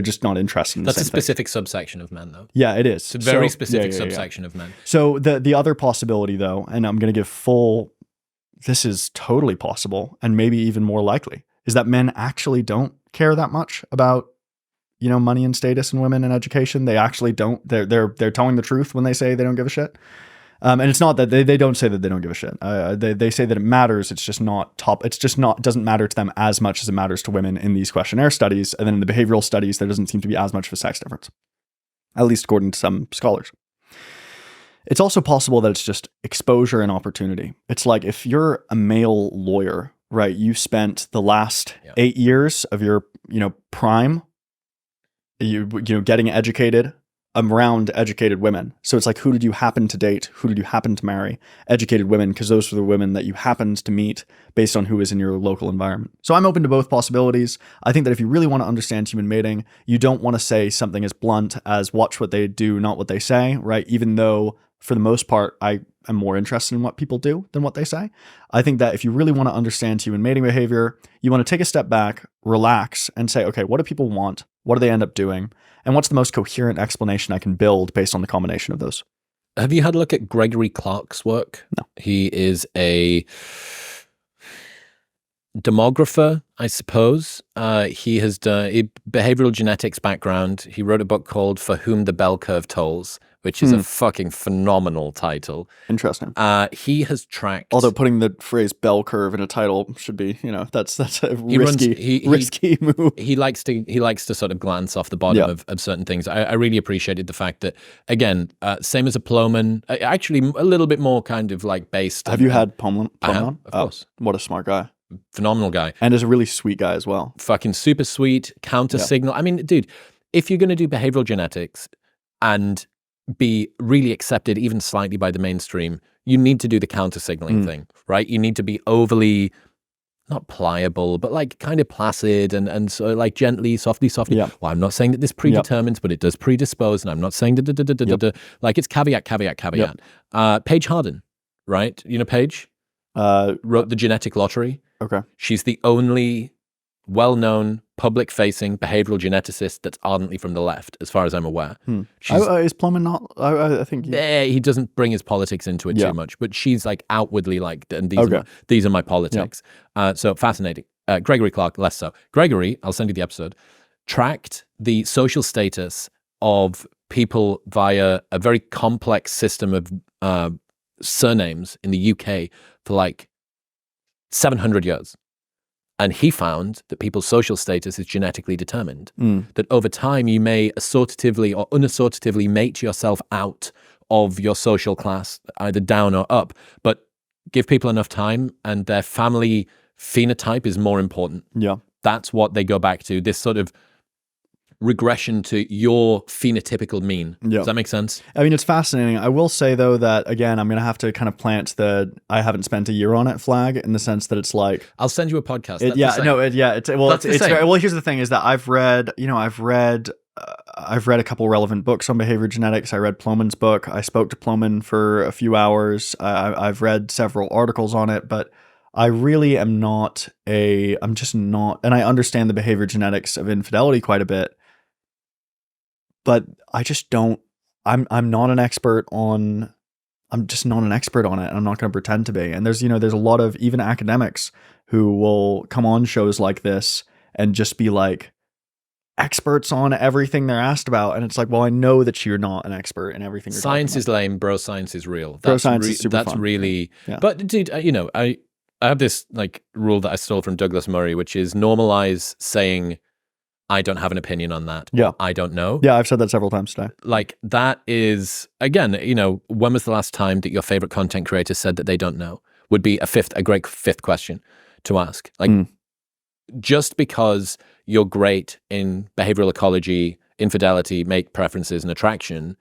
S2: just not interested in the same thing.
S1: That's a specific subsection of men, though.
S2: Yeah, it is.
S1: It's a very specific subsection of men.
S2: So the other possibility, though, and I'm going to give this is totally possible, and maybe even more likely, is that men actually don't care that much about money and status and women and education. They actually don't. They're telling the truth when they say they don't give a shit. And it's not that they don't say that they don't give a shit. They say that it matters. It's just not top. It's just not, doesn't matter to them as much as it matters to women in these questionnaire studies. And then in the behavioral studies, there doesn't seem to be as much of a sex difference, at least according to some scholars. It's also possible that it's just exposure and opportunity. It's like, if you're a male lawyer, right, you spent the last 8 years of your, prime, you getting educated around educated women. So it's like, who did you happen to date? Who did you happen to marry? Educated women, because those were the women that you happened to meet based on who was in your local environment. So I'm open to both possibilities. I think that if you really want to understand human mating, you don't want to say something as blunt as watch what they do, not what they say, right? Even though for the most part, I am more interested in what people do than what they say. I think that if you really want to understand human mating behavior, you want to take a step back, relax, and say, okay, what do people want? What do they end up doing? And what's the most coherent explanation I can build based on the combination of those?
S1: Have you had a look at Gregory Clark's work?
S2: No.
S1: He is a demographer, I suppose. He has done a behavioral genetics background. He wrote a book called For Whom the Bell Curve Tolls, which is a fucking phenomenal title.
S2: Interesting.
S1: He has tracked...
S2: Although putting the phrase bell curve in a title should be, that's a risky move.
S1: He likes to sort of glance off the bottom of certain things. I really appreciated the fact that, again, same as a Plowman, actually a little bit more kind of like based...
S2: Have you had Plowman on?
S1: Of course.
S2: What a smart guy.
S1: Phenomenal guy.
S2: And is a really sweet guy as well.
S1: Fucking super sweet, counter signal. I mean, dude, if you're going to do behavioral genetics and be really accepted even slightly by the mainstream, you need to do the counter signaling thing, right? You need to be overly, not pliable, but like kind of placid and so like gently, softly. Well, I'm not saying that this predetermines, but it does predispose, and I'm not saying like it's caveat. Paige Harden, right? You know Paige? Wrote The Genetic Lottery.
S2: Okay.
S1: She's the only well-known public-facing behavioral geneticist that's ardently from the left, as far as I'm aware.
S2: Is Plowman not? I think
S1: he doesn't bring his politics into it too much, but she's like outwardly like, and these are my politics. So fascinating. Gregory Clark, less so. Gregory, I'll send you the episode, tracked the social status of people via a very complex system of surnames in the UK for like 700 years. And he found that people's social status is genetically determined, that over time you may assortatively or unassortatively mate yourself out of your social class, either down or up, but give people enough time and their family phenotype is more important.
S2: Yeah.
S1: That's what they go back to, this sort of regression to your phenotypical mean. Does that make sense?
S2: I mean, it's fascinating. I will say, though, that, again, I'm going to have to kind of plant the I haven't spent a year on it flag, in the sense that it's like...
S1: I'll send you a podcast.
S2: Here's the thing is that I've read a couple relevant books on behavior genetics. I read Plomin's book. I spoke to Plomin for a few hours. I've read several articles on it, but I really I'm just not, and I understand the behavior genetics of infidelity quite a bit, but I just don't, I'm not an expert on, I'm just not an expert on it. And I'm not going to pretend to be. And there's a lot of even academics who will come on shows like this and just be like experts on everything they're asked about. And it's like, well, I know that you're not an expert in everything.
S1: Science is lame, bro. Science is real.
S2: Bro science is super
S1: that's
S2: fun.
S1: really, but dude, I have this like rule that I stole from Douglas Murray, which is normalize saying, I don't have an opinion on that.
S2: Yeah.
S1: I don't know.
S2: Yeah, I've said that several times today.
S1: Like that is, again, when was the last time that your favorite content creator said that they don't know? Would be a great fifth question to ask. Like, just because you're great in behavioral ecology, infidelity, mate preferences, and attraction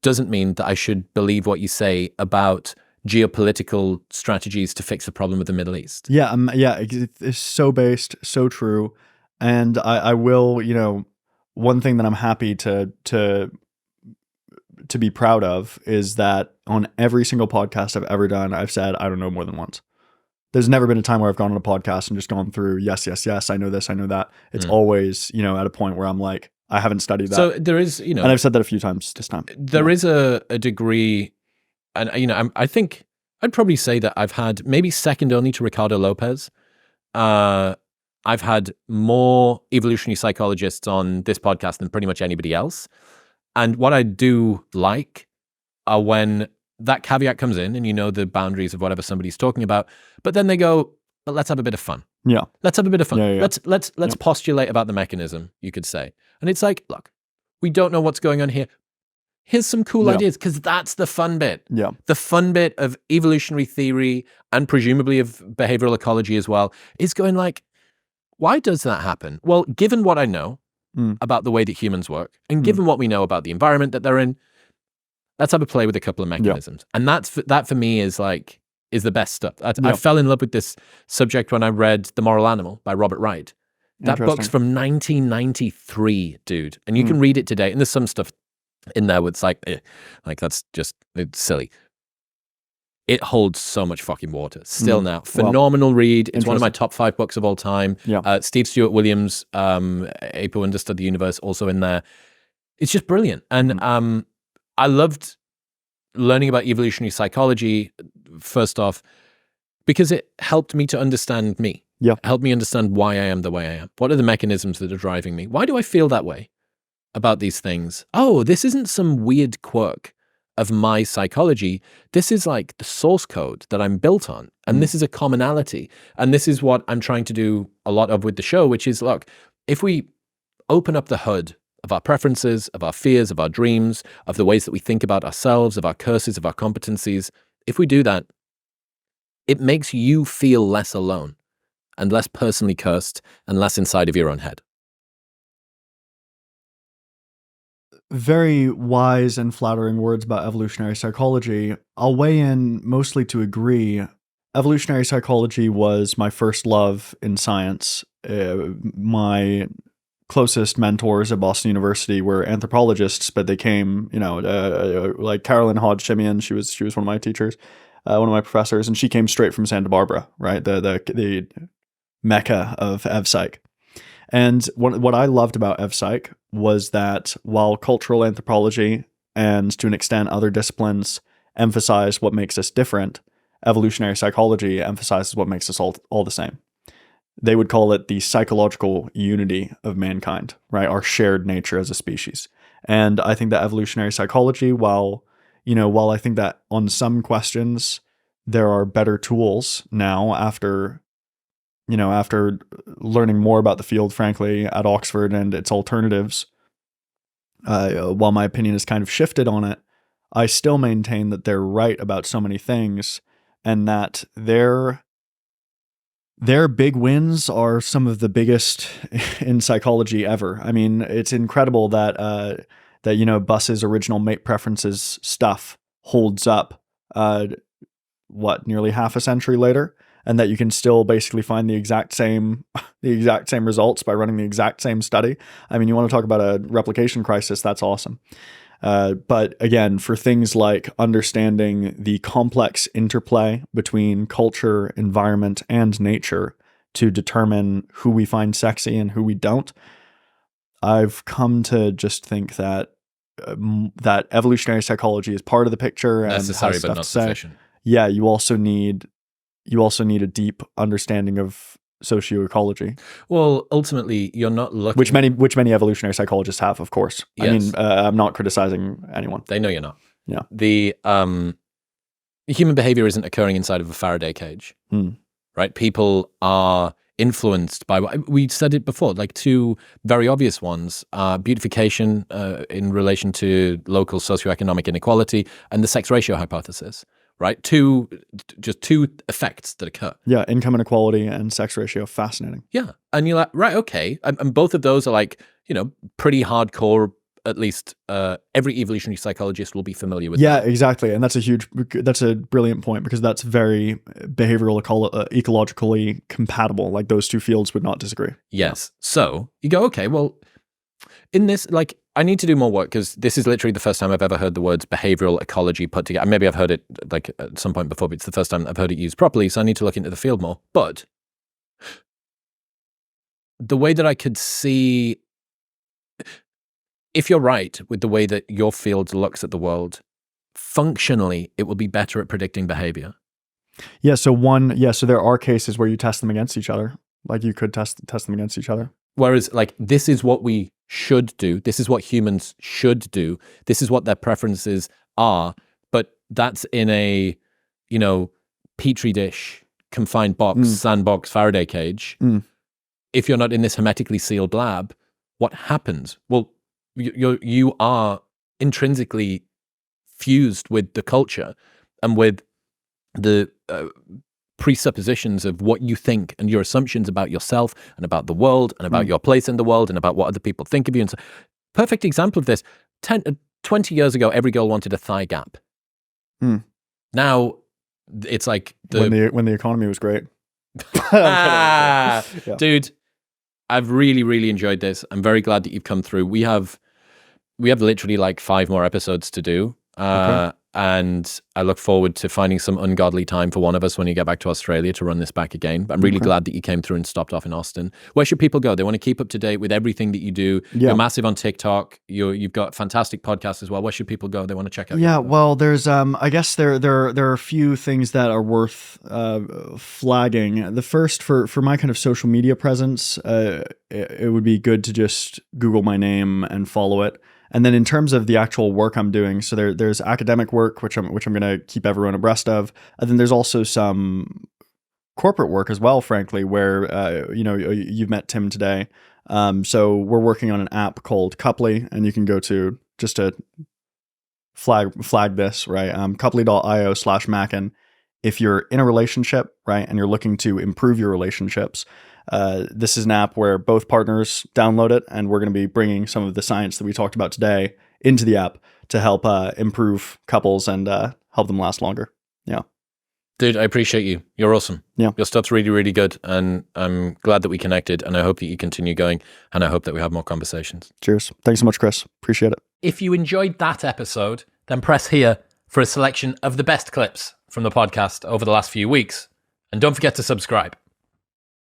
S1: doesn't mean that I should believe what you say about geopolitical strategies to fix the problem of the Middle East.
S2: Yeah, it's so based, so true. And I will, one thing that I'm happy to be proud of is that on every single podcast I've ever done, I've said, I don't know more than once. There's never been a time where I've gone on a podcast and just gone through, yes, I know this, I know that. It's always, at a point where I'm like, I haven't studied that.
S1: So there is,
S2: and I've said that a few times this time.
S1: There is a degree, and, I think I'd probably say that I've had maybe second only to Ricardo Lopez. I've had more evolutionary psychologists on this podcast than pretty much anybody else. And what I do like are when that caveat comes in and the boundaries of whatever somebody's talking about, but then they go, but let's have a bit of fun.
S2: Yeah.
S1: Let's have a bit of fun.
S2: Yeah.
S1: Let's postulate about the mechanism, you could say. And it's like, look, we don't know what's going on here. Here's some cool ideas, because that's the fun bit.
S2: Yeah.
S1: The fun bit of evolutionary theory and presumably of behavioral ecology as well is going like, why does that happen? Well, given what I know about the way that humans work, and given what we know about the environment that they're in, let's have a play with a couple of mechanisms. And that for me is the best stuff. I fell in love with this subject when I read The Moral Animal by Robert Wright. That book's from 1993, dude. And you can read it today. And there's some stuff in there with that's just, it's silly. It holds so much fucking water still now. Phenomenal read. It's one of my top 5 books of all time.
S2: Yeah.
S1: Steve Stewart Williams, Apo Understood the Universe, also in there. It's just brilliant. And I loved learning about evolutionary psychology, first off, because it helped me to understand me.
S2: Yeah.
S1: Helped me understand why I am the way I am. What are the mechanisms that are driving me? Why do I feel that way about these things? Oh, this isn't some weird quirk of my psychology. This is like the source code that I'm built on. And this is a commonality. And this is what I'm trying to do a lot of with the show, which is, look, if we open up the hood of our preferences, of our fears, of our dreams, of the ways that we think about ourselves, of our curses, of our competencies, if we do that, it makes you feel less alone and less personally cursed and less inside of your own head.
S2: Very wise and flattering words about evolutionary psychology. I'll weigh in mostly to agree. Evolutionary psychology was my first love in science. My closest mentors at Boston University were anthropologists, but they came, like Carolyn Hodge Simeon. She was one of my teachers, one of my professors, and she came straight from Santa Barbara, right? The mecca of EvPsych. And what I loved about EvPsych was that while cultural anthropology and to an extent other disciplines emphasize what makes us different, evolutionary psychology emphasizes what makes us all the same. They would call it the psychological unity of mankind, right? Our shared nature as a species. And I think that evolutionary psychology, while I think that on some questions there are better tools now after learning more about the field, frankly, at Oxford and its alternatives, while my opinion has kind of shifted on it, I still maintain that they're right about so many things, and that their their big wins are some of the biggest in psychology ever. I mean, it's incredible that Buss's original mate preferences stuff holds up. Nearly half a century later, and that you can still basically find the exact same results by running the exact same study. I mean, you want to talk about a replication crisis? That's awesome. But again, for things like understanding the complex interplay between culture, environment, and nature to determine who we find sexy and who we don't, I've come to just think that that evolutionary psychology is part of the picture and
S1: necessary
S2: has
S1: but
S2: stuff
S1: not
S2: to say.
S1: sufficient.
S2: Yeah, you also need a deep understanding of socioecology.
S1: Well, ultimately, you're not looking...
S2: Which many evolutionary psychologists have, of course. Yes. I mean, I'm not criticizing anyone.
S1: They know you're not.
S2: Yeah.
S1: The human behavior isn't occurring inside of a Faraday cage, right? People are influenced by... We said it before, like two very obvious ones, beautification in relation to local socioeconomic inequality and the sex ratio hypothesis. Right? Just two effects that occur.
S2: Yeah, income inequality and sex ratio. Fascinating.
S1: Yeah. And you're like, right, okay. And both of those are like, pretty hardcore, at least every evolutionary psychologist will be familiar with.
S2: Yeah, that. Exactly. And that's a brilliant point, because that's very behavioral ecologically compatible. Like, those two fields would not disagree.
S1: Yes. Yeah. So you go, okay, well, in this, like, I need to do more work, because this is literally the first time I've ever heard the words behavioral ecology put together. Maybe I've heard it like at some point before, but it's the first time I've heard it used properly. So I need to look into the field more. But the way that I could see, if you're right with the way that your field looks at the world, functionally, it will be better at predicting behavior.
S2: Yeah. So there are cases where you test them against each other. Like, you could test them against each other.
S1: Whereas, like, this is what we should do. This is what humans should do. This is what their preferences are. But that's in a, petri dish, confined box, sandbox, Faraday cage. If you're not in this hermetically sealed lab, what happens? Well, you are intrinsically fused with the culture and with the presuppositions of what you think and your assumptions about yourself and about the world and about your place in the world and about what other people think of you. And so, perfect example of this, 20 years ago, every girl wanted a thigh gap. Now, it's like...
S2: when the economy was great.
S1: Yeah. Dude, I've really, really enjoyed this. I'm very glad that you've come through. We have literally like 5 more episodes to do. Okay. And I look forward to finding some ungodly time for one of us when you get back to Australia to run this back again. But I'm really glad that you came through and stopped off in Austin. Where should people go? They want to keep up to date with everything that you do. Yeah. You're massive on TikTok. You've got fantastic podcasts as well. Where should people go? They want to check out.
S2: Yeah, well, there's I guess there are a few things that are worth flagging. The first, for my kind of social media presence, it would be good to just Google my name and follow it. And then in terms of the actual work I'm doing, so there's academic work, which I'm going to keep everyone abreast of. And then there's also some corporate work as well, frankly, where, you've met Tim today. So we're working on an app called Couply, and you can go to, just to flag this, right? Couply.io/Macken. If you're in a relationship, right, and you're looking to improve your relationships, this is an app where both partners download it, and we're going to be bringing some of the science that we talked about today into the app to help improve couples and help them last longer. Yeah.
S1: Dude, I appreciate you. You're awesome.
S2: Yeah.
S1: Your stuff's really, really good, and I'm glad that we connected, and I hope that you continue going, and I hope that we have more conversations.
S2: Cheers. Thanks so much, Chris. Appreciate it.
S1: If you enjoyed that episode, then press here for a selection of the best clips from the podcast over the last few weeks, and don't forget to subscribe.